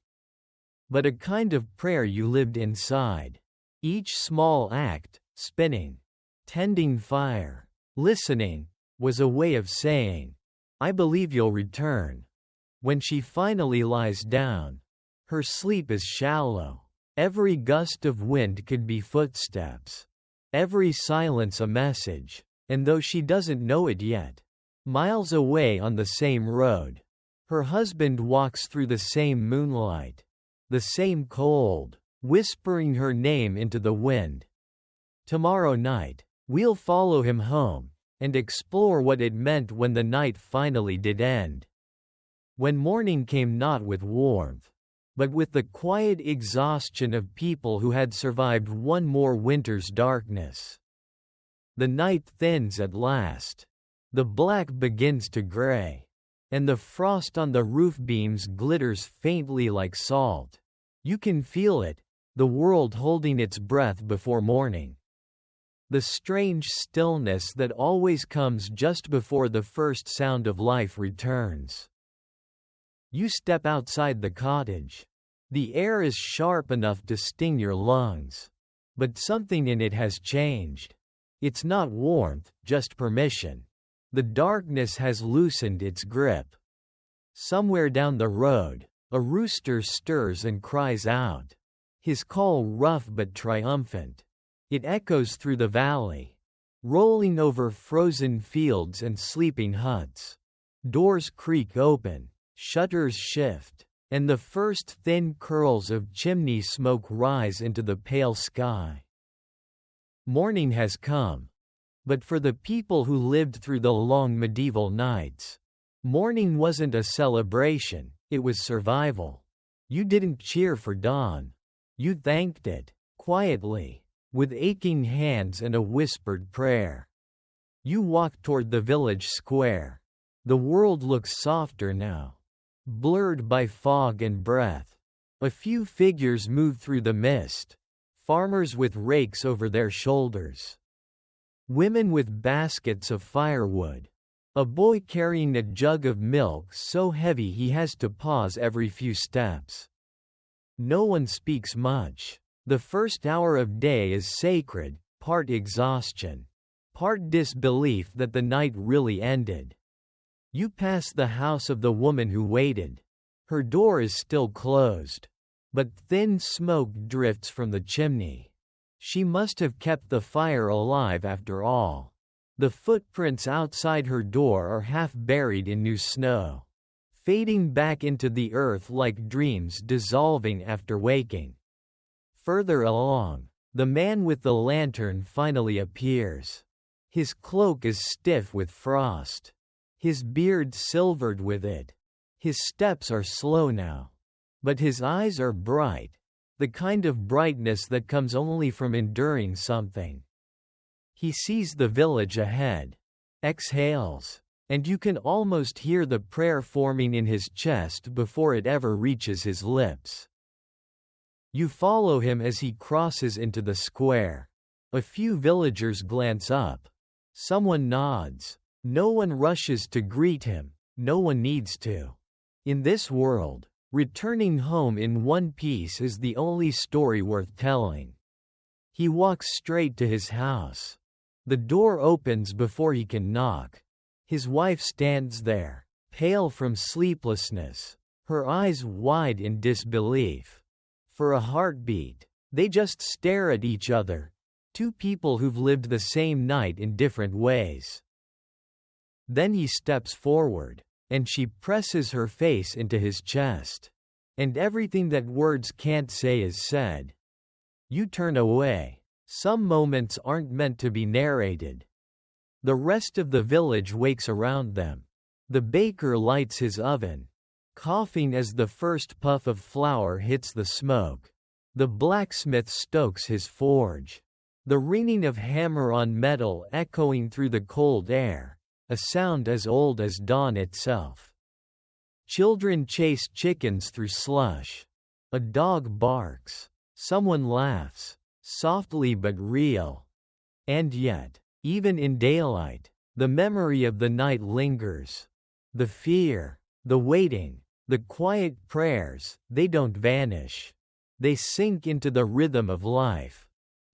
but a kind of prayer you lived inside. Each small act, spinning, tending fire, listening, was a way of saying, "I believe you'll return." When she finally lies down, her sleep is shallow. Every gust of wind could be footsteps, every silence a message, and though she doesn't know it yet, miles away on the same road, her husband walks through the same moonlight, the same cold, whispering her name into the wind. Tomorrow night, we'll follow him home, and explore what it meant when the night finally did end. When morning came not with warmth, but with the quiet exhaustion of people who had survived one more winter's darkness. The night thins at last. The black begins to gray, and the frost on the roof beams glitters faintly like salt. You can feel it, the world holding its breath before morning. The strange stillness that always comes just before the first sound of life returns. You step outside the cottage. The air is sharp enough to sting your lungs. But something in it has changed. It's not warmth, just permission. The darkness has loosened its grip. Somewhere down the road, a rooster stirs and cries out. His call rough but triumphant. It echoes through the valley, rolling over frozen fields and sleeping huts. Doors creak open, shutters shift, and the first thin curls of chimney smoke rise into the pale sky. Morning has come. But for the people who lived through the long medieval nights, morning wasn't a celebration, it was survival. You didn't cheer for dawn. You thanked it, quietly, with aching hands and a whispered prayer. You walked toward the village square. The world looks softer now, blurred by fog and breath. A few figures move through the mist, farmers with rakes over their shoulders, women with baskets of firewood, a boy carrying a jug of milk so heavy he has to pause every few steps. No one speaks much. The first hour of day is sacred, part exhaustion, part disbelief that the night really ended. You pass the house of the woman who waited. Her door is still closed, but thin smoke drifts from the chimney. She must have kept the fire alive after all. The footprints outside her door are half buried in new snow, fading back into the earth like dreams dissolving after waking. Further along, the man with the lantern finally appears. His cloak is stiff with frost, his beard silvered with it. His steps are slow now, but his eyes are bright, the kind of brightness that comes only from enduring something. He sees the village ahead, exhales, and you can almost hear the prayer forming in his chest before it ever reaches his lips. You follow him as he crosses into the square. A few villagers glance up. Someone nods. No one rushes to greet him, no one needs to. In this world, returning home in one piece is the only story worth telling. He walks straight to his house. The door opens before he can knock. His wife stands there, pale from sleeplessness, her eyes wide in disbelief. For a heartbeat, they just stare at each other, two people who've lived the same night in different ways. Then he steps forward, and she presses her face into his chest. And everything that words can't say is said. You turn away. Some moments aren't meant to be narrated. The rest of the village wakes around them. The baker lights his oven, coughing as the first puff of flour hits the smoke. The blacksmith stokes his forge, the ringing of hammer on metal echoing through the cold air, a sound as old as dawn itself. Children chase chickens through slush. A dog barks. Someone laughs, softly but real. And yet, even in daylight, the memory of the night lingers. The fear, the waiting, the quiet prayers, they don't vanish. They sink into the rhythm of life,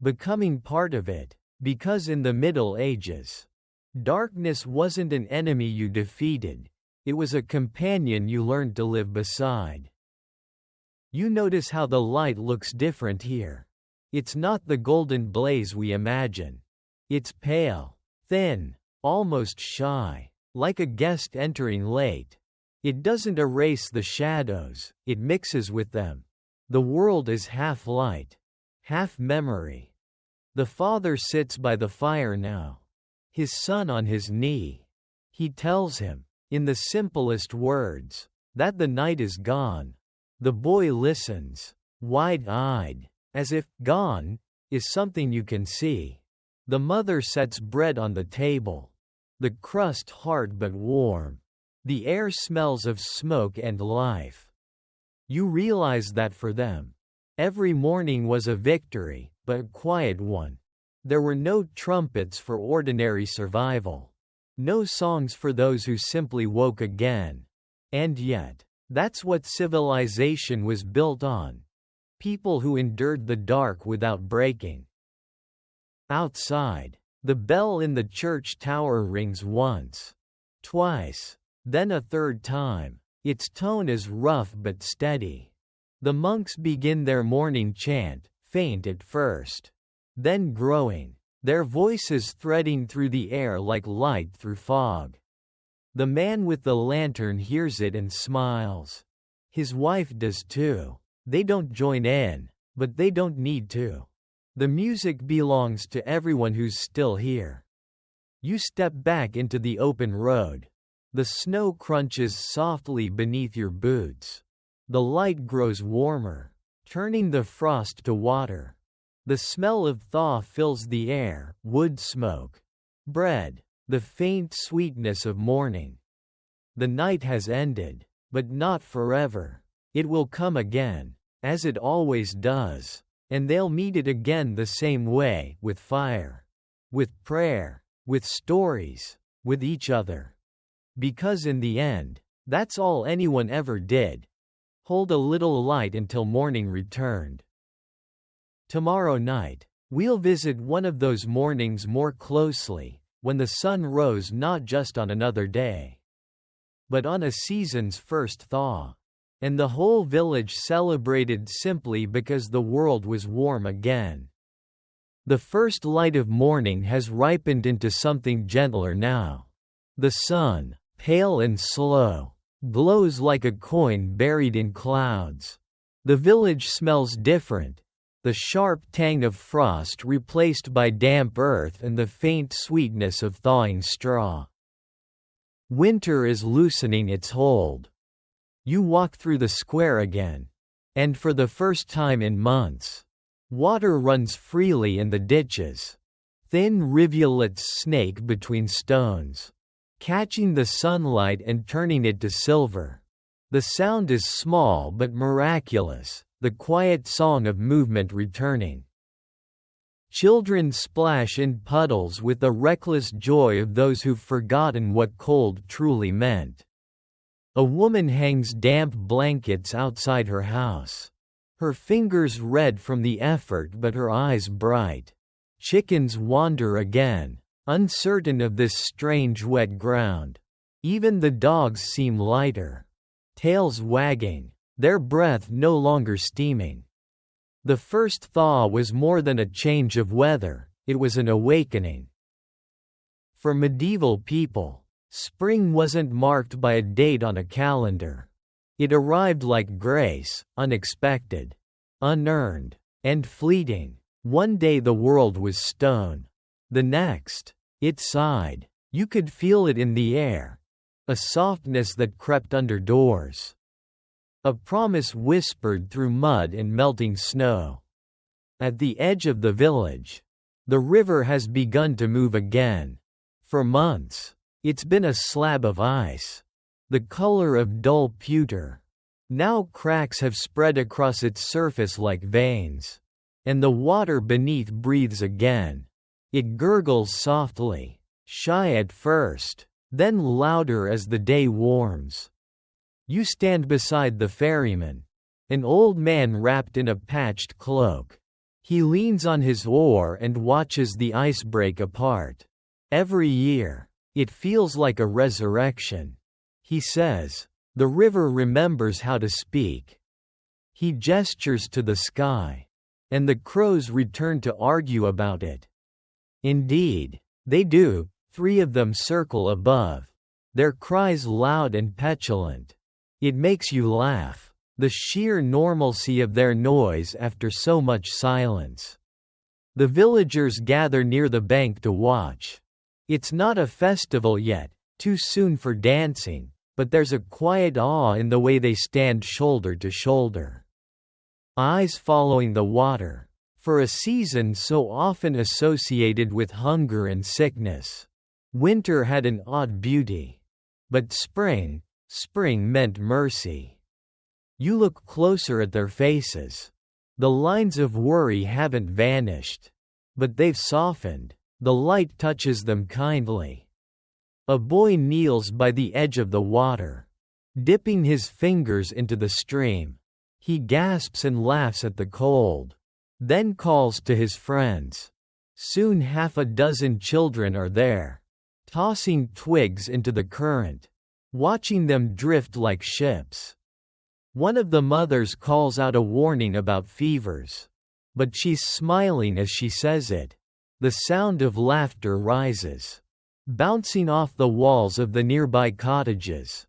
becoming part of it, because in the Middle Ages, darkness wasn't an enemy you defeated, it was a companion you learned to live beside. You notice how the light looks different here. It's not the golden blaze we imagine. It's pale, thin, almost shy, like a guest entering late. It doesn't erase the shadows, it mixes with them. The world is half light, half memory. The father sits by the fire now, his son on his knee. He tells him, in the simplest words, that the night is gone. The boy listens, wide-eyed, as if gone is something you can see. The mother sets bread on the table. The crust hard but warm. The air smells of smoke and life. You realize that for them, every morning was a victory, but a quiet one. There were no trumpets for ordinary survival. No songs for those who simply woke again. And yet, that's what civilization was built on. People who endured the dark without breaking. Outside, the bell in the church tower rings once, twice, then a third time. Its tone is rough but steady. The monks begin their morning chant, faint at first, then growing, their voices threading through the air like light through fog. The man with the lantern hears it and smiles. His wife does too. They don't join in, but they don't need to. The music belongs to everyone who's still here. You step back into the open road. The snow crunches softly beneath your boots. The light grows warmer, turning the frost to water. The smell of thaw fills the air, wood smoke, bread, the faint sweetness of morning. The night has ended, but not forever. It will come again, as it always does, and they'll meet it again the same way, with fire, with prayer, with stories, with each other. Because in the end, that's all anyone ever did. Hold a little light until morning returned. Tomorrow night, we'll visit one of those mornings more closely, when the sun rose not just on another day, but on a season's first thaw. And the whole village celebrated simply because the world was warm again. The first light of morning has ripened into something gentler now. The sun, pale and slow, glows like a coin buried in clouds. The village smells different, the sharp tang of frost replaced by damp earth and the faint sweetness of thawing straw. Winter is loosening its hold. You walk through the square again, and for the first time in months, water runs freely in the ditches. Thin rivulets snake between stones, catching the sunlight and turning it to silver. The sound is small but miraculous, the quiet song of movement returning. Children splash in puddles with the reckless joy of those who've forgotten what cold truly meant. A woman hangs damp blankets outside her house. Her fingers red from the effort but her eyes bright. Chickens wander again, uncertain of this strange wet ground. Even the dogs seem lighter. Tails wagging, their breath no longer steaming. The first thaw was more than a change of weather, it was an awakening. For medieval people, spring wasn't marked by a date on a calendar. It arrived like grace, unexpected, unearned, and fleeting. One day the world was stone. The next, it sighed. You could feel it in the air. A softness that crept under doors. A promise whispered through mud and melting snow. At the edge of the village, the river has begun to move again. For months, it's been a slab of ice, the color of dull pewter. Now cracks have spread across its surface like veins, and the water beneath breathes again. It gurgles softly, shy at first, then louder as the day warms. You stand beside the ferryman, an old man wrapped in a patched cloak. He leans on his oar and watches the ice break apart. Every year, it feels like a resurrection. He says, the river remembers how to speak. He gestures to the sky, and the crows return to argue about it. Indeed, they do. 3 of them circle above, their cries loud and petulant. It makes you laugh, the sheer normalcy of their noise after so much silence. The villagers gather near the bank to watch. It's not a festival yet, too soon for dancing, but there's a quiet awe in the way they stand shoulder to shoulder, eyes following the water, for a season so often associated with hunger and sickness. Winter had an odd beauty. But spring meant mercy. You look closer at their faces. The lines of worry haven't vanished, but they've softened. The light touches them kindly. A boy kneels by the edge of the water, dipping his fingers into the stream. He gasps and laughs at the cold, then calls to his friends. Soon half a dozen children are there, tossing twigs into the current, watching them drift like ships. One of the mothers calls out a warning about fevers, but she's smiling as she says it. The sound of laughter rises, bouncing off the walls of the nearby cottages.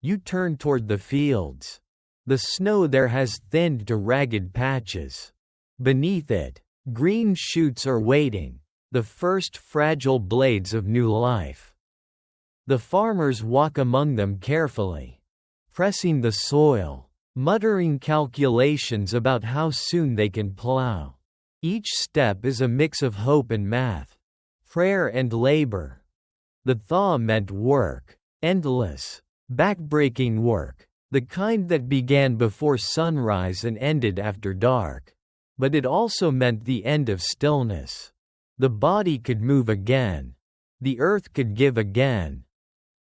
You turn toward the fields. The snow there has thinned to ragged patches. Beneath it, green shoots are waiting, the first fragile blades of new life. The farmers walk among them carefully, pressing the soil, muttering calculations about how soon they can plow. Each step is a mix of hope and math, prayer and labor. The thaw meant work, endless, backbreaking work, the kind that began before sunrise and ended after dark. But it also meant the end of stillness. The body could move again. The earth could give again.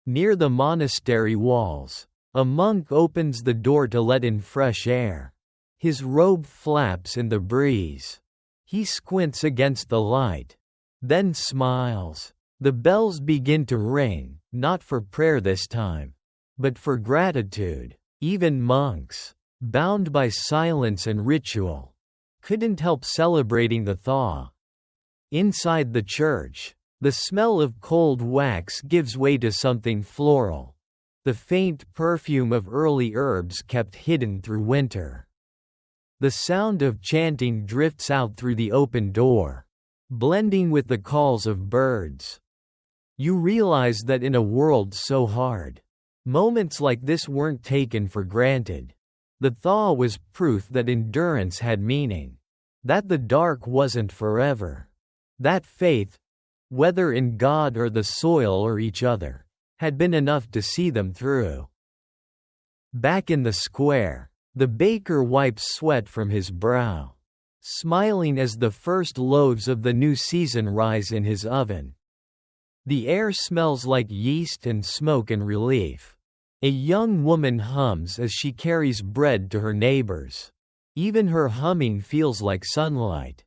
Near the monastery walls, a monk opens the door to let in fresh air. His robe flaps in the breeze. He squints against the light, then smiles. The bells begin to ring, not for prayer this time, but for gratitude. Even monks, bound by silence and ritual, couldn't help celebrating the thaw. Inside the church, the smell of cold wax gives way to something floral, the faint perfume of early herbs kept hidden through winter. The sound of chanting drifts out through the open door, blending with the calls of birds. You realize that in a world so hard, moments like this weren't taken for granted. The thaw was proof that endurance had meaning, that the dark wasn't forever, that faith, whether in God or the soil or each other, had been enough to see them through. Back in the square, the baker wipes sweat from his brow, smiling as the first loaves of the new season rise in his oven. The air smells like yeast and smoke and relief. A young woman hums as she carries bread to her neighbors. Even her humming feels like sunlight.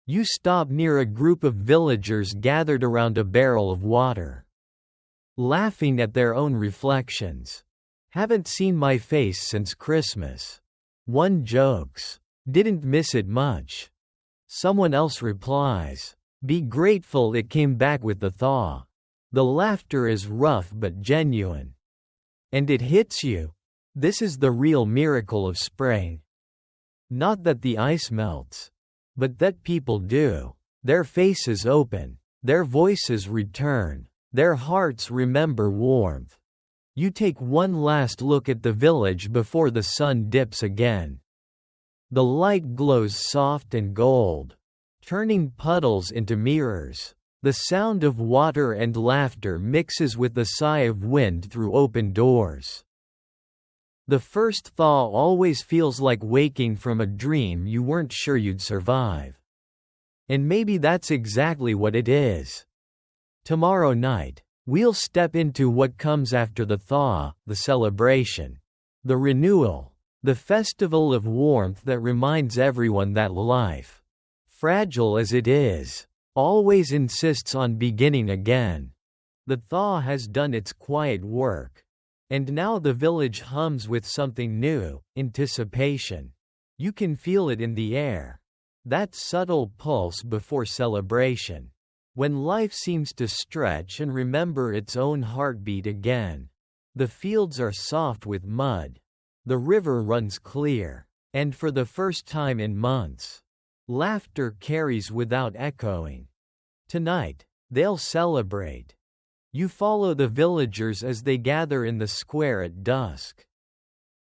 You stop near a group of villagers gathered around a barrel of water, laughing at their own reflections. Haven't seen my face since Christmas. One jokes, didn't miss it much. Someone else replies, be grateful it came back with the thaw. The laughter is rough but genuine. And it hits you. This is the real miracle of spring. Not that the ice melts, but that people do. Their faces open, their voices return, their hearts remember warmth. You take one last look at the village before the sun dips again. The light glows soft and gold, turning puddles into mirrors. The sound of water and laughter mixes with the sigh of wind through open doors. The first thaw always feels like waking from a dream you weren't sure you'd survive. And maybe that's exactly what it is. Tomorrow night, we'll step into what comes after the thaw, the celebration, the renewal, the festival of warmth that reminds everyone that life, fragile as it is, always insists on beginning again. The thaw has done its quiet work, and now the village hums with something new, anticipation. You can feel it in the air, that subtle pulse before celebration. When life seems to stretch and remember its own heartbeat again. The fields are soft with mud. The river runs clear. And for the first time in months, laughter carries without echoing. Tonight, they'll celebrate. You follow the villagers as they gather in the square at dusk.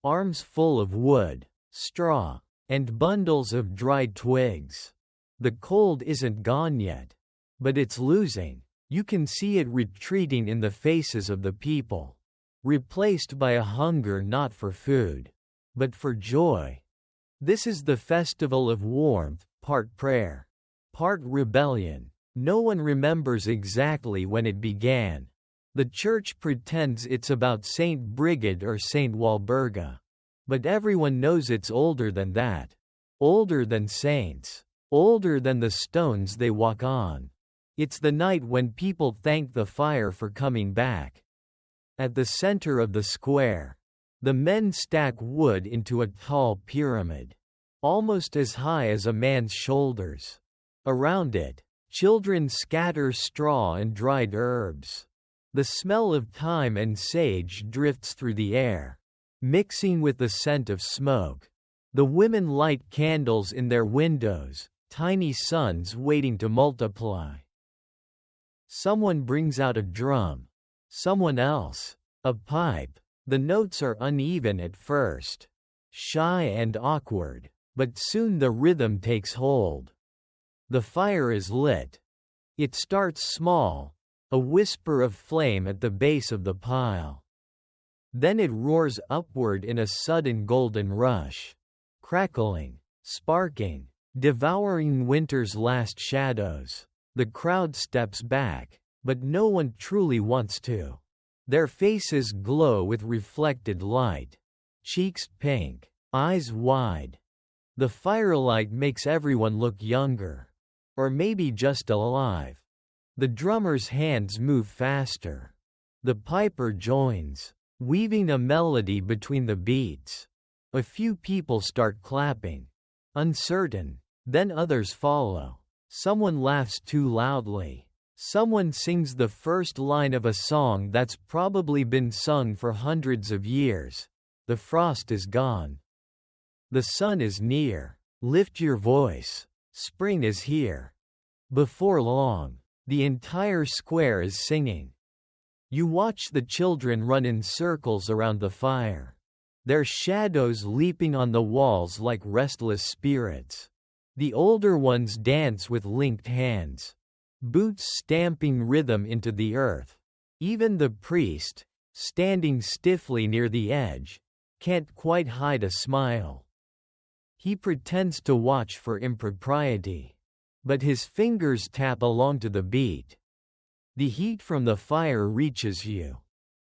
Arms full of wood, straw, and bundles of dried twigs. The cold isn't gone yet, but it's losing. You can see it retreating in the faces of the people, replaced by a hunger not for food, but for joy. This is the festival of warmth, part prayer, part rebellion. No one remembers exactly when it began. The church pretends it's about Saint Brigid or Saint Walburga. But everyone knows it's older than that. Older than saints. Older than the stones they walk on. It's the night when people thank the fire for coming back. At the center of the square, the men stack wood into a tall pyramid, almost as high as a man's shoulders. Around it, children scatter straw and dried herbs. The smell of thyme and sage drifts through the air, mixing with the scent of smoke. The women light candles in their windows, tiny suns waiting to multiply. Someone brings out a drum. Someone else, a pipe. The notes are uneven at first, shy and awkward, but soon the rhythm takes hold. The fire is lit. It starts small, a whisper of flame at the base of the pile. Then it roars upward in a sudden golden rush, crackling, sparking, devouring winter's last shadows. The crowd steps back, but no one truly wants to. Their faces glow with reflected light, cheeks pink, eyes wide. The firelight makes everyone look younger. Or maybe just alive. The drummer's hands move faster. The piper joins, weaving a melody between the beats. A few people start clapping, uncertain, then others follow. Someone laughs too loudly. Someone sings the first line of a song that's probably been sung for hundreds of years. The frost is gone. The sun is near. Lift your voice. Spring is here. Before long, the entire square is singing. You watch the children run in circles around the fire, their shadows leaping on the walls like restless spirits. The older ones dance with linked hands, boots stamping rhythm into the earth. Even the priest, standing stiffly near the edge, can't quite hide a smile. He pretends to watch for impropriety, but his fingers tap along to the beat. The heat from the fire reaches you.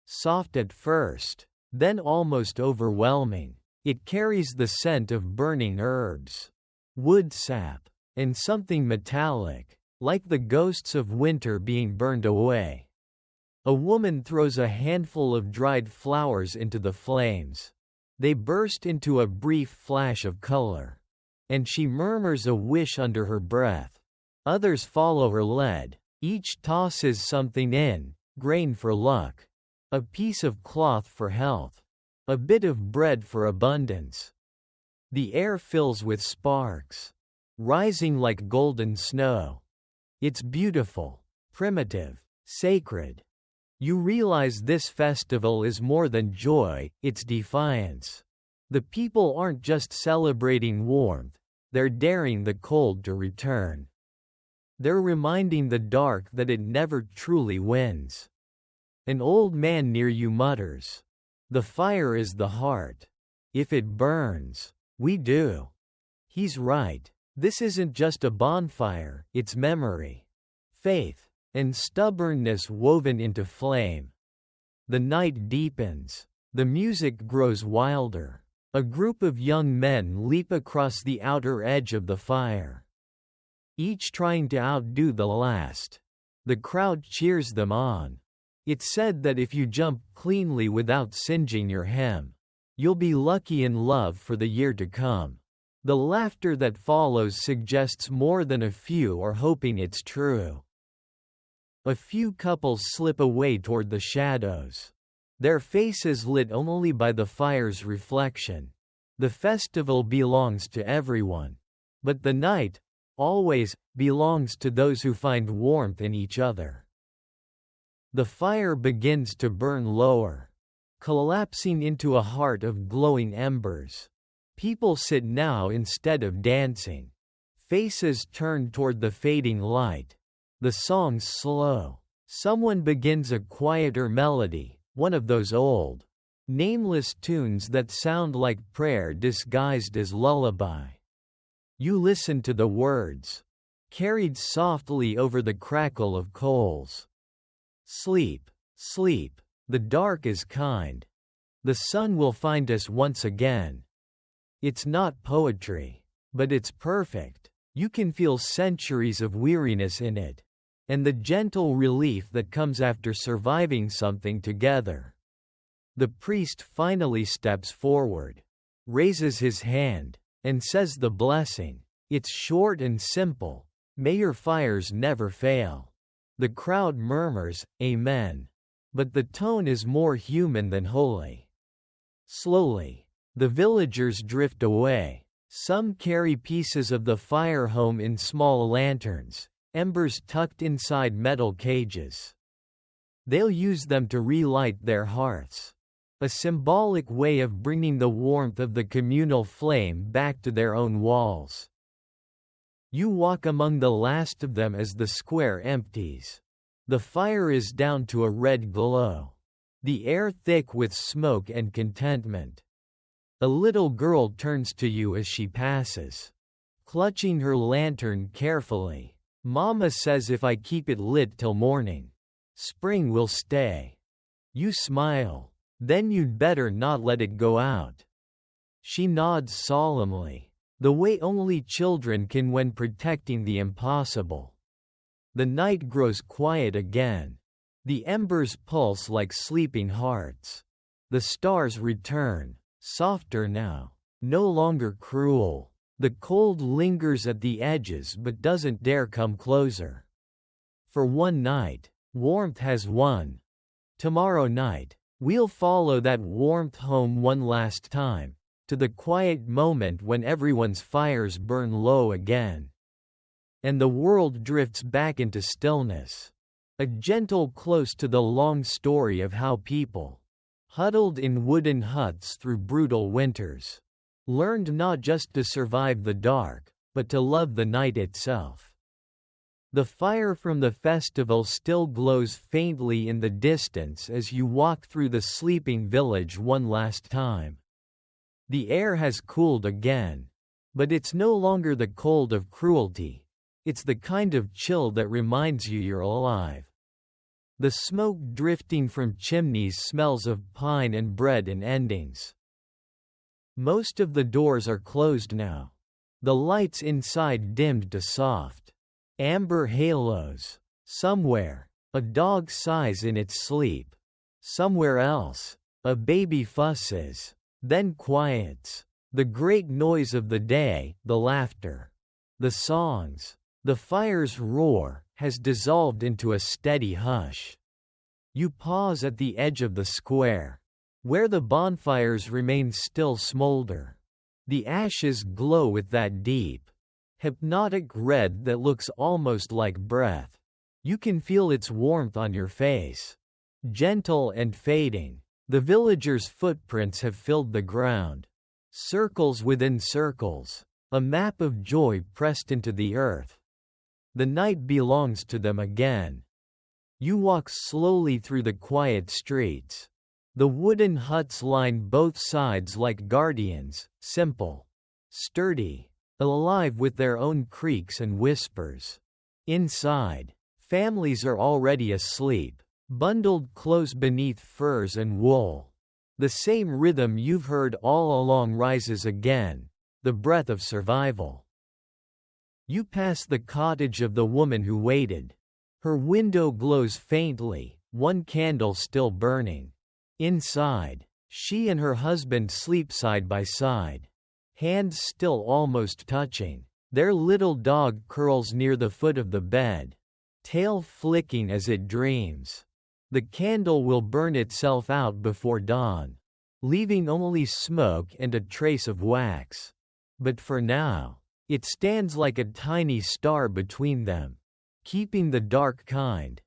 Soft at first, then almost overwhelming. It carries the scent of burning herbs, wood sap, and something metallic, like the ghosts of winter being burned away. A woman throws a handful of dried flowers into the flames. They burst into a brief flash of color, and she murmurs a wish under her breath. Others follow her lead. Each tosses something in: grain for luck, a piece of cloth for health, a bit of bread for abundance. The air fills with sparks, rising like golden snow. It's beautiful, primitive, sacred. You realize this festival is more than joy, it's defiance. The people aren't just celebrating warmth, they're daring the cold to return. They're reminding the dark that it never truly wins. An old man near you mutters, "The fire is the heart. If it burns, we do." He's right. This isn't just a bonfire, it's memory, faith, and stubbornness woven into flame. The night deepens. The music grows wilder. A group of young men leap across the outer edge of the fire, each trying to outdo the last. The crowd cheers them on. It's said that if you jump cleanly without singeing your hem, you'll be lucky in love for the year to come. The laughter that follows suggests more than a few are hoping it's true. A few couples slip away toward the shadows, their faces lit only by the fire's reflection. The festival belongs to everyone, but the night, always, belongs to those who find warmth in each other. The fire begins to burn lower, collapsing into a heart of glowing embers. People sit now instead of dancing. Faces turn toward the fading light. The songs slow. Someone begins a quieter melody, one of those old, nameless tunes that sound like prayer disguised as lullaby. You listen to the words, carried softly over the crackle of coals. Sleep, sleep, the dark is kind. The sun will find us once again. It's not poetry, but it's perfect. You can feel centuries of weariness in it, and the gentle relief that comes after surviving something together. The priest finally steps forward, raises his hand, and says the blessing. It's short and simple. May your fires never fail. The crowd murmurs, Amen. But the tone is more human than holy. Slowly, the villagers drift away. Some carry pieces of the fire home in small lanterns, embers tucked inside metal cages. They'll use them to relight their hearths, a symbolic way of bringing the warmth of the communal flame back to their own walls. You walk among the last of them as the square empties. The fire is down to a red glow, the air thick with smoke and contentment. A little girl turns to you as she passes, clutching her lantern carefully. Mama says if I keep it lit till morning, spring will stay. You smile. Then you'd better not let it go out. She nods solemnly, the way only children can when protecting the impossible. The night grows quiet again. The embers pulse like sleeping hearts. The stars return, softer now, no longer cruel. The cold lingers at the edges but doesn't dare come closer. For one night, warmth has won. Tomorrow night, we'll follow that warmth home one last time, to the quiet moment when everyone's fires burn low again. And the world drifts back into stillness. A gentle close to the long story of how people, huddled in wooden huts through brutal winters, learned not just to survive the dark, but to love the night itself. The fire from the festival still glows faintly in the distance as you walk through the sleeping village one last time. The air has cooled again, but it's no longer the cold of cruelty. It's the kind of chill that reminds you you're alive. The smoke drifting from chimneys smells of pine and bread and endings. Most of the doors are closed now. The lights inside dimmed to soft, amber halos. Somewhere, a dog sighs in its sleep. Somewhere else, a baby fusses, then quiets. The great noise of the day, the laughter, the songs, the fire's roar, has dissolved into a steady hush. You pause at the edge of the square, where the bonfires remain still smolder. The ashes glow with that deep, hypnotic red that looks almost like breath. You can feel its warmth on your face. Gentle and fading, the villagers' footprints have filled the ground. Circles within circles, a map of joy pressed into the earth. The night belongs to them again. You walk slowly through the quiet streets. The wooden huts line both sides like guardians, simple, sturdy, alive with their own creaks and whispers. Inside, families are already asleep, bundled close beneath furs and wool. The same rhythm you've heard all along rises again, the breath of survival. You pass the cottage of the woman who waited. Her window glows faintly, one candle still burning. Inside, she and her husband sleep side by side, hands still almost touching. Their little dog curls near the foot of the bed, tail flicking as it dreams. The candle will burn itself out before dawn, leaving only smoke and a trace of wax. But for now, it stands like a tiny star between them, keeping the dark kind.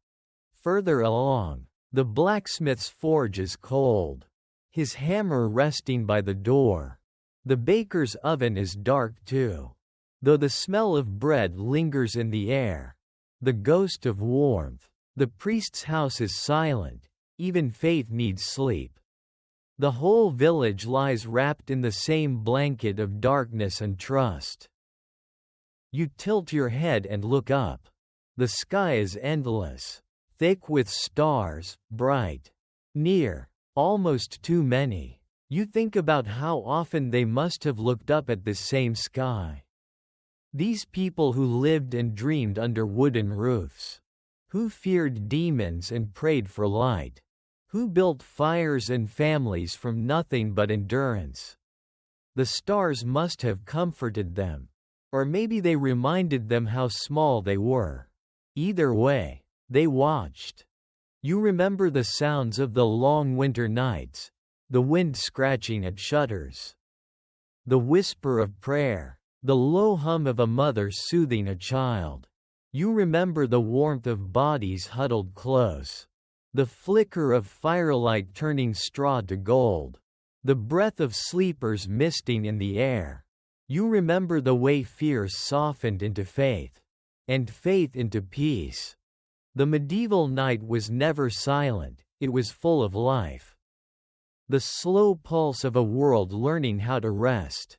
Further along, the blacksmith's forge is cold, his hammer resting by the door. The baker's oven is dark too, though the smell of bread lingers in the air. The ghost of warmth. The priest's house is silent, even faith needs sleep. The whole village lies wrapped in the same blanket of darkness and trust. You tilt your head and look up. The sky is endless, thick with stars, bright, near, almost too many. You think about how often they must have looked up at this same sky. These people who lived and dreamed under wooden roofs, who feared demons and prayed for light, who built fires and families from nothing but endurance. The stars must have comforted them, or maybe they reminded them how small they were. Either way, they watched. You remember the sounds of the long winter nights, the wind scratching at shutters, the whisper of prayer, the low hum of a mother soothing a child. You remember the warmth of bodies huddled close, the flicker of firelight turning straw to gold, the breath of sleepers misting in the air. You remember the way fear softened into faith, and faith into peace. The medieval night was never silent, it was full of life. The slow pulse of a world learning how to rest.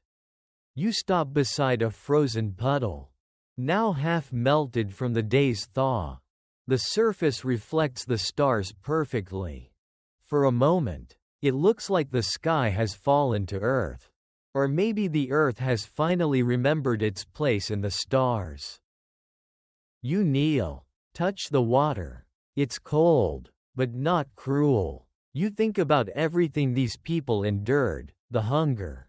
You stop beside a frozen puddle, now half melted from the day's thaw. The surface reflects the stars perfectly. For a moment, it looks like the sky has fallen to earth. Or maybe the earth has finally remembered its place in the stars. You kneel, touch the water. It's cold, but not cruel. You think about everything these people endured, the hunger,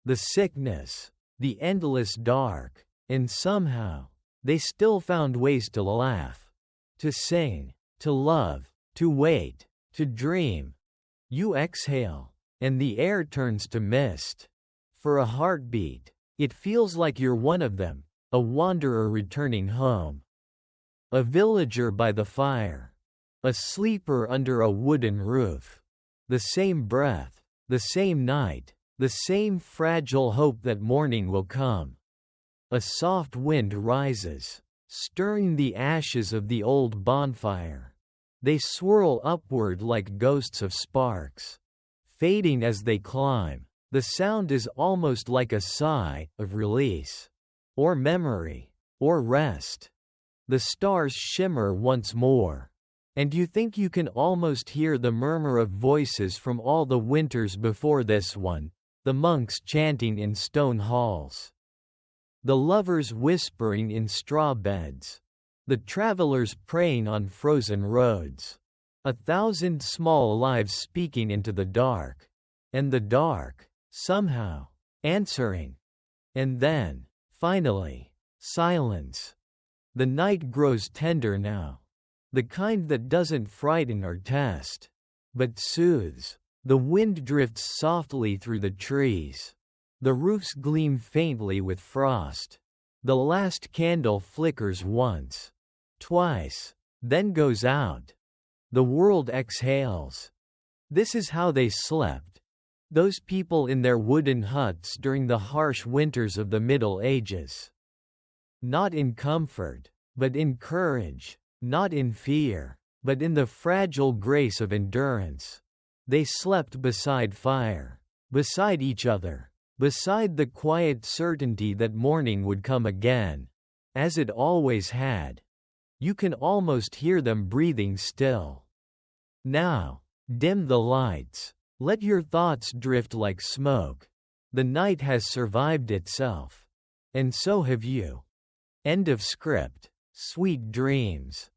the sickness, the endless dark, and somehow, they still found ways to laugh, to sing, to love, to wait, to dream. You exhale, and the air turns to mist. For a heartbeat, it feels like you're one of them, a wanderer returning home. A villager by the fire. A sleeper under a wooden roof. The same breath, the same night, the same fragile hope that morning will come. A soft wind rises, stirring the ashes of the old bonfire. They swirl upward like ghosts of sparks, fading as they climb. The sound is almost like a sigh of release, or memory, or rest. The stars shimmer once more, and you think you can almost hear the murmur of voices from all the winters before this one, the monks chanting in stone halls, the lovers whispering in straw beds, the travelers praying on frozen roads, 1,000 small lives speaking into the dark, and the dark, somehow, answering. And then, finally, silence. The night grows tender now. The kind that doesn't frighten or test, but soothes. The wind drifts softly through the trees. The roofs gleam faintly with frost. The last candle flickers once, twice, then goes out. The world exhales. This is how they slept. Those people in their wooden huts during the harsh winters of the Middle Ages. Not in comfort, but in courage. Not in fear, but in the fragile grace of endurance. They slept beside fire, beside each other, beside the quiet certainty that morning would come again, as it always had. You can almost hear them breathing still. Now, dim the lights. Let your thoughts drift like smoke. The night has survived itself. And so have you. End of script. Sweet dreams.